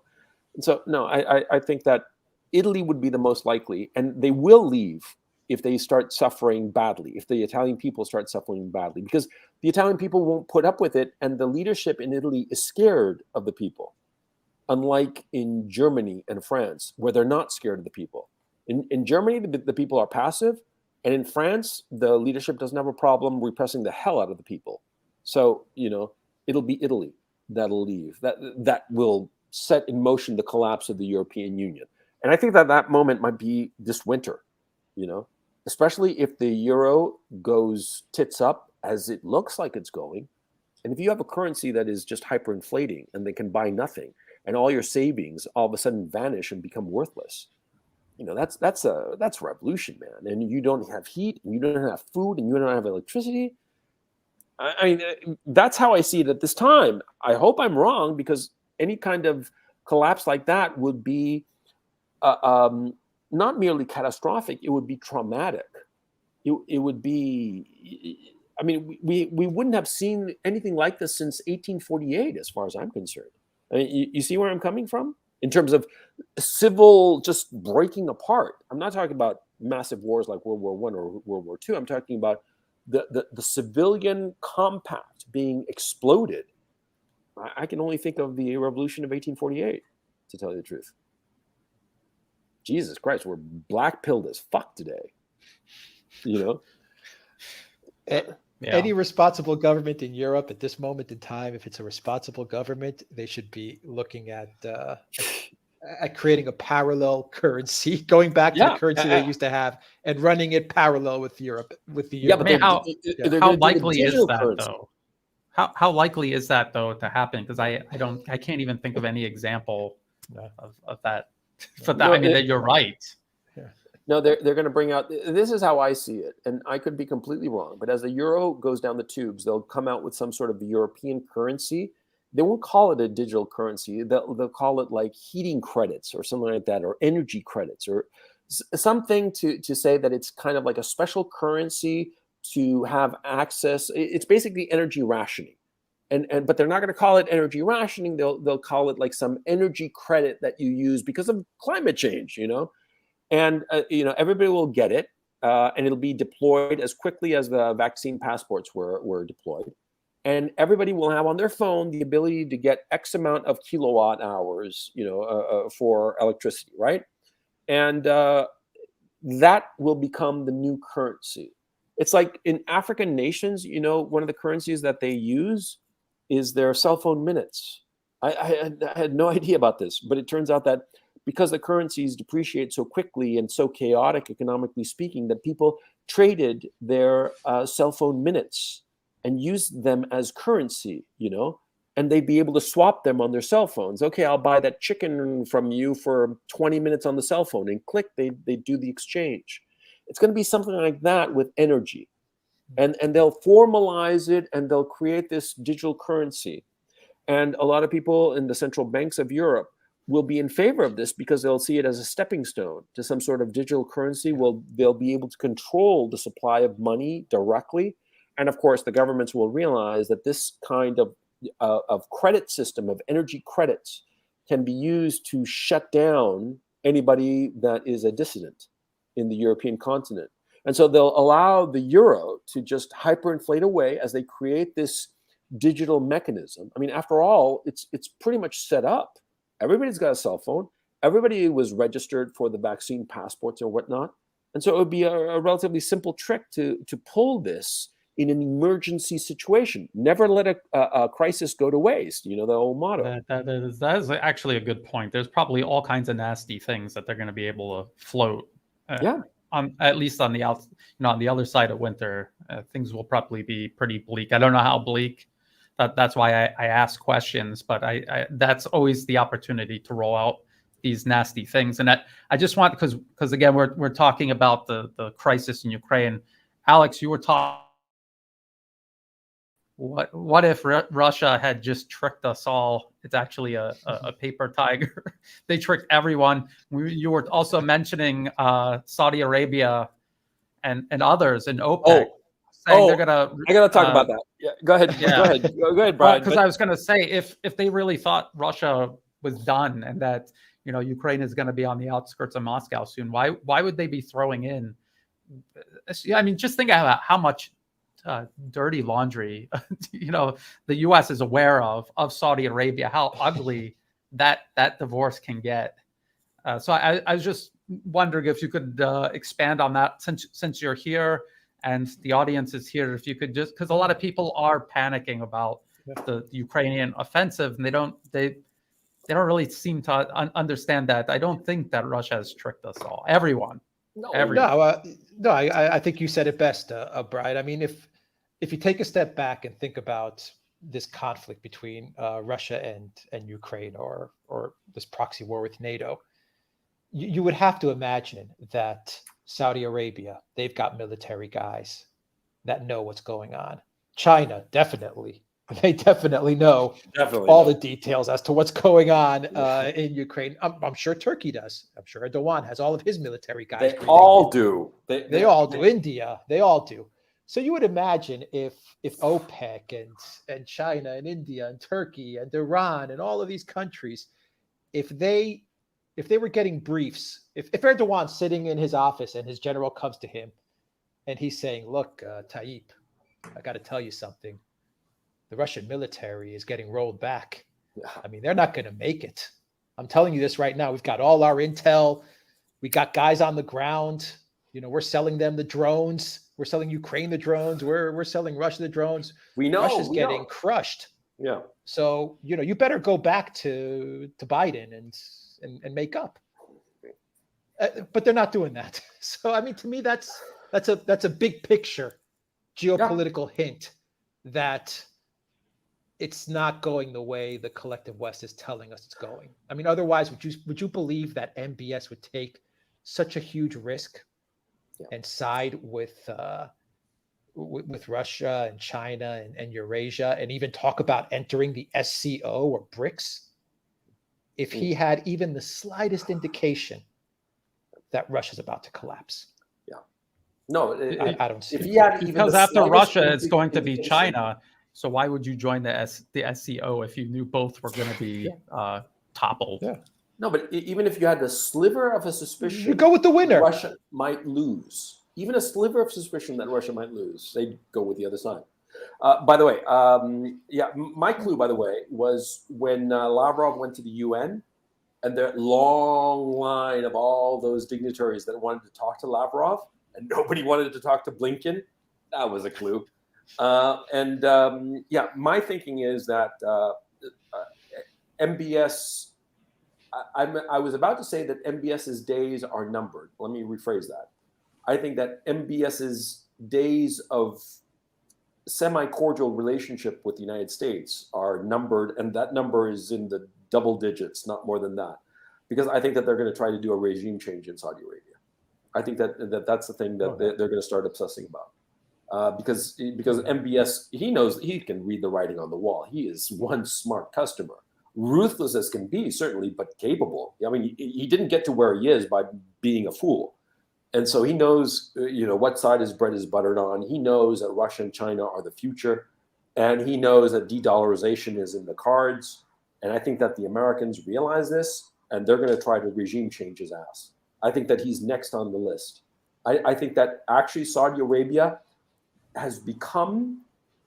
so, no, I think that Italy would be the most likely, and they will leave if they start suffering badly, if the Italian people start suffering badly, because the Italian people won't put up with it, and the leadership in Italy is scared of the people, unlike in Germany and France, where they're not scared of the people. In Germany, the people are passive, and in France, the leadership doesn't have a problem repressing the hell out of the people. So, it'll be Italy that'll leave. That will set in motion the collapse of the European Union. And I think that moment might be this winter, especially if the euro goes tits up, as it looks like it's going. And if you have a currency that is just hyperinflating and they can buy nothing, and all your savings all of a sudden vanish and become worthless, that's revolution, man. And you don't have heat, and you don't have food, and you don't have electricity. I mean, that's how I see it at this time. I hope I'm wrong, because any kind of collapse like that would be not merely catastrophic, it would be traumatic. It would be, I mean, we wouldn't have seen anything like this since 1848, as far as I'm concerned. I mean, you see where I'm coming from? In terms of civil just breaking apart. I'm not talking about massive wars like World War I or World War II. I'm talking about the civilian compact being exploded. I can only think of the revolution of 1848, to tell you the truth. Jesus Christ, we're black-pilled as fuck today.
Any responsible government in Europe at this moment in time, if it's a responsible government, they should be looking at creating a parallel currency, going back to the currency they used to have, and running it parallel with Europe, with the euro.
How likely is that though? How likely is that though to happen? Because I can't even think of any example of that. But I mean, that you're right.
No, they're going to bring out, this is how I see it, and I could be completely wrong, but as the euro goes down the tubes, they'll come out with some sort of European currency. They won't call it a digital currency. They'll call it like heating credits or something like that, or energy credits, or something to say that it's kind of like a special currency to have access. It's basically energy rationing. But they're not going to call it energy rationing. They'll call it like some energy credit that you use because of climate change, And everybody will get it, and it'll be deployed as quickly as the vaccine passports were deployed. And everybody will have on their phone the ability to get X amount of kilowatt hours, for electricity, right? And that will become the new currency. It's like in African nations, one of the currencies that they use is their cell phone minutes. I had no idea about this, but it turns out that because the currencies depreciate so quickly and so chaotic, economically speaking, that people traded their cell phone minutes and used them as currency, and they'd be able to swap them on their cell phones. Okay, I'll buy that chicken from you for 20 minutes on the cell phone, and click, they do the exchange. It's going to be something like that with energy. And they'll formalize it, and they'll create this digital currency. And a lot of people in the central banks of Europe will be in favor of this because they'll see it as a stepping stone to some sort of digital currency. They'll be able to control the supply of money directly. And of course, the governments will realize that this kind of credit system, of energy credits, can be used to shut down anybody that is a dissident in the European continent. And so they'll allow the euro to just hyperinflate away as they create this digital mechanism. I mean, after all, it's pretty much set up. Everybody's got a cell phone. Everybody was registered for the vaccine passports or whatnot. And so it would be a relatively simple trick to pull this in an emergency situation. Never let a crisis go to waste, the old motto.
That is actually a good point. There's probably all kinds of nasty things that they're going to be able to float. At least on the on the other side of winter, things will probably be pretty bleak. I don't know how bleak. That's why I ask questions, but I that's always the opportunity to roll out these nasty things. And I just want, because again, we're talking about the crisis in Ukraine. Alex, you were talking. What if Russia had just tricked us all? It's actually a paper tiger. They tricked everyone. You were also mentioning Saudi Arabia and others and OPEC. They're gonna. I
gotta talk about that. Yeah, go ahead.
Yeah.
Go ahead, Brian.
Because I was gonna say, if they really thought Russia was done and that Ukraine is going to be on the outskirts of Moscow soon, why would they be throwing in yeah, I mean, just think about how much dirty laundry, the U.S. is aware of Saudi Arabia, how ugly that divorce can get. So I was just wondering if you could expand on that since you're here and the audience is here. If you could just, because a lot of people are panicking about the Ukrainian offensive, and they don't really seem to understand that. I don't think that Russia has tricked us all. Everyone.
No, I think you said it best, Brian. I mean, if you take a step back and think about this conflict between Russia and Ukraine, or this proxy war with NATO, you would have to imagine that Saudi Arabia, they've got military guys that know what's going on. China, definitely. They definitely know all the details as to what's going on in Ukraine. I'm sure Turkey does. I'm sure Erdogan has all of his military guys.
They all do.
They all do. India, they all do. So you would imagine if OPEC and China and India and Turkey and Iran and all of these countries, if they were getting briefs, if Erdogan's sitting in his office and his general comes to him and he's saying, look, Tayyip, I got to tell you something. The Russian military is getting rolled back. I mean, they're not going to make it. I'm telling you this right now. We've got all our intel. We got guys on the ground. We're selling them the drones. We're selling Ukraine the drones. We're selling Russia the drones.
We know
Russia's getting crushed.
Yeah.
So you better go back to Biden and make up. But they're not doing that. So I mean, to me, that's a big picture geopolitical hint that it's not going the way the collective West is telling us it's going. I mean, otherwise, would you believe that MBS would take such a huge risk and side with Russia and China and Eurasia, and even talk about entering the SCO or BRICS, if he had even the slightest indication that Russia's about to collapse?
Yeah. No,
I don't see
it. Because after Russia, it's going to be China. So why would you join the SCO if you knew both were going to be toppled?
Yeah.
No, but even if you had the sliver of a suspicion,
you go with the winner.
Russia might lose. Even a sliver of suspicion that Russia might lose, they'd go with the other side. By the way, my clue, by the way, was when Lavrov went to the UN, and the long line of all those dignitaries that wanted to talk to Lavrov, and nobody wanted to talk to Blinken. That was a clue. My thinking is that MBS. I was about to say that MBS's days are numbered. Let me rephrase that. I think that MBS's days of semi-cordial relationship with the United States are numbered, and that number is in the double digits, not more than that, because I think that they're going to try to do a regime change in Saudi Arabia. I think that's the thing that they're going to start obsessing about. Because MBS, he knows, he can read the writing on the wall. He is one smart customer, ruthless as can be, certainly, but capable. I mean, he didn't get to where he is by being a fool, and so he knows, what side his bread is buttered on. He knows that Russia and China are the future, and he knows that de-dollarization is in the cards. And I think that the Americans realize this, and they're going to try to regime change his ass. I think that he's next on the list. I think that actually Saudi Arabia has become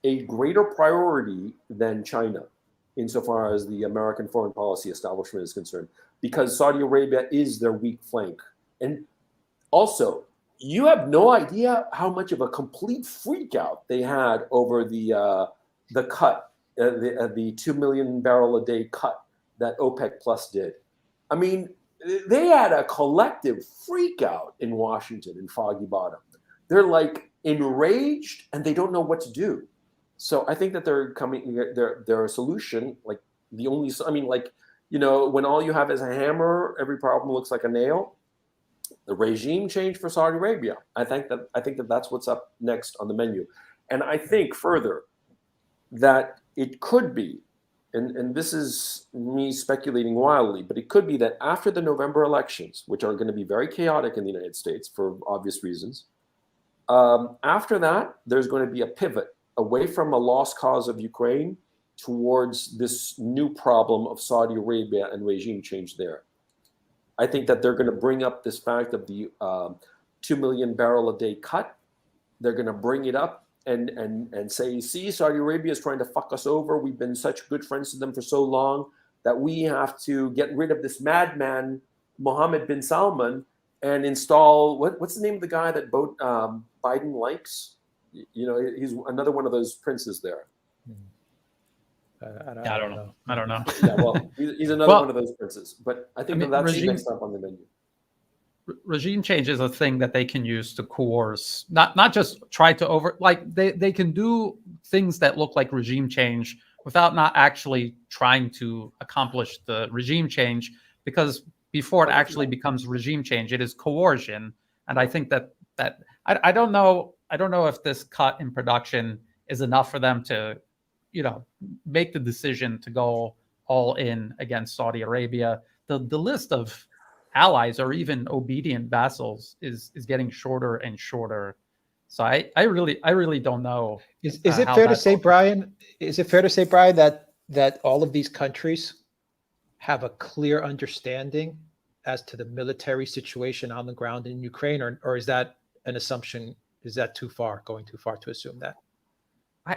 a greater priority than China insofar as the American foreign policy establishment is concerned, because Saudi Arabia is their weak flank. And also, you have no idea how much of a complete freak out they had over the cut, the 2 million barrel a day cut that OPEC Plus did. I mean, they had a collective freak out in Washington, in Foggy Bottom. They're like enraged and they don't know what to do. So I think that they're a solution, like the only, I mean, like, when all you have is a hammer, every problem looks like a nail. The regime change for Saudi Arabia. I think that that's what's up next on the menu. And I think further that it could be, and this is me speculating wildly, but it could be that after the November elections, which are going to be very chaotic in the United States for obvious reasons, after that, there's going to be a pivot away from a lost cause of Ukraine towards this new problem of Saudi Arabia and regime change there. I think that they're going to bring up this fact of the 2 million barrel a day cut. They're going to bring it up and say, see, Saudi Arabia is trying to fuck us over. We've been such good friends to them for so long that we have to get rid of this madman, Mohammed bin Salman, and install, what's the name of the guy that Biden likes? You know, he's another one of those princes there.
I don't know.
Yeah, well, he's another one of those princes. But I think that's next up on the menu.
Regime change is a thing that they can use to coerce, not just try to they can do things that look like regime change without not actually trying to accomplish the regime change, because before it actually becomes regime change, it is coercion. And I think that I don't know if this cut in production is enough for them to, make the decision to go all in against Saudi Arabia. The list of allies or even obedient vassals is getting shorter and shorter. So I really don't know.
Is it fair to say, Brian? Is it fair to say, Brian, that all of these countries have a clear understanding as to the military situation on the ground in Ukraine, or is that an assumption? Is that going too far to assume that?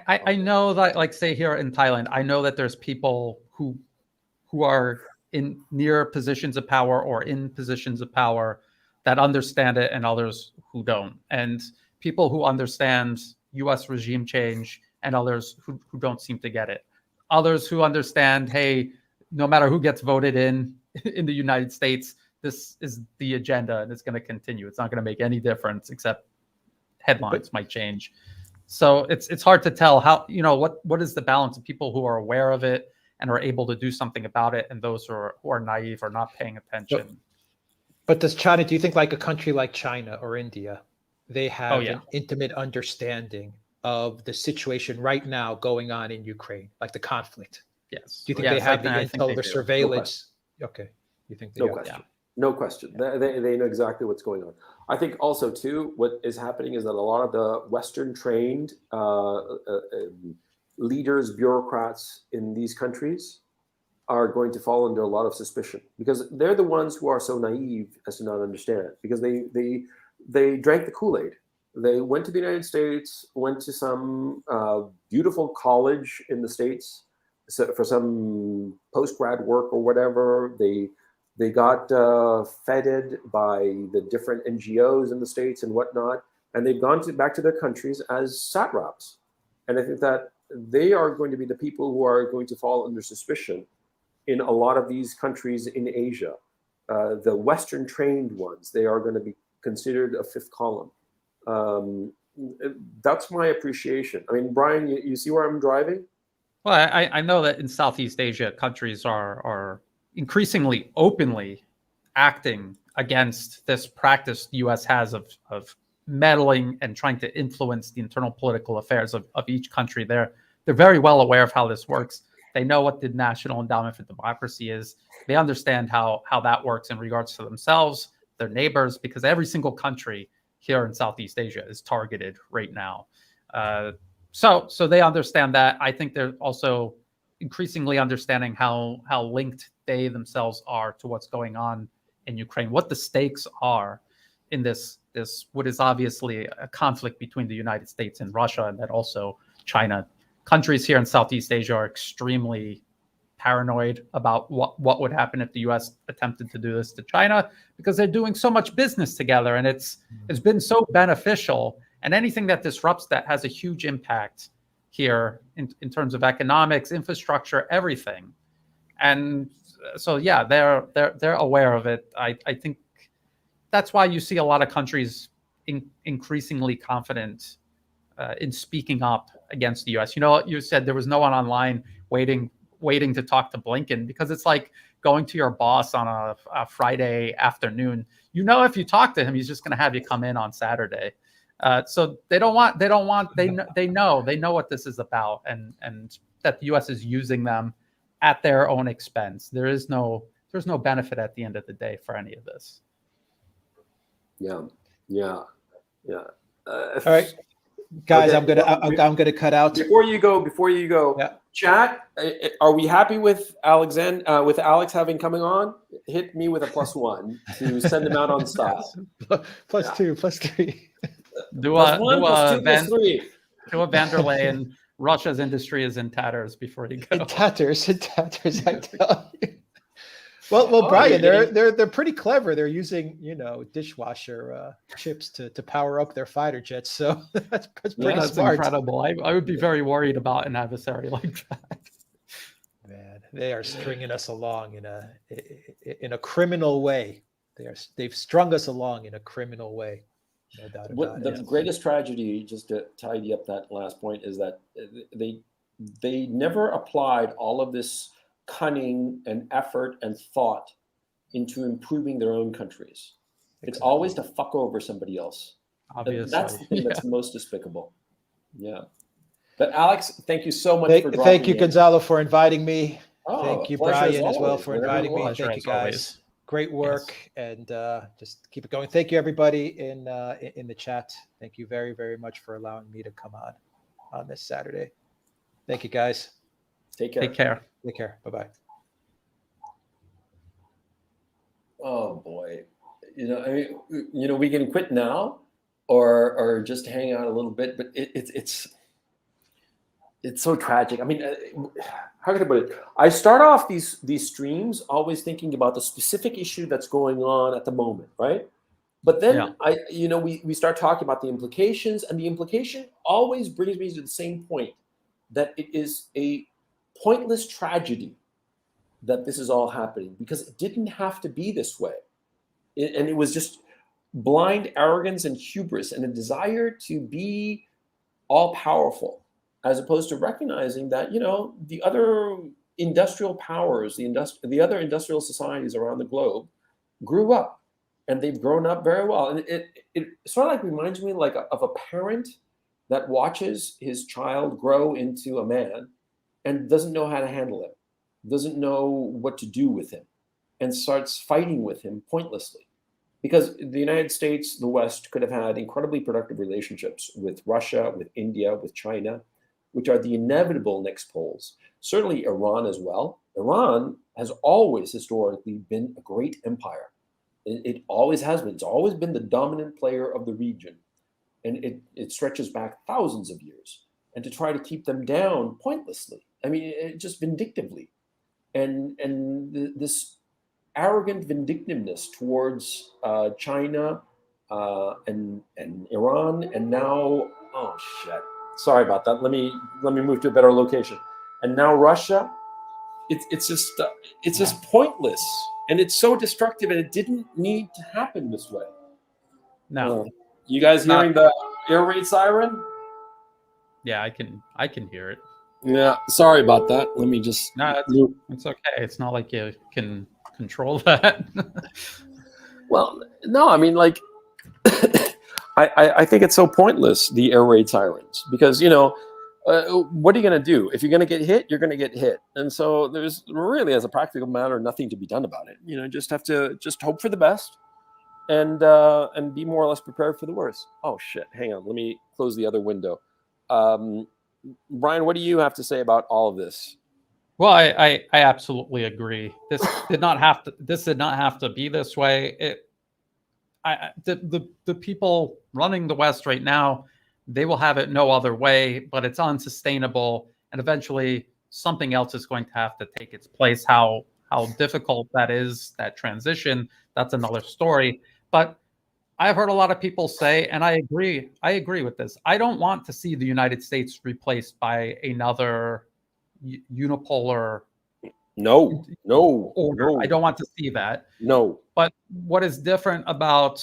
I know that, like, say here in Thailand, I know that there's people who are in near positions of power or in positions of power that understand it, and others who don't. And people who understand U.S. regime change, and others who don't seem to get it. Others who understand, hey, no matter who gets voted in the United States, this is the agenda and it's going to continue. It's not going to make any difference, except headlines might change. So it's hard to tell how, what is the balance of people who are aware of it and are able to do something about it, and those who are naive or not paying attention.
But do you think like a country like China or India, they have an intimate understanding of the situation right now going on in Ukraine, like the conflict?
Yes.
Do you think they have the intel, the surveillance? Okay. You think they
no question. Yeah. No question. They know exactly what's going on. I think also, too, what is happening is that a lot of the Western-trained leaders, bureaucrats in these countries are going to fall under a lot of suspicion, because they're the ones who are so naive as to not understand it, because they drank the Kool-Aid. They went to the United States, went to some beautiful college in the States for some post-grad work or whatever. They got feted by the different NGOs in the States and whatnot, and they've gone back to their countries as satraps. And I think that they are going to be the people who are going to fall under suspicion in a lot of these countries in Asia. The Western trained ones, they are going to be considered a fifth column. That's my appreciation. I mean, Brian, you see where I'm driving?
Well, I know that in Southeast Asia, countries are increasingly openly acting against this practice the U.S. has of meddling and trying to influence the internal political affairs of each country. They're very well aware of how this works. They know what the National Endowment for Democracy is. They understand how that works in regards to themselves, their neighbors, because every single country here in Southeast Asia is targeted right now. So they understand that. I think they're also increasingly understanding how linked they themselves are to what's going on in Ukraine, what the stakes are in this what is obviously a conflict between the United States and Russia, and then also China. Countries here in Southeast Asia are extremely paranoid about what would happen if the U.S. attempted to do this to China, because they're doing so much business together, and it's been so beneficial. And anything that disrupts that has a huge impact here in terms of economics, infrastructure, everything. And so, yeah, they're aware of it. I think that's why you see a lot of countries increasingly confident in speaking up against the U.S. You said there was no one online waiting to talk to Blinken, because it's like going to your boss on a Friday afternoon. If you talk to him, he's just going to have you come in on Saturday. So they know what this is about, and that the U.S. is using them at their own expense. There's no benefit at the end of the day for any of this.
Yeah.
All right. guys,
Okay,
I'm gonna cut out.
Before you go,
Yeah.
chat. Are we happy with with Alex having coming on? Hit me with a +1 to send him out on style.
Plus 2, plus 3.
Do
+1,
a
+2, +3.
do a Vanderlei and Russia's industry is in tatters before you go.
In tatters, I tell you. Well, Brian, they're pretty clever. They're using dishwasher chips to power up their fighter jets. So that's pretty
That's
smart.
incredible. I would be very worried about an adversary like that.
Man, they are stringing us along in a criminal way. They've strung us along in a criminal way. No doubt about
The
it.
greatest tragedy, just to tidy up that last point, is that they never applied all of this cunning and effort and thought into improving their own countries. It's always to fuck over somebody else.
Obviously.
That's the thing that's most despicable. Yeah. But Alex, thank you so much for dropping
Thank you,
in.
Gonzalo, for inviting me.
Oh,
thank you,
pleasure
Brian, as well,
always.
for
Wherever
inviting
you
me.
want.
Thank you,
as
guys.
always.
Great work, and just keep it going. Thank you, everybody in the chat. Thank you very, very much for allowing me to come on this Saturday. Thank you, guys.
Take care.
Take care.
Take care. Bye-bye.
Oh boy, we can quit now, or just hang out a little bit. But it's so tragic. I mean, how can I put it? I start off these streams always thinking about the specific issue that's going on at the moment, right? But then we start talking about the implications, and the implication always brings me to the same point, that it is a pointless tragedy that this is all happening, because it didn't have to be this way. And it was just blind arrogance and hubris and a desire to be all powerful, as opposed to recognizing that, the other industrial powers, the other industrial societies around the globe grew up, and they've grown up very well. And it sort of like reminds me of a parent that watches his child grow into a man and doesn't know how to handle him, doesn't know what to do with him, and starts fighting with him pointlessly. Because the United States, the West, could have had incredibly productive relationships with Russia, with India, with China, which are the inevitable next poles. Certainly Iran as well. Iran has always historically been a great empire. It always has been. It's always been the dominant player of the region. And it stretches back thousands of years. And to try to keep them down pointlessly, I mean, just vindictively. And this arrogant vindictiveness towards China and Iran, and now, oh shit, sorry about that. Let me move to a better location. And now Russia, it's just pointless, and it's so destructive, and it didn't need to happen this way.
No,
you guys hearing the air raid siren?
Yeah, I can hear it.
Yeah, sorry about that. Let me just.
No, it's okay. It's not like you can control that.
Well, no, I mean, like, I think it's so pointless, the air raid sirens, because what are you going to do? If you're going to get hit, you're going to get hit, and so there's really, as a practical matter, nothing to be done about it. Just have to hope for the best, and be more or less prepared for the worst. Oh shit! Hang on, let me close the other window. Brian, what do you have to say about all of this?
Well, I absolutely agree. This did not have to be this way. The people running the West right now, they will have it no other way, but it's unsustainable, and eventually something else is going to have to take its place. How difficult that is, that transition, that's another story. But I've heard a lot of people say, and I agree with this, I don't want to see the United States replaced by another unipolar order. I don't want to see that.
No.
But what is different about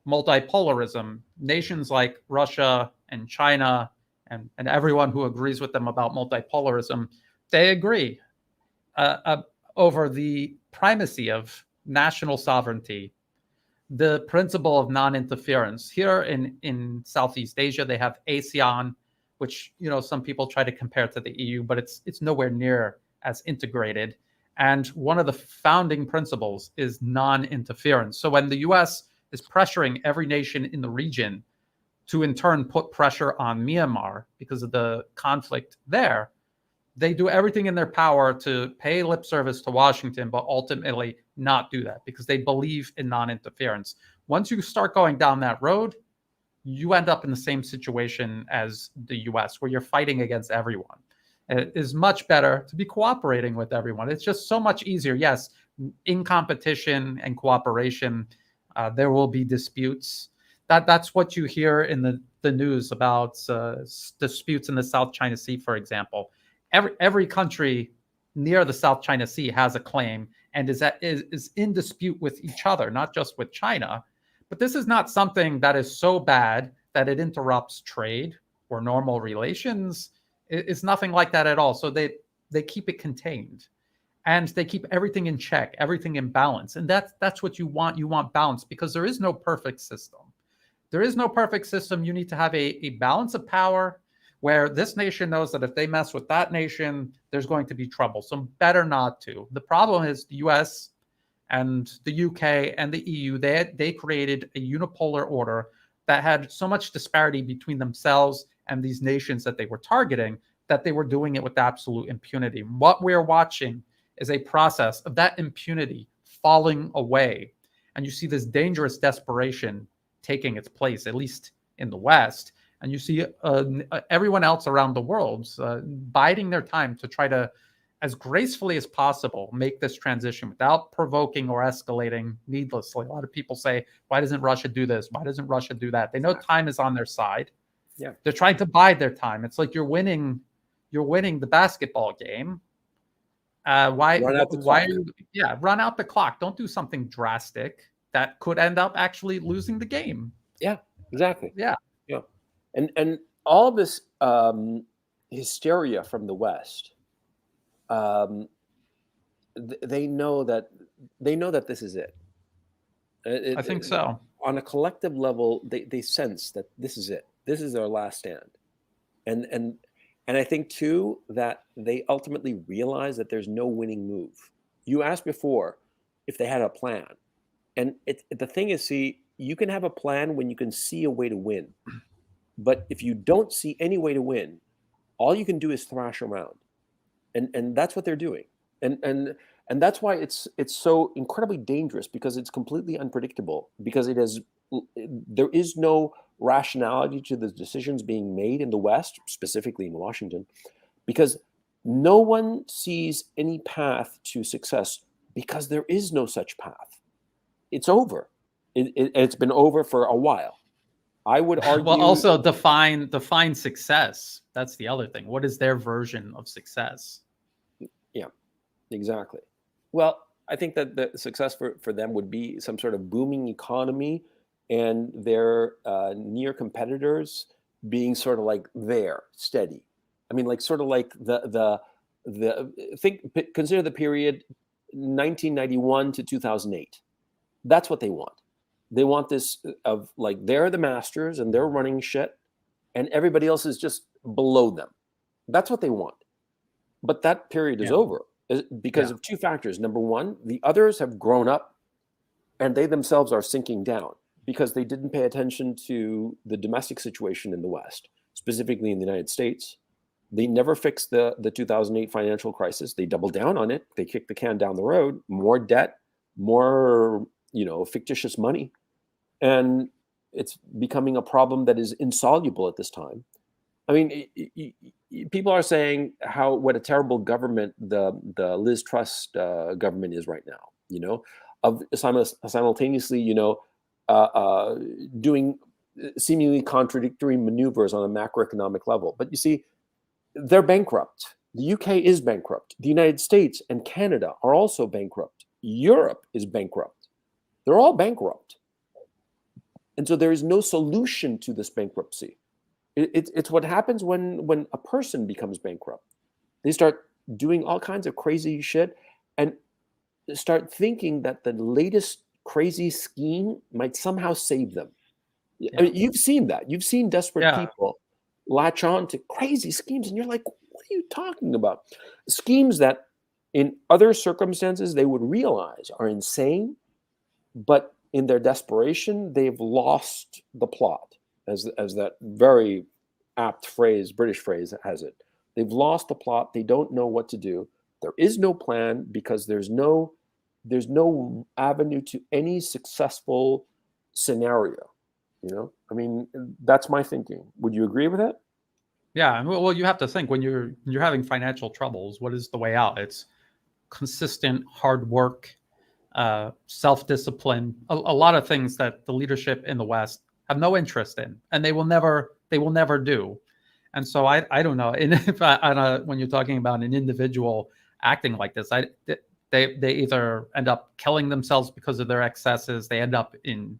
multipolarism? Nations like Russia and China and everyone who agrees with them about multipolarism, they agree over the primacy of national sovereignty, the principle of non-interference. Here in Southeast Asia, they have ASEAN, which some people try to compare to the EU, but it's nowhere near as integrated. And one of the founding principles is non-interference. So when the U.S. is pressuring every nation in the region to in turn put pressure on Myanmar because of the conflict there, they do everything in their power to pay lip service to Washington, but ultimately not do that because they believe in non-interference. Once you start going down that road, you end up in the same situation as the US, where you're fighting against everyone. And it is much better to be cooperating with everyone. It's just so much easier. Yes, in competition and cooperation, there will be disputes. That's what you hear in the news about disputes in the South China Sea, for example. Every country near the South China Sea has a claim and is in dispute with each other, not just with China. But this is not something that is so bad that it interrupts trade or normal relations. It's nothing like that at all. So they keep it contained, and they keep everything in check, everything in balance. And that's what you want. You want balance, because there is no perfect system. There is no perfect system. You need to have a balance of power where this nation knows that if they mess with that nation, there's going to be trouble. So better not to. The problem is the US and the UK and the EU, they created a unipolar order that had so much disparity between themselves and these nations that they were targeting, that they were doing it with absolute impunity. What we're watching is a process of that impunity falling away. And you see this dangerous desperation taking its place, at least in the West. And you see everyone else around the world biding their time to try to, as gracefully as possible, make this transition without provoking or escalating needlessly. A lot of people say, why doesn't Russia do this? Why doesn't Russia do that? They know time is on their side.
Yeah.
They're trying to bide their time. It's like you're winning the basketball game. Why
Run out the clock.
Run out the clock. Don't do something drastic that could end up actually losing the game.
Yeah, exactly.
Yeah.
Yeah. And all this hysteria from the West, they know that this is it.
I think so.
On a collective level, they sense that this is it. This is their last stand. And I think too that they ultimately realize that there's no winning move. You asked before if they had a plan. And the thing is, see, you can have a plan when you can see a way to win. But if you don't see any way to win, all you can do is thrash around. And that's what they're doing. And that's why it's so incredibly dangerous, because it's completely unpredictable, because there is no rationality to the decisions being made in the West, specifically in Washington, because no one sees any path to success, because there is no such path. It's over. It's been over for a while. I would argue.
Well, also define success. That's the other thing. What is their version of success?
Yeah, exactly. Well, I think that the success for them would be some sort of booming economy, and their near competitors being sort of like there, steady. I mean, like sort of like consider the period 1991 to 2008. That's what they want. They want this of like they're the masters and they're running shit, and everybody else is just below them. That's what they want. But that period is over because of two factors. Number one, the others have grown up and they themselves are sinking down because they didn't pay attention to the domestic situation in the West, specifically in the United States. They never fixed the 2008 financial crisis. They doubled down on it. They kicked the can down the road, more debt, more fictitious money. And it's becoming a problem that is insoluble at this time. I mean, people are saying what a terrible government the Liz Truss government is right now. Of simultaneously, doing seemingly contradictory maneuvers on a macroeconomic level. But you see, they're bankrupt. The UK is bankrupt. The United States and Canada are also bankrupt. Europe is bankrupt. They're all bankrupt. And so there is no solution to this bankruptcy. It's what happens when a person becomes bankrupt. They start doing all kinds of crazy shit and start thinking that the latest crazy scheme might somehow save them. Yeah. I mean, you've seen that. You've seen desperate people latch on to crazy schemes, and you're like, what are you talking about? Schemes that in other circumstances they would realize are insane, but in their desperation, they've lost the plot. as that very apt phrase, British phrase has it. They've lost the plot. They don't know what to do. There is no plan because there's no avenue to any successful scenario. I mean, that's my thinking. Would you agree with that?
Yeah, well, you have to think when you're having financial troubles, what is the way out? It's consistent hard work, self-discipline, a lot of things that the leadership in the West have no interest in, and they will never do. And so I don't know. And if when you're talking about an individual acting like this, they either end up killing themselves because of their excesses, they end up in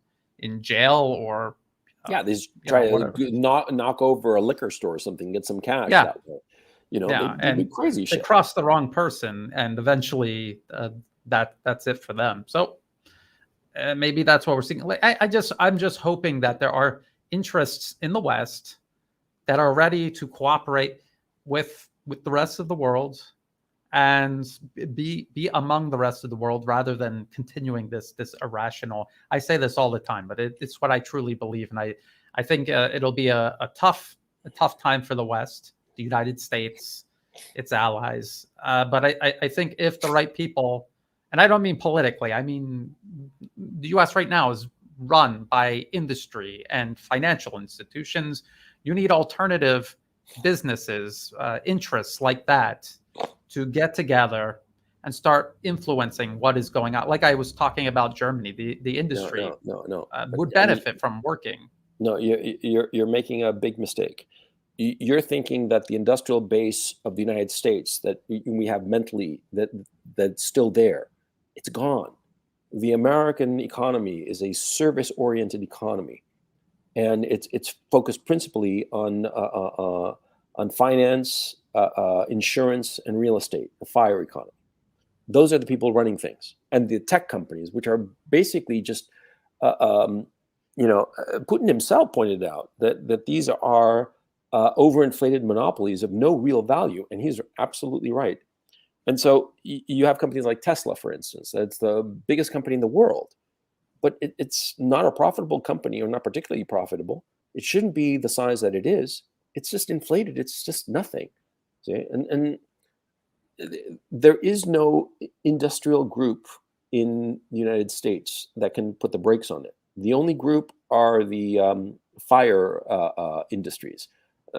jail, or
they try to knock over a liquor store or something, get some cash that way. They do crazy shit.
They cross the wrong person, and eventually that's it for them. So maybe that's what we're seeing. I'm just hoping that there are interests in the West that are ready to cooperate with the rest of the world and be among the rest of the world, rather than continuing this irrational. I say this all the time, but it's what I truly believe, and I think it'll be a tough time for the West, the United States, its allies. But I think if the right people, and I don't mean politically, I mean the U.S. right now is run by industry and financial institutions. You need alternative businesses, interests like that, to get together and start influencing what is going on. Like I was talking about Germany, the industry would benefit from working.
No, you're making a big mistake. You're thinking that the industrial base of the United States that we have mentally, that's still there, it's gone. The American economy is a service-oriented economy, and it's focused principally on finance, insurance, and real estate, the FIRE economy. Those are the people running things, and the tech companies, which are basically just, Putin himself pointed out that these are overinflated monopolies of no real value, and he's absolutely right. And so you have companies like Tesla, for instance. It's the biggest company in the world, but it's not a profitable company, or not particularly profitable. It shouldn't be the size that it is. It's just inflated. It's just nothing. See? And there is no industrial group in the United States that can put the brakes on it. The only group are the FIRE industries.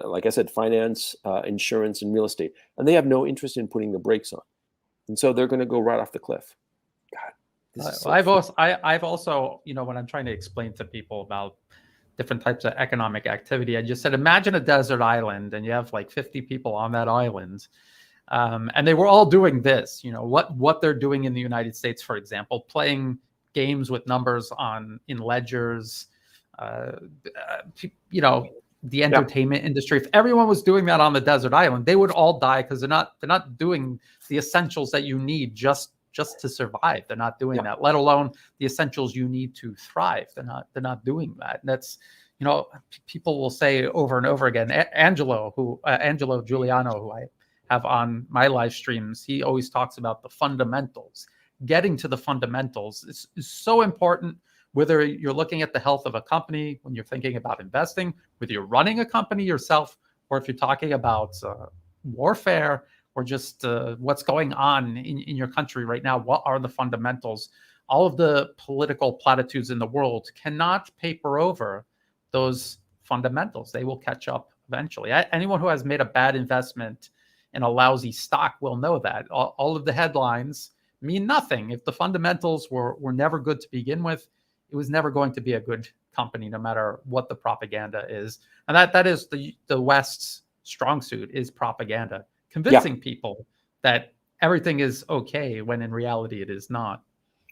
Like I said, finance, insurance, and real estate. And they have no interest in putting the brakes on. And so they're going to go right off the cliff. God.
I've also, when I'm trying to explain to people about different types of economic activity, I just said, imagine a desert island, and you have like 50 people on that island. And they were all doing this, what they're doing in the United States, for example, playing games with numbers in ledgers, the entertainment industry. If everyone was doing that on the desert island, they would all die, because they're not doing the essentials that you need just to survive. They're not doing that, let alone the essentials you need to thrive. They're not doing that. And that's, people will say over and over again, Angelo Giuliano, who I have on my live streams, he always talks about the fundamentals. Getting to the fundamentals is so important, whether you're looking at the health of a company, when you're thinking about investing, whether you're running a company yourself, or if you're talking about warfare, or just what's going on in your country right now. What are the fundamentals? All of the political platitudes in the world cannot paper over those fundamentals. They will catch up eventually. Anyone who has made a bad investment in a lousy stock will know that. All of the headlines mean nothing. If the fundamentals were never good to begin with, it was never going to be a good company, no matter what the propaganda is. And that is the West's strong suit, is propaganda. Convincing people that everything is okay when in reality it is not.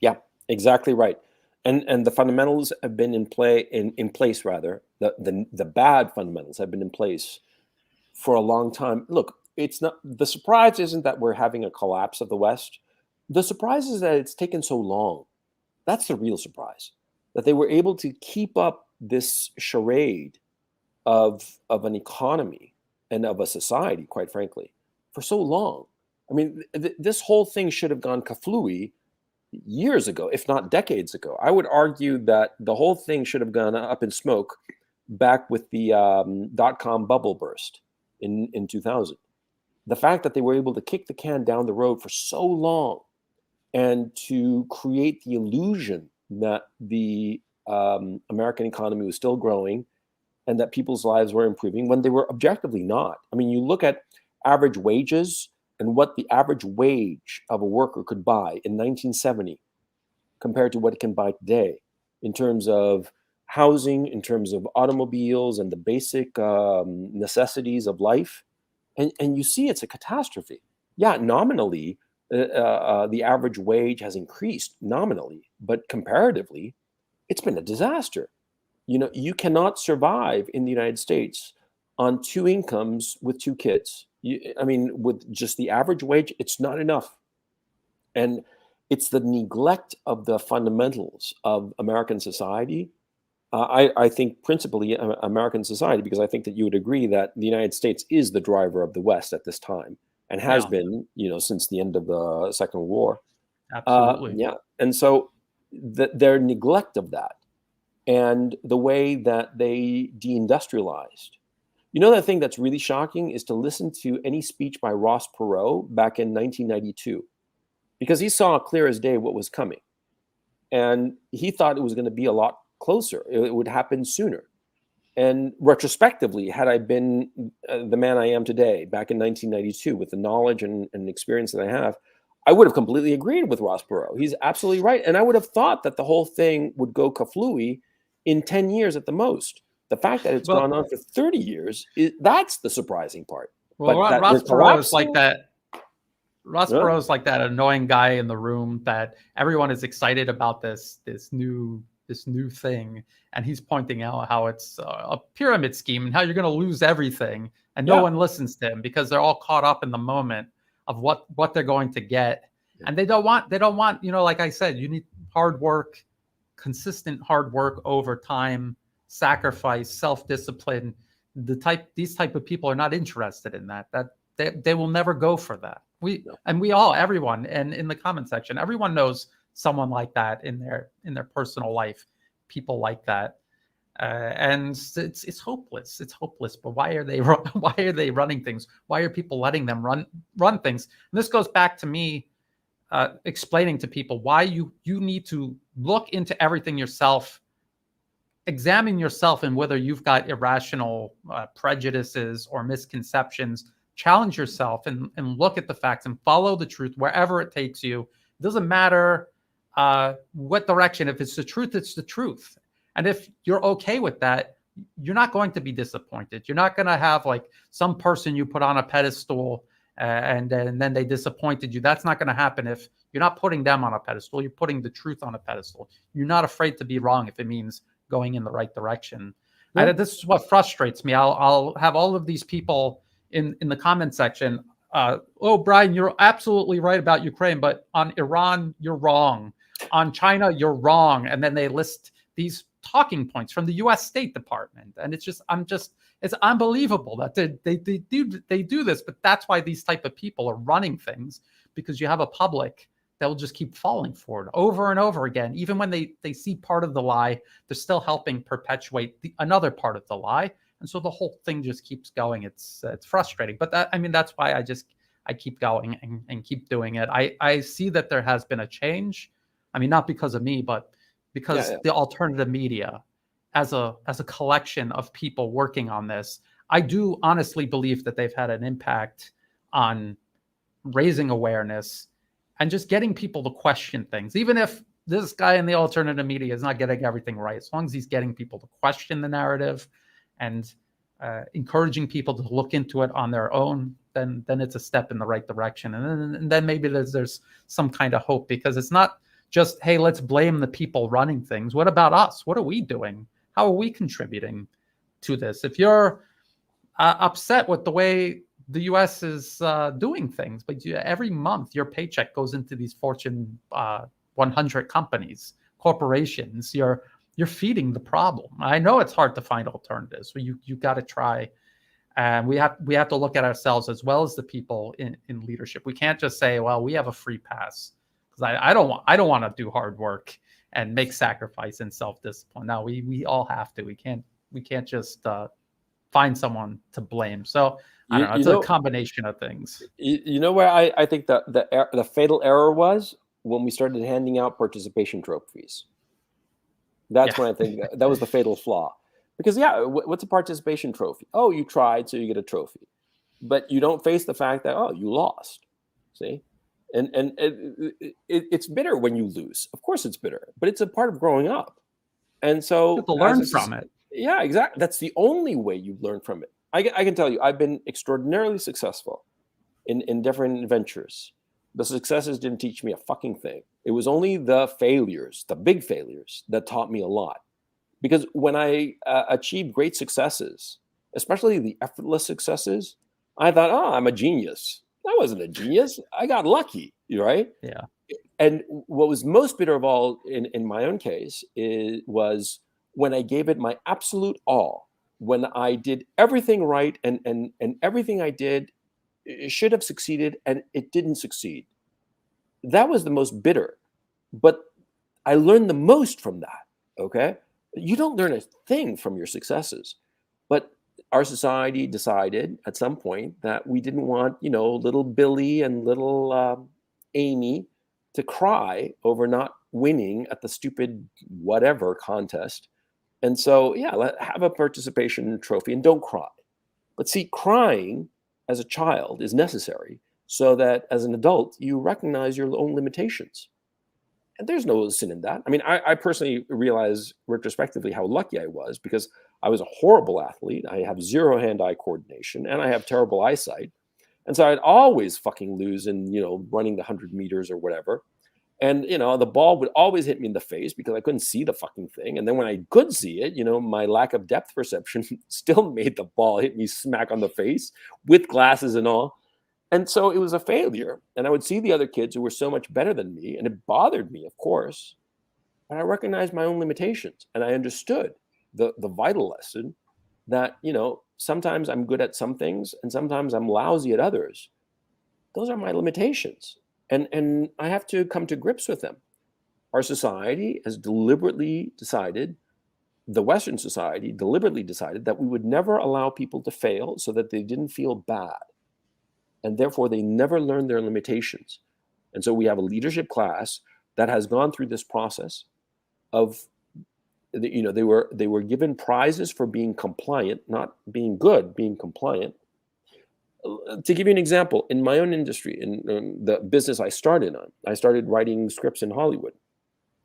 Yeah, exactly right. And the fundamentals have been in place rather. The bad fundamentals have been in place for a long time. Look, it's not, the surprise isn't that we're having a collapse of the West. The surprise is that it's taken so long. That's the real surprise. That they were able to keep up this charade of an economy and of a society, quite frankly, for so long. I mean, this whole thing should have gone kaflooey years ago, if not decades ago. I would argue that the whole thing should have gone up in smoke back with the dot-com bubble burst in 2000. The fact that they were able to kick the can down the road for so long and to create the illusion that the American economy was still growing and that people's lives were improving when they were objectively not. I mean, you look at average wages and what the average wage of a worker could buy in 1970 compared to what it can buy today in terms of housing, in terms of automobiles and the basic necessities of life. And you see it's a catastrophe. Yeah, nominally, the average wage has increased nominally, but comparatively, it's been a disaster. You know, you cannot survive in the United States on 2 incomes with 2 kids. I mean, with just the average wage, it's not enough. And it's the neglect of the fundamentals of American society. I think principally American society, because I think that you would agree that the United States is the driver of the West at this time and has been, you know, since the end of the Second World War.
Absolutely.
Yeah. And so their neglect of that and the way that they deindustrialized. You know, the thing that's really shocking is to listen to any speech by Ross Perot back in 1992, because he saw clear as day what was coming. And he thought it was going to be a lot closer. It would happen sooner. And retrospectively, had I been the man I am today, back in 1992, with the knowledge and experience that I have, I would have completely agreed with Ross Perot. He's absolutely right. And I would have thought that the whole thing would go kaflooey in 10 years at the most. The fact that it's gone on for 30 years, that's the surprising part.
Well,
but
Ross Perot is like that. Ross
Yeah.
Perot is like that annoying guy in the room that everyone is excited about this new thing, and he's pointing out how it's a pyramid scheme and how you're going to lose everything, and no one listens to him because they're all caught up in the moment of what they're going to get, and they don't want, you know, like I said, you need hard work, consistent hard work over time, sacrifice, self-discipline. These type of people are not interested in that. They will never go for that. Everyone, and in the comment section, everyone knows someone like that in their personal life, people like that, and it's hopeless. It's hopeless. But why are they running things? Why are people letting them run things? And this goes back to me explaining to people why you need to look into everything yourself, examine yourself, and whether you've got irrational prejudices or misconceptions. Challenge yourself and look at the facts and follow the truth wherever it takes you. It doesn't matter what direction. If it's the truth, it's the truth. And if you're okay with that, you're not going to be disappointed. You're not going to have like some person you put on a pedestal and then they disappointed you. That's not going to happen if you're not putting them on a pedestal. You're putting the truth on a pedestal. You're not afraid to be wrong if it means going in the right direction. Yeah. And this is what frustrates me. I'll have all of these people in the comment section. Oh, Brian, you're absolutely right about Ukraine, but on Iran, you're wrong. On China, you're wrong. And then they list these talking points from the U.S. State Department. And it's unbelievable that they do this. But that's why these type of people are running things, because you have a public that will just keep falling for it over and over again. Even when they see part of the lie, they're still helping perpetuate another part of the lie. And so the whole thing just keeps going. It's frustrating. But that's why I keep going and keep doing it. I see that there has been a change. I mean, not because of me, but because the alternative media, as a collection of people working on this, I do honestly believe that they've had an impact on raising awareness and just getting people to question things. Even if this guy in the alternative media is not getting everything right, as long as he's getting people to question the narrative and encouraging people to look into it on their own, then it's a step in the right direction. And then maybe there's some kind of hope, because it's not just, hey, let's blame the people running things. What about us? What are we doing? How are we contributing to this? If you're upset with the way the U.S. is doing things, but every month your paycheck goes into these Fortune 100 companies, corporations, you're feeding the problem. I know it's hard to find alternatives, but you got to try. And we have to look at ourselves as well as the people in leadership. We can't just say, well, we have a free pass, because I don't want to do hard work and make sacrifice and self-discipline. No, we all have to. We can't we can't just find someone to blame. So I don't know. It's a combination of things.
You know where I think the fatal error was when we started handing out participation trophies. That's when I think that was the fatal flaw. Because what's a participation trophy? Oh, you tried, so you get a trophy, but you don't face the fact that you lost. See, and it's bitter when you lose. Of course, it's bitter, but it's a part of growing up. And so
you have to learn from it.
Yeah, exactly. That's the only way you learn from it. I can tell you, I've been extraordinarily successful in different ventures. The successes didn't teach me a fucking thing. It was only the failures, the big failures, that taught me a lot. Because when I achieved great successes, especially the effortless successes, I thought, I'm a genius. I wasn't a genius. I got lucky, right?
Yeah.
And what was most bitter of all in my own case was when I gave it my absolute all, when I did everything right and everything I did should have succeeded and it didn't succeed. That was the most bitter. But I learned the most from that, okay? You don't learn a thing from your successes. But our society decided at some point that we didn't want, little Billy and little Amy to cry over not winning at the stupid whatever contest. And so, have a participation trophy and don't cry. But see, crying as a child is necessary so that as an adult, you recognize your own limitations. And there's no sin in that. I mean, I personally realize retrospectively how lucky I was because I was a horrible athlete. I have zero hand-eye coordination and I have terrible eyesight. And so I'd always fucking lose in, running the 100 meters or whatever. And, the ball would always hit me in the face because I couldn't see the fucking thing. And then when I could see it, my lack of depth perception still made the ball hit me smack on the face with glasses and all. And so it was a failure. And I would see the other kids who were so much better than me. And it bothered me, of course. But I recognized my own limitations. And I understood the vital lesson that, sometimes I'm good at some things and sometimes I'm lousy at others. Those are my limitations. And I have to come to grips with them. Our society has deliberately decided, the Western society deliberately decided that we would never allow people to fail so that they didn't feel bad. And therefore, they never learn their limitations. And so we have a leadership class that has gone through this process of, they were given prizes for being compliant, not being good, being compliant. To give you an example, in my own industry, in the business I started on, I started writing scripts in Hollywood.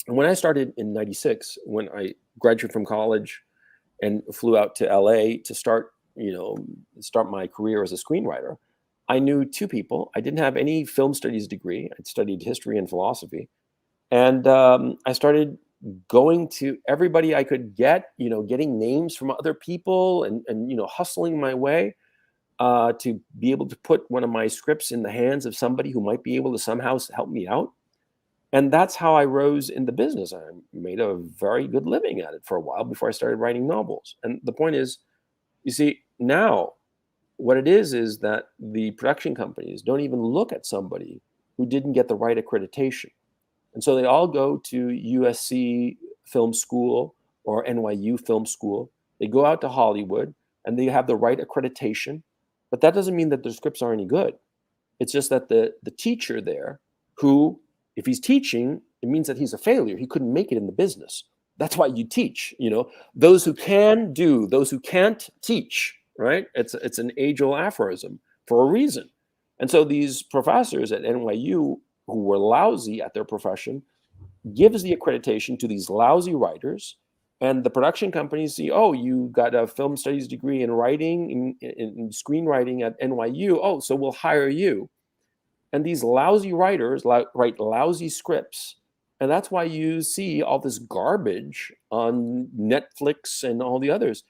And when I started in 96, when I graduated from college and flew out to LA to start my career as a screenwriter, I knew two people. I didn't have any film studies degree. I'd studied history and philosophy. And I started going to everybody I could get, getting names from other people and hustling my way to be able to put one of my scripts in the hands of somebody who might be able to somehow help me out. And that's how I rose in the business. I made a very good living at it for a while before I started writing novels. And the point is, you see, now what it is that the production companies don't even look at somebody who didn't get the right accreditation. And so they all go to USC Film School or NYU Film School. They go out to Hollywood and they have the right accreditation. But that doesn't mean that their scripts are any good. It's just that the teacher there, who, if he's teaching, it means that he's a failure. He couldn't make it in the business. That's why you teach, those who can do, those who can't teach, right? It's an age-old aphorism for a reason. And so these professors at NYU who were lousy at their profession gives the accreditation to these lousy writers. And the production companies see, you got a film studies degree in writing, in screenwriting at NYU. So we'll hire you. And these lousy writers write lousy scripts. And that's why you see all this garbage on Netflix and all the others.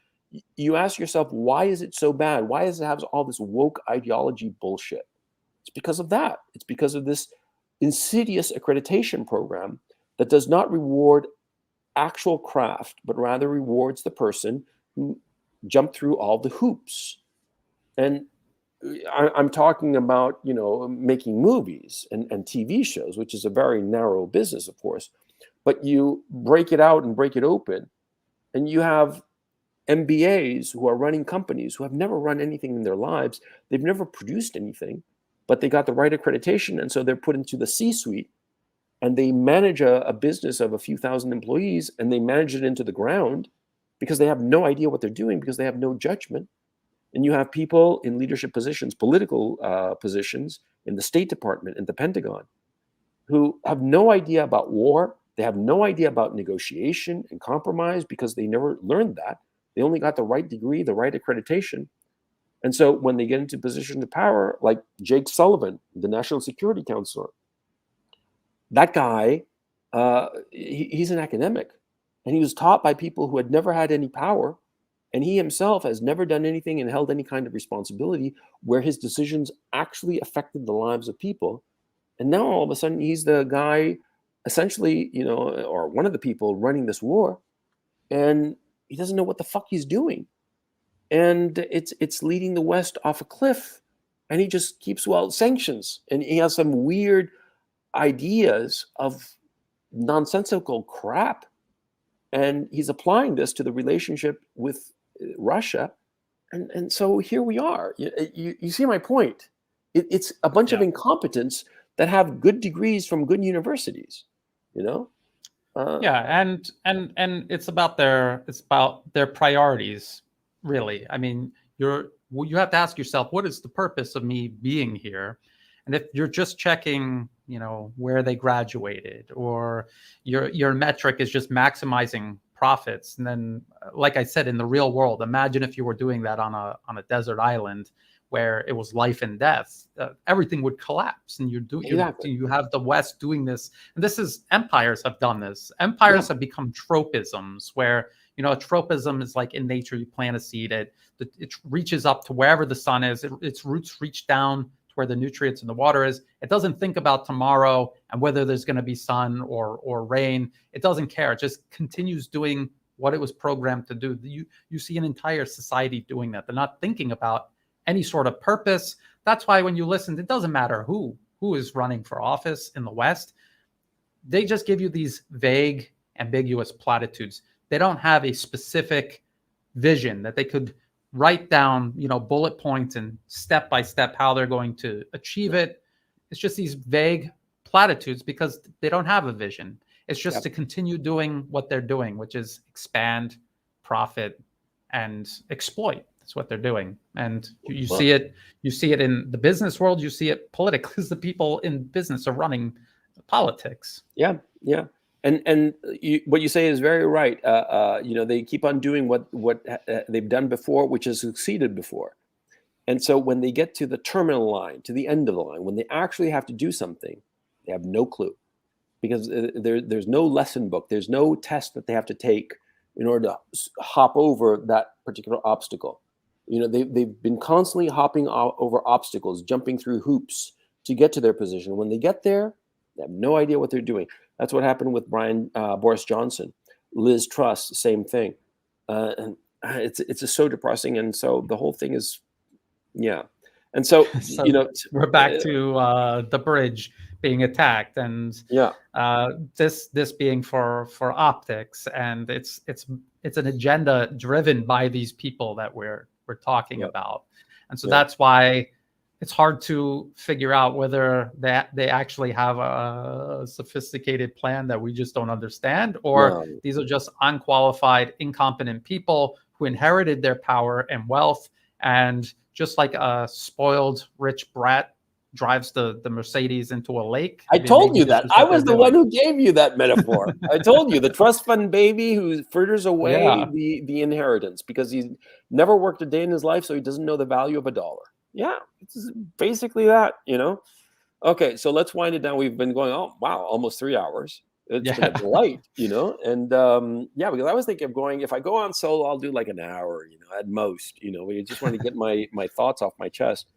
You ask yourself, why is it so bad? Why does it have all this woke ideology bullshit? It's because of that. It's because of this insidious accreditation program that does not reward actual craft, but rather rewards the person who jumped through all the hoops. And I'm talking about, making movies and TV shows, which is a very narrow business, of course. But you break it out and break it open, and you have MBAs who are running companies who have never run anything in their lives. They've never produced anything, but they got the right accreditation. And so they're put into the C-suite and they manage a business of a few thousand employees, and they manage it into the ground because they have no idea what they're doing, because they have no judgment. And you have people in leadership positions, political positions in the State Department and the Pentagon, who have no idea about war. They have no idea about negotiation and compromise because they never learned that. They only got the right degree, the right accreditation. And so when they get into positions of power, like Jake Sullivan, the National Security Counselor, that guy, he's an academic, and he was taught by people who had never had any power, and he himself has never done anything and held any kind of responsibility where his decisions actually affected the lives of people. And now all of a sudden he's the guy, essentially, or one of the people running this war, and he doesn't know what the fuck he's doing. And it's leading the West off a cliff, and he just keeps, sanctions, and he has some weird ideas of nonsensical crap, and he's applying this to the relationship with Russia, and so here we are. You see my point? It's a bunch of incompetents that have good degrees from good universities,
and it's about their priorities, really. I mean, you have to ask yourself, what is the purpose of me being here? And if you're just checking, where they graduated, or your metric is just maximizing profits, and then, like I said, in the real world, imagine if you were doing that on a desert island where it was life and death, everything would collapse. And you have the West doing this, and empires have done this. Empires have become tropisms, where a tropism is like in nature, you plant a seed, it reaches up to wherever the sun is, its roots reach down where the nutrients in the water is. It doesn't think about tomorrow and whether there's going to be sun or rain. It doesn't care. It just continues doing what it was programmed to do. You see an entire society doing that. They're not thinking about any sort of purpose. That's why when you listen, it doesn't matter who is running for office in the West. They just give you these vague, ambiguous platitudes. They don't have a specific vision that they could write down, bullet points and step by step how they're going to achieve it. It's just these vague platitudes because they don't have a vision. It's just to continue doing what they're doing, which is expand, profit, and exploit. That's what they're doing. And you see it in the business world, you see it politically, because the people in business are running politics.
Yeah. And what you say is very right. They keep on doing what they've done before, which has succeeded before. And so when they get to the terminal line, to the end of the line, when they actually have to do something, they have no clue, because there's no lesson book. There's no test that they have to take in order to hop over that particular obstacle. They've been constantly hopping over obstacles, jumping through hoops to get to their position. When they get there, they have no idea what they're doing. That's what happened with Boris Johnson, Liz Truss, same thing, and it's just so depressing. And so the whole thing is, and so,
we're back to the bridge being attacked, and this being for optics, and it's an agenda driven by these people that we're talking about, and so that's why it's hard to figure out whether they actually have a sophisticated plan that we just don't understand, or these are just unqualified, incompetent people who inherited their power and wealth. And just like a spoiled rich brat drives the Mercedes into a lake.
I told you that. I was the one who gave you that metaphor. I told you, the trust fund baby who fritters away the inheritance because he's never worked a day in his life, so he doesn't know the value of a dollar. Yeah, it's basically that, Okay, so let's wind it down. We've been going, almost 3 hours. It's been a delight, and because I was thinking of going, if I go on solo, I'll do like an hour, at most, we just want to get my thoughts off my chest.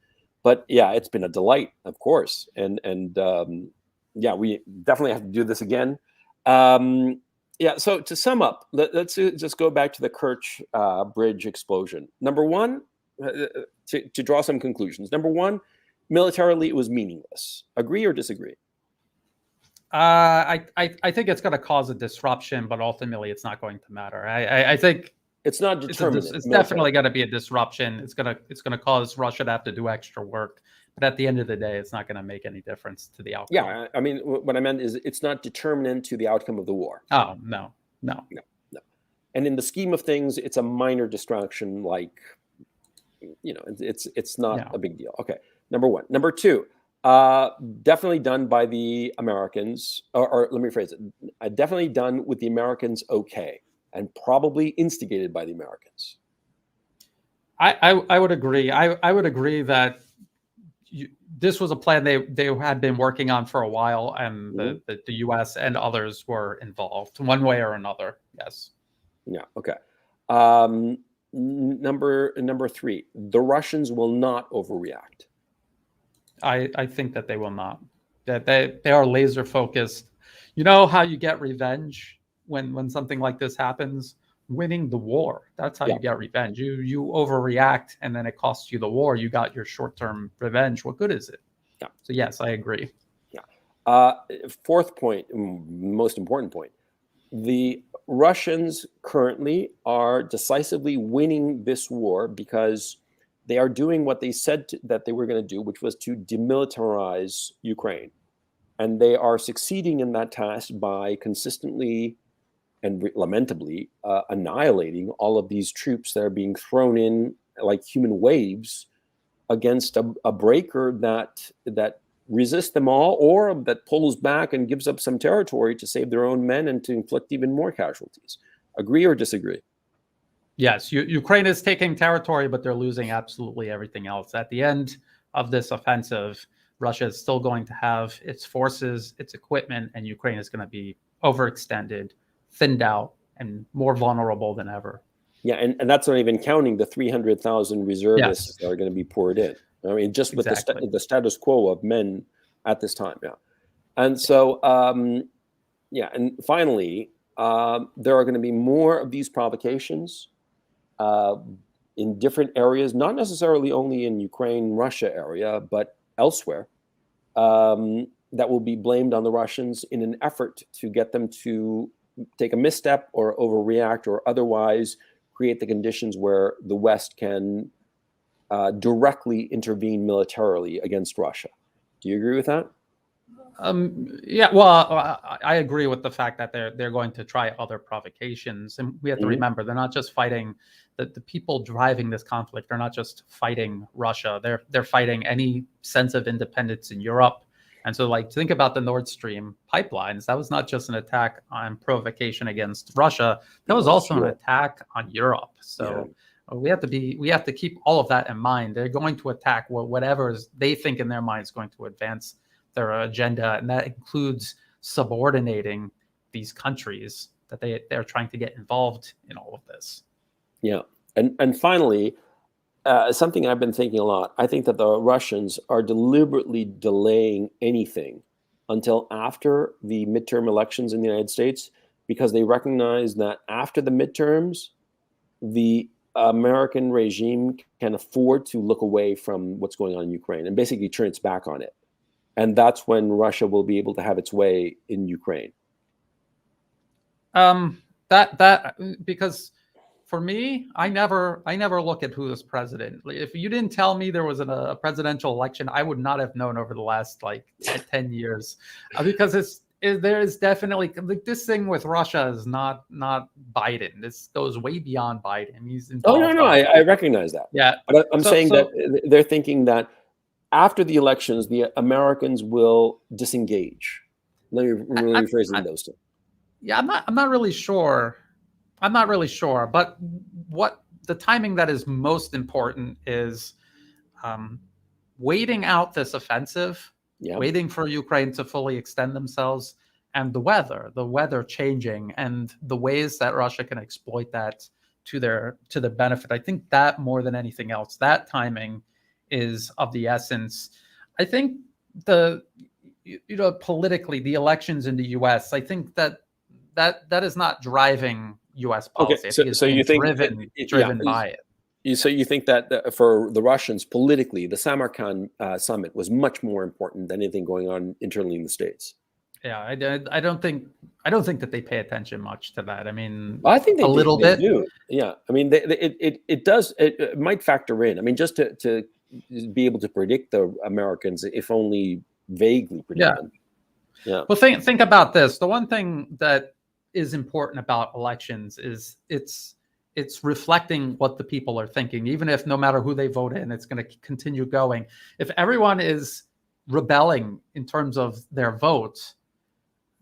But it's been a delight, of course. And we definitely have to do this again. So to sum up, let's just go back to the Kerch Bridge explosion. Number one, to draw some conclusions. Number one, militarily, it was meaningless. Agree or disagree?
I think it's going to cause a disruption, but ultimately it's not going to matter. I think
It's not
It's
determinate.
it's definitely going to be a disruption. It's gonna cause Russia to have to do extra work. But at the end of the day, it's not going to make any difference to the outcome.
Yeah, I mean, what I meant is it's not determinant to the outcome of the war.
Oh, no.
No. And in the scheme of things, it's a minor distraction. Like, it's not a big deal. Okay, number one. Number two, definitely done by the Americans, or let me phrase it, definitely done with the Americans okay, and probably instigated by the Americans.
I would agree. I would agree that this was a plan they had been working on for a while, and the U.S. and others were involved one way or another. Yes.
Yeah. Okay. Number three, the Russians will not overreact.
I think that they will not. That they are laser focused. You know how you get revenge when something like this happens? Winning the war. That's how you get revenge. You overreact, and then it costs you the war. You got your short-term revenge. What good is it?
Yeah.
So yes, I agree.
Yeah. Fourth point, most important point. The Russians currently are decisively winning this war because they are doing what they said that they were going to do, which was to demilitarize Ukraine. And they are succeeding in that task by consistently and lamentably annihilating all of these troops that are being thrown in like human waves against a breaker that resists them all, or that pulls back and gives up some territory to save their own men and to inflict even more casualties. Agree or disagree?
Yes, Ukraine is taking territory, but they're losing absolutely everything else. At the end of this offensive, Russia is still going to have its forces, its equipment, and Ukraine is going to be overextended, thinned out, and more vulnerable than ever.
Yeah, and that's not even counting the 300,000 reservists that are going to be poured in. I mean, just with the status quo of men at this time. Yeah. And so, and finally, there are going to be more of these provocations in different areas, not necessarily only in Ukraine, Russia area, but elsewhere, that will be blamed on the Russians in an effort to get them to take a misstep or overreact or otherwise create the conditions where the West can directly intervene militarily against Russia. Do you agree with that?
Yeah, well, I agree with the fact that they're going to try other provocations, and we have to remember they're not just fighting the people driving this conflict. They're not just fighting Russia. They're fighting any sense of independence in Europe. And so, like, think about the Nord Stream pipelines. That was not just an attack on provocation against Russia. That was also an attack on Europe. So we have to keep all of that in mind. They're going to attack whatever they think in their mind is going to advance their agenda, and that includes subordinating these countries that they're trying to get involved in all of this.
Yeah, and finally, something I've been thinking a lot. I think that the Russians are deliberately delaying anything until after the midterm elections in the United States, because they recognize that after the midterms, the American regime can afford to look away from what's going on in Ukraine and basically turn its back on it. And that's when Russia will be able to have its way in Ukraine.
Because for me, I never look at who is president. If you didn't tell me there was a presidential election, I would not have known over the last 10 years, because there is definitely this thing with Russia is not Biden. This goes way beyond Biden. He's involved.
Oh no, I recognize that.
Yeah,
but I'm saying that they're thinking that after the elections, the Americans will disengage. Let me rephrase those two.
Yeah, I'm not really sure. I'm not really sure. But what the timing that is most important is waiting out this offensive, waiting for Ukraine to fully extend themselves, and the weather changing, and the ways that Russia can exploit that to their benefit. I think that more than anything else, that timing is of the essence. I think politically, the elections in the U.S., I think that is not driving U.S. policy.
Okay, so you think
driven by it.
So you think that for the Russians politically, the Samarkand summit was much more important than anything going on internally in the States?
Yeah, I don't think that they pay attention much to that. I mean,
I think
a little
they
bit.
do. Yeah, I mean, it does. It might factor in. I mean, just to be able to predict the Americans, if only vaguely predict
Yeah.
them. Yeah.
Well, think about this. The one thing that is important about elections is it's reflecting what the people are thinking. Even if no matter who they vote in, it's going to continue going. If everyone is rebelling in terms of their votes,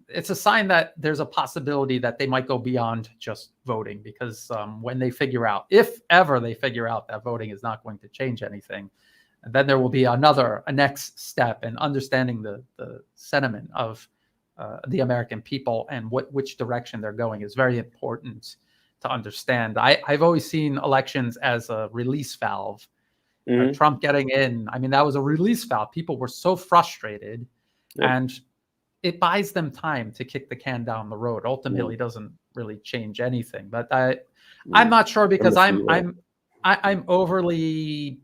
it's a sign that there's a possibility that they might go beyond just voting, because when they figure out, if ever they figure out that voting is not going to change anything, then there will be a next step in understanding the sentiment of the American people, and which direction they're going is very important to understand. I've always seen elections as a release valve.
Mhm.
Trump getting in, I mean, that was a release valve. People were so frustrated,
Yep.
and it buys them time to kick the can down the road. Ultimately, doesn't really change anything. But I'm not sure, because I'm overly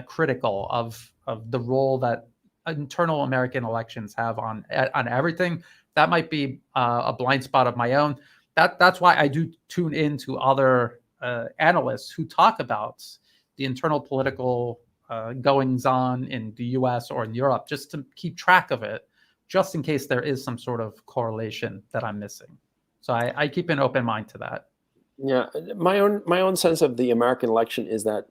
critical of the role that internal American elections have on everything. That might be a blind spot of my own. That's why I do tune into other analysts who talk about the internal political goings on in the U.S. or in Europe, just to keep track of it, just in case there is some sort of correlation that I'm missing. So I keep an open mind to that.
Yeah, my own sense of the American election is that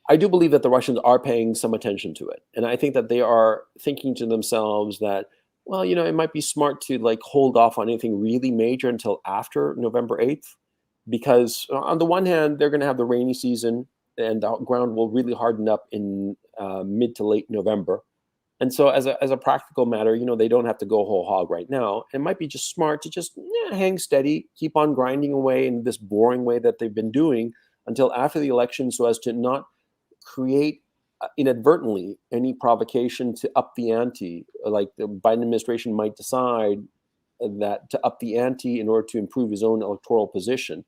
I do believe that the Russians are paying some attention to it, and I think that they are thinking to themselves that, well, it might be smart to like hold off on anything really major until after November 8th, because on the one hand they're going to have the rainy season and the ground will really harden up in mid to late November. And so, as a practical matter, they don't have to go whole hog right now. It might be just smart to just hang steady, keep on grinding away in this boring way that they've been doing until after the election, so as to not create inadvertently any provocation to up the ante. Like the Biden administration might decide that to up the ante in order to improve his own electoral position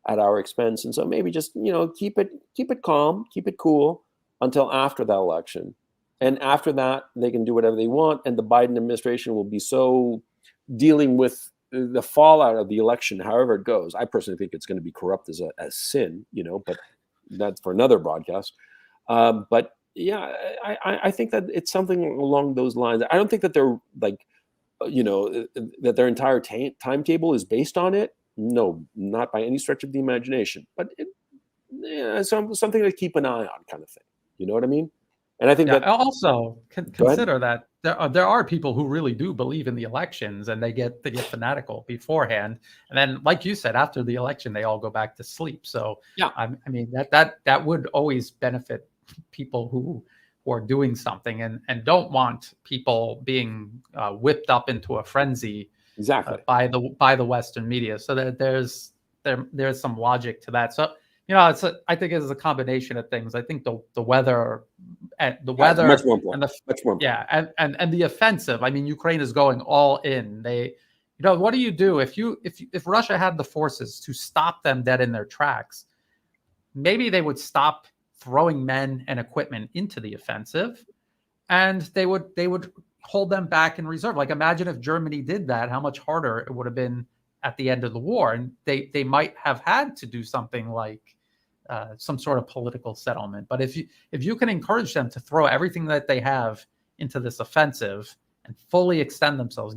at our expense. And so maybe just keep it calm, keep it cool until after that election. And after that, they can do whatever they want. And the Biden administration will be so dealing with the fallout of the election, however it goes. I personally think it's going to be corrupt as sin, but that's for another broadcast. But yeah, I think that it's something along those lines. I don't think that they're like, that their entire timetable is based on it. No, not by any stretch of the imagination. But something to keep an eye on, kind of thing. You know what I mean? And I think that
also consider that there are people who really do believe in the elections, and they get fanatical beforehand, and then, like you said, after the election, they all go back to sleep. So
yeah,
I mean that would always benefit people who are doing something and don't want people being whipped up into a frenzy
exactly
by the Western media. So that there's some logic to that. So I think it's a combination of things. I think the weather and
much more important. Much more important.
Yeah, and the offensive. I mean, Ukraine is going all in. They, what do you do if Russia had the forces to stop them dead in their tracks? Maybe they would stop throwing men and equipment into the offensive, and they would hold them back in reserve. Like, imagine if Germany did that, how much harder it would have been at the end of the war. And they might have had to do something like some sort of political settlement. But if you can encourage them to throw everything that they have into this offensive and fully extend themselves,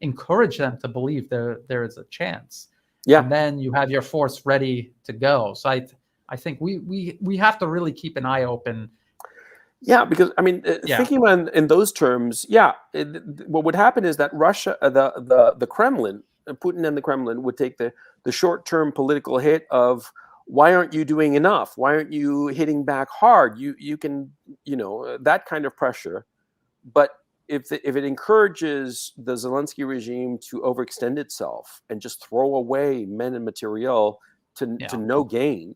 encourage them to believe there is a chance.
Yeah.
And then you have your force ready to go. So I think we have to really keep an eye open.
Yeah, because I mean, thinking in those terms, what would happen is that Russia, the Kremlin, Putin and the Kremlin would take the short-term political hit of, why aren't you doing enough? Why aren't you hitting back hard? You can, that kind of pressure. But if it encourages the Zelensky regime to overextend itself and just throw away men and material to no gain,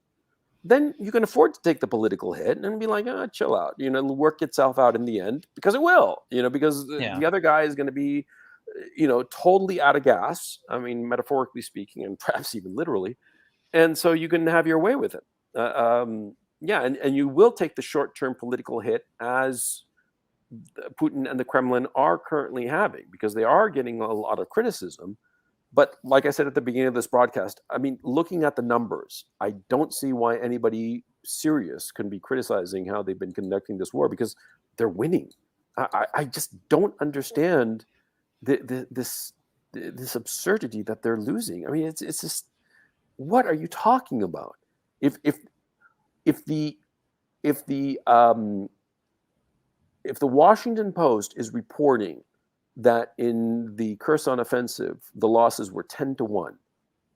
then you can afford to take the political hit and be like, chill out, work itself out in the end, because it will, because the other guy is going to be, totally out of gas. I mean, metaphorically speaking, and perhaps even literally. And so you can have your way with it. And you will take the short-term political hit as Putin and the Kremlin are currently having, because they are getting a lot of criticism. But like I said at the beginning of this broadcast, I mean, looking at the numbers, I don't see why anybody serious can be criticizing how they've been conducting this war, because they're winning. I just don't understand this absurdity that they're losing. I mean, it's just, what are you talking about? If the Washington Post is reporting that in the Kherson offensive, the losses were 10-1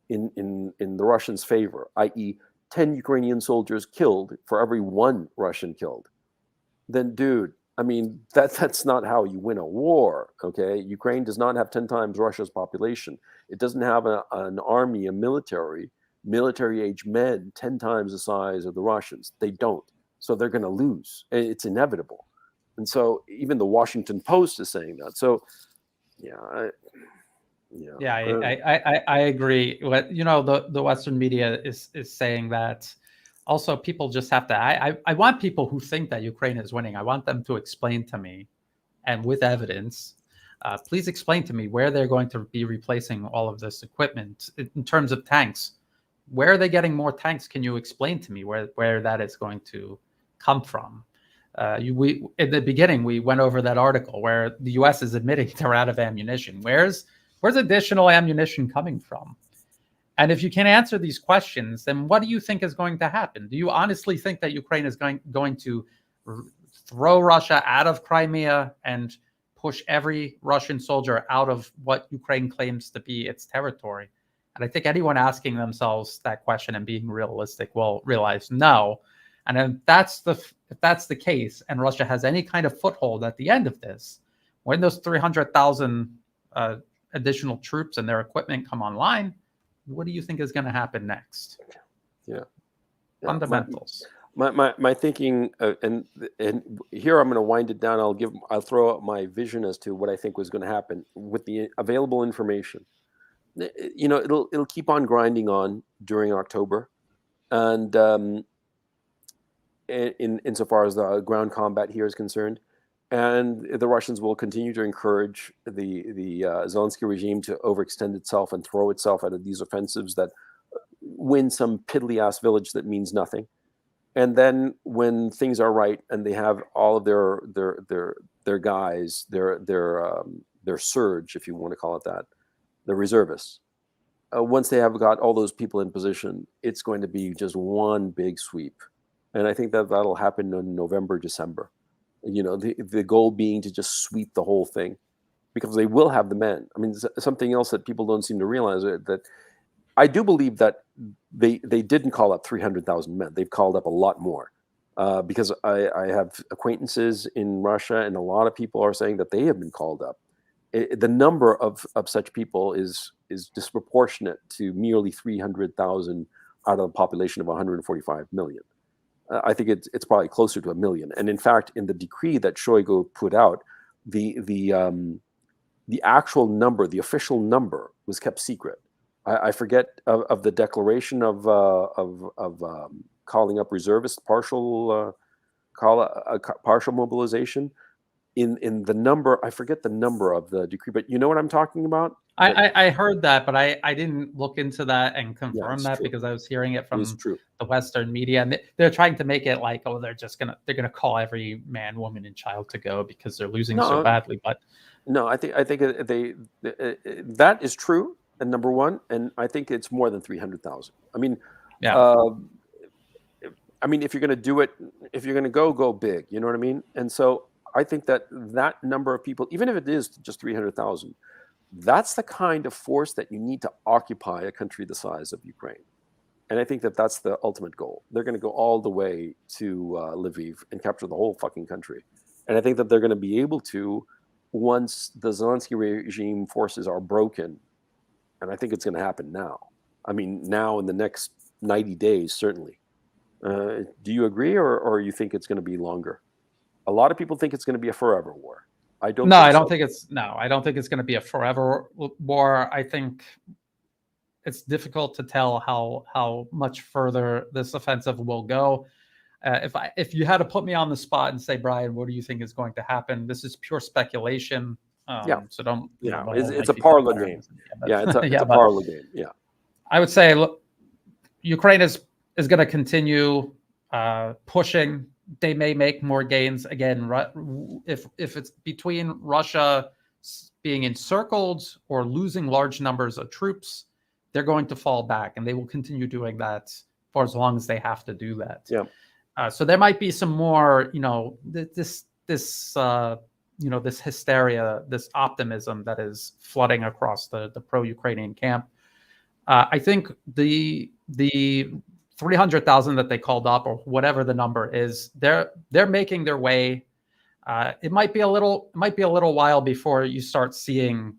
in the Russians' favor, i.e., 10 Ukrainian soldiers killed for every 1 Russian killed, then, dude, I mean, that's not how you win a war, okay? Ukraine does not have 10 times Russia's population. It doesn't have an army, a military-age men 10 times the size of the Russians. They don't. So they're going to lose. It's inevitable. And so even the Washington Post is saying that. So, I
agree. What the Western media is saying that. Also, people just have to. I want people who think that Ukraine is winning. I want them to explain to me, and with evidence, please explain to me where they're going to be replacing all of this equipment in terms of tanks. Where are they getting more tanks? Can you explain to me where that is going to come from? We in the beginning we went over that article where the U.S. is admitting they're out of ammunition. Where's additional ammunition coming from? And if you can answer these questions, then what do you think is going to happen? Do you honestly think that Ukraine is going to throw Russia out of Crimea and push every Russian soldier out of what Ukraine claims to be its territory? And I think anyone asking themselves that question and being realistic will realize no. And if that's the case, and Russia has any kind of foothold at the end of this, when those 300,000 additional troops and their equipment come online, what do you think is going to happen next?
Yeah.
Fundamentals.
My thinking, and here I'm going to wind it down. I'll throw out my vision as to what I think was going to happen with the available information. It'll keep on grinding on during October, and insofar as the ground combat here is concerned, and the Russians will continue to encourage the Zelensky regime to overextend itself and throw itself out of these offensives that win some piddly ass village that means nothing. And then when things are right and they have all of their guys, their surge, if you want to call it that, the reservists, once they have got all those people in position, it's going to be just one big sweep. And I think that'll happen in November, December. The goal being to just sweep the whole thing, because they will have the men. I mean, something else that people don't seem to realize that I do believe that they didn't call up 300,000 men. They've called up a lot more, because I have acquaintances in Russia, and a lot of people are saying that they have been called up. The number of such people is disproportionate to merely 300,000 out of a population of 145 million. I think it's probably closer to 1 million. And in fact, in the decree that Shoigu put out, the actual number, the official number, was kept secret. I forget of the declaration of calling up reservists, partial mobilization. In the number, I forget the number of the decree, but you know what I'm talking about?
I heard that, but I didn't look into that and confirm that, because I was hearing it from the Western media, and they're trying to make it like, oh, they're gonna call every man, woman, and child to go because they're losing so badly. But
no, I think that is true, and number one, and I think it's more than 300,000. I mean, if you're gonna do it, if you're gonna go big, you know what I mean? And so I think that number of people, even if it is just 300,000, that's the kind of force that you need to occupy a country the size of Ukraine. And I think that that's the ultimate goal. They're going to go all the way to Lviv and capture the whole fucking country. And I think that they're going to be able to, once the Zelensky regime forces are broken, and I think it's going to happen now. I mean, now in the next 90 days, certainly. Do you agree, or you think it's going to be longer? A lot of people think it's going to be a forever war. I don't think it's going to be a forever war. I think it's difficult to tell how much further this offensive will go.
If you had to put me on the spot and say, Brian, what do you think is going to happen? This is pure speculation. So don't.
Yeah,
don't
it's,
hold my
it's a
feet to the
parlor
fire.
game.
But-
Yeah, it's a
but
parlor game. Yeah.
I would say, look, Ukraine is going to continue pushing. They may make more gains again. If it's between Russia being encircled or losing large numbers of troops, they're going to fall back, and they will continue doing that for as long as they have to do that.
Yeah.
So there might be some more, this hysteria, this optimism that is flooding across the pro-Ukrainian camp. I think the 300,000 that they called up, or whatever the number is, they're making their way. It might be a little while before you start seeing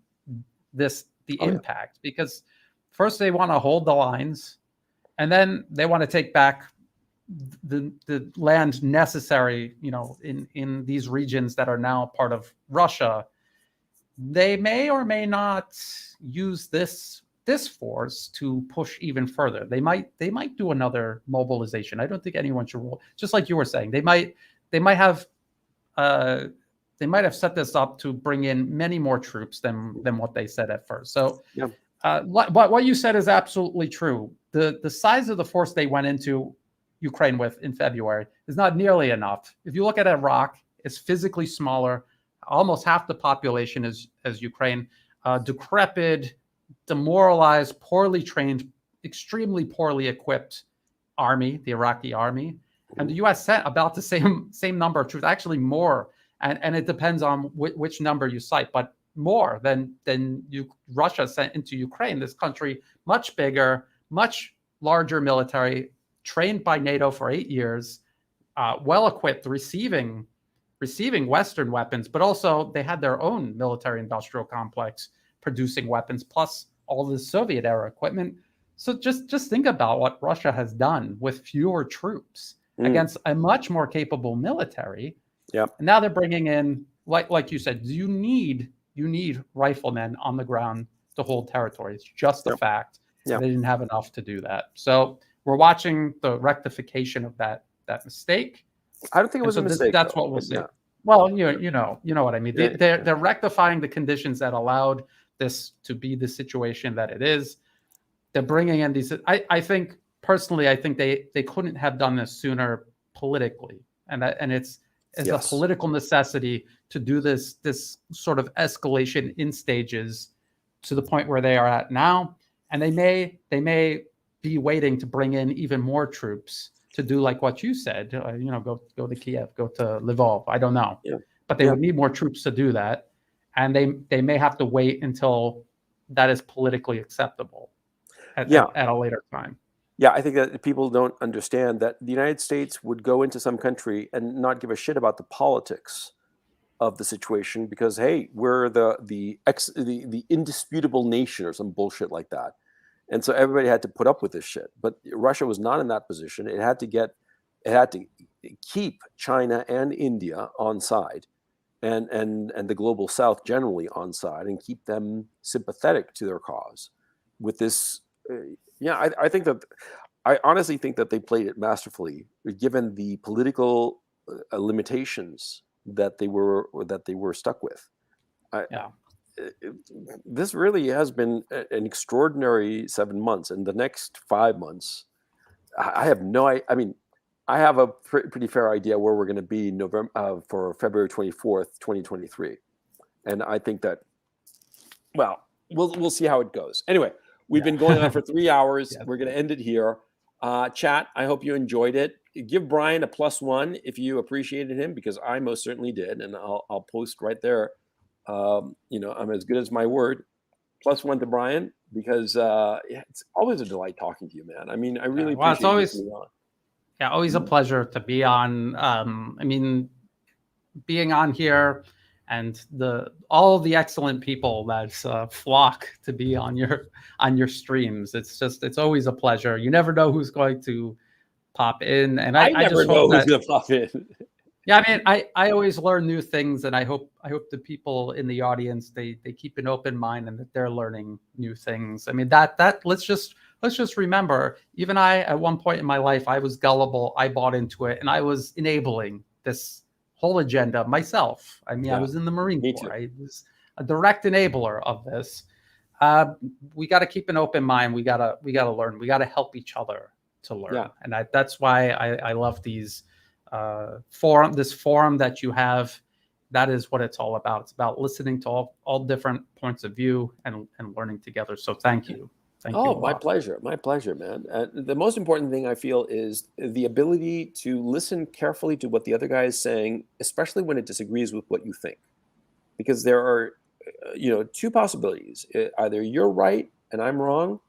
the impact, because first they want to hold the lines, and then they want to take back the land necessary, in these regions that are now part of Russia. They may or may not use this force to push even further. They might do another mobilization. I don't think anyone should rule. Just like you were saying, they might have set this up to bring in many more troops than what they said at first. So, what you said is absolutely true. The size of the force they went into Ukraine with in February is not nearly enough. If you look at Iraq, it's physically smaller, almost half the population as Ukraine, decrepit, demoralized, poorly trained, extremely poorly equipped army, the Iraqi army, and the U.S. sent about the same number of troops, actually more, and it depends on which number you cite, but more than Russia sent into Ukraine. This country, much bigger, much larger military, trained by NATO for 8 years, well equipped, receiving Western weapons, but also they had their own military industrial complex producing weapons, plus all the Soviet era equipment. So just think about what Russia has done with fewer troops against a much more capable military.
Yep.
And now they're bringing in, like you said, you need riflemen on the ground to hold territory. It's just a fact. They didn't have enough to do that. So we're watching the rectification of that mistake.
I don't think it was a mistake.
That's what we'll see.
Yeah.
Well, you know what I mean. They're rectifying the conditions that allowed this to be the situation that it is. They're bringing in these. I think personally, they couldn't have done this sooner politically, and it's a political necessity to do this sort of escalation in stages to the point where they are at now, and they may be waiting to bring in even more troops to do like what you said, go to Kiev, go to Lvov. I don't know, but they would need more troops to do that, and they may have to wait until that is politically acceptable at a later time.
Yeah, I think that people don't understand that the United States would go into some country and not give a shit about the politics of the situation because, hey, we're the indisputable nation or some bullshit like that. And so everybody had to put up with this shit. But Russia was not in that position. It had to keep China and India on side and the global South generally on side and keep them sympathetic to their cause with this. I honestly think that they played it masterfully, given the political limitations that they were stuck with. This really has been an extraordinary 7 months, and the next 5 months, I have I have a pretty fair idea where we're going to be for February 24th, 2023, and I think that, well, we'll see how it goes. Anyway. We've been going on for 3 hours. We're going to end it here. Chat, I hope you enjoyed it. Give Brian a +1 if you appreciated him, because I most certainly did. And I'll post right there. I'm as good as my word. +1 to Brian, because it's always a delight talking to you, man. I mean, I really appreciate
it's always,
you being on.
Yeah, always a pleasure to be on. Being on here, and all the excellent people that flock to be on your streams. It's always a pleasure. You never know who's going to pop in, and I
never know who's going to pop in.
Yeah, I always learn new things, and I hope the people in the audience they keep an open mind and that they're learning new things. That let's just let's just remember, even I, at one point in my life, I was gullible. I bought into it, and I was enabling this whole agenda myself. I mean, I
Yeah,
was in the Marine
me
Corps.
too.
I was a direct enabler of this. We got to keep an open mind. We gotta learn. We got to help each other to learn.
Yeah.
And that's why I love these this forum that you have. That is what it's all about. It's about listening to all different points of view and learning together. So thank you. Thank you a
Oh, my
lot.
pleasure. My pleasure, man. The most important thing I feel is the ability to listen carefully to what the other guy is saying, especially when it disagrees with what you think. Because there are, two possibilities. Either you're right and I'm wrong,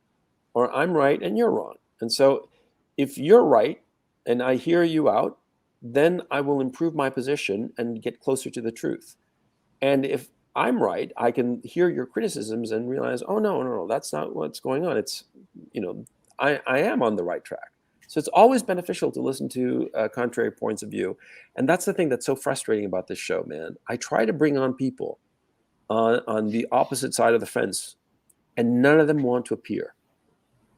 or I'm right and you're wrong. And so if you're right and I hear you out, then I will improve my position and get closer to the truth. And if I'm right, I can hear your criticisms and realize, oh, no, that's not what's going on. It's, I am on the right track. So it's always beneficial to listen to contrary points of view. And that's the thing that's so frustrating about this show, man. I try to bring on people on the opposite side of the fence, and none of them want to appear.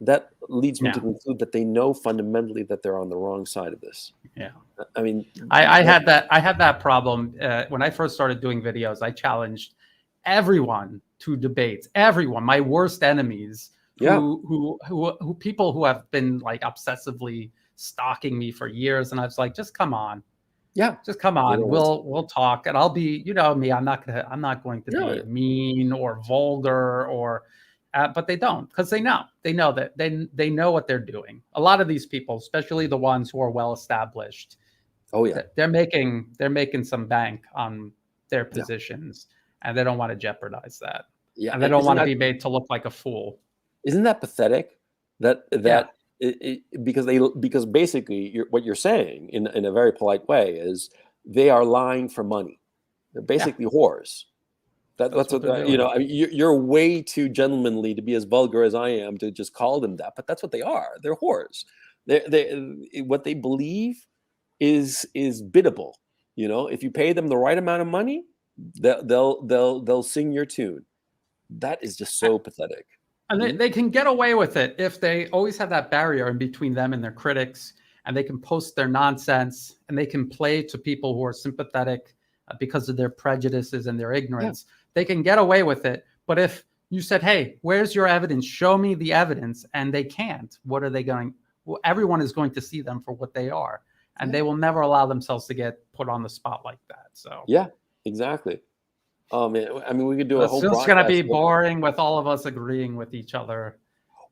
That leads me to conclude that they know fundamentally that they're on the wrong side of this.
Yeah.
I mean,
I had that problem when I first started doing videos. I challenged everyone to debates, everyone, my worst enemies, who people who have been like obsessively stalking me for years. And I was like, just come on.
Yeah.
Just come on. We'll talk, and I'll be, me, I'm not going to be mean or vulgar or but they don't, because they know that they know what they're doing. A lot of these people, especially the ones who are well established, they're making some bank on their positions, and they don't want to jeopardize that. And they don't want to be made to look like a fool.
Isn't that pathetic? Because basically what you're saying in a very polite way is they are lying for money. They're basically whores. That's what I mean, you're way too gentlemanly to be as vulgar as I am to just call them that, but that's what they are. They're whores. What they believe is biddable. If you pay them the right amount of money, they'll sing your tune. That is just so pathetic.
And they can get away with it if they always have that barrier in between them and their critics, and they can post their nonsense, and they can play to people who are sympathetic because of their prejudices and their ignorance. They can get away with it. But if you said, hey, where's your evidence? Show me the evidence. And they can't. What are they going? Well, everyone is going to see them for what they are. And they will never allow themselves to get put on the spot like that. So
yeah, exactly. Oh man, I mean, we could do a whole.
It's just going to be boring with all of us agreeing with each other.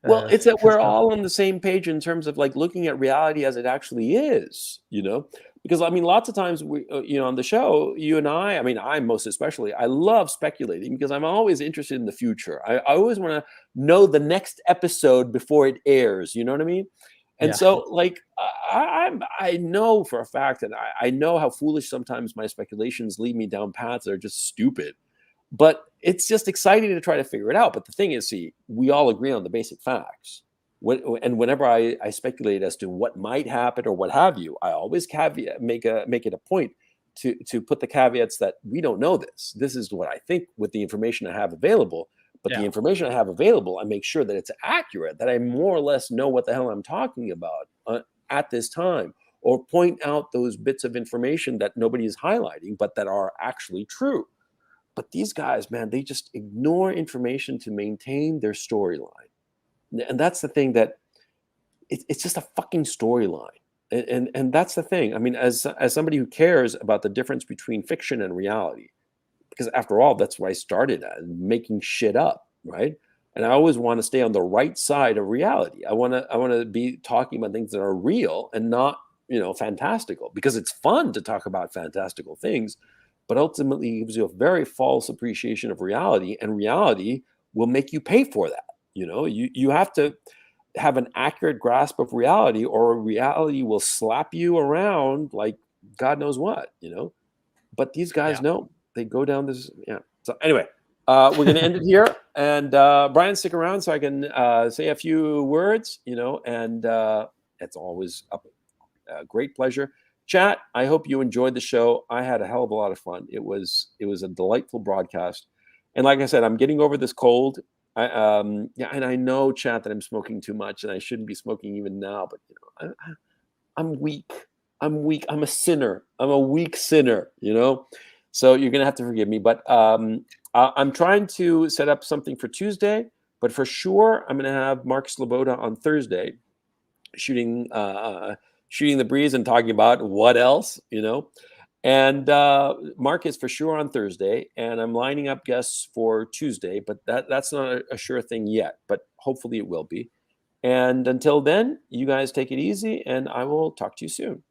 Well, it's that we're all on the same page in terms of like looking at reality as it actually is, because I mean, lots of times we, on the show, you and I mean, I most especially, I love speculating because I'm always interested in the future. I always want to know the next episode before it airs. You know what I mean? And so like, I know for a fact, and I know how foolish sometimes my speculations lead me down paths that are just stupid. But it's just exciting to try to figure it out. But the thing is, see, we all agree on the basic facts. And whenever I speculate as to what might happen or what have you, I always make it a point to put the caveats that we don't know this. This is what I think with the information I have available. But the information I have available, I make sure that it's accurate, that I more or less know what the hell I'm talking about at this time, or point out those bits of information that nobody is highlighting, but that are actually true. But these guys, man, they just ignore information to maintain their storyline. And that's the thing, that it's just a fucking storyline. And that's the thing. I mean, as somebody who cares about the difference between fiction and reality, because after all, that's where I started at, making shit up, right? And I always want to stay on the right side of reality. I want to be talking about things that are real and not, fantastical, because it's fun to talk about fantastical things. But ultimately, it gives you a very false appreciation of reality, and reality will make you pay for that. You have to have an accurate grasp of reality, or reality will slap you around like God knows what. But these guys know. They go down this. Yeah. So anyway, we're going to end it here. And Brian, stick around so I can say a few words. And it's always a great pleasure. Chat, I hope you enjoyed the show. I had a hell of a lot of fun. It was a delightful broadcast. And like I said, I'm getting over this cold. Yeah, and I know, chat, that I'm smoking too much, and I shouldn't be smoking even now. But I'm weak. I'm weak. I'm a sinner. I'm a weak sinner. So you're gonna have to forgive me. But I'm trying to set up something for Tuesday. But for sure, I'm gonna have Mark Sloboda on Thursday, shooting the breeze and talking about what else, And Mark is for sure on Thursday, and I'm lining up guests for Tuesday, but that's not a sure thing yet, but hopefully it will be. And until then, you guys take it easy, and I will talk to you soon.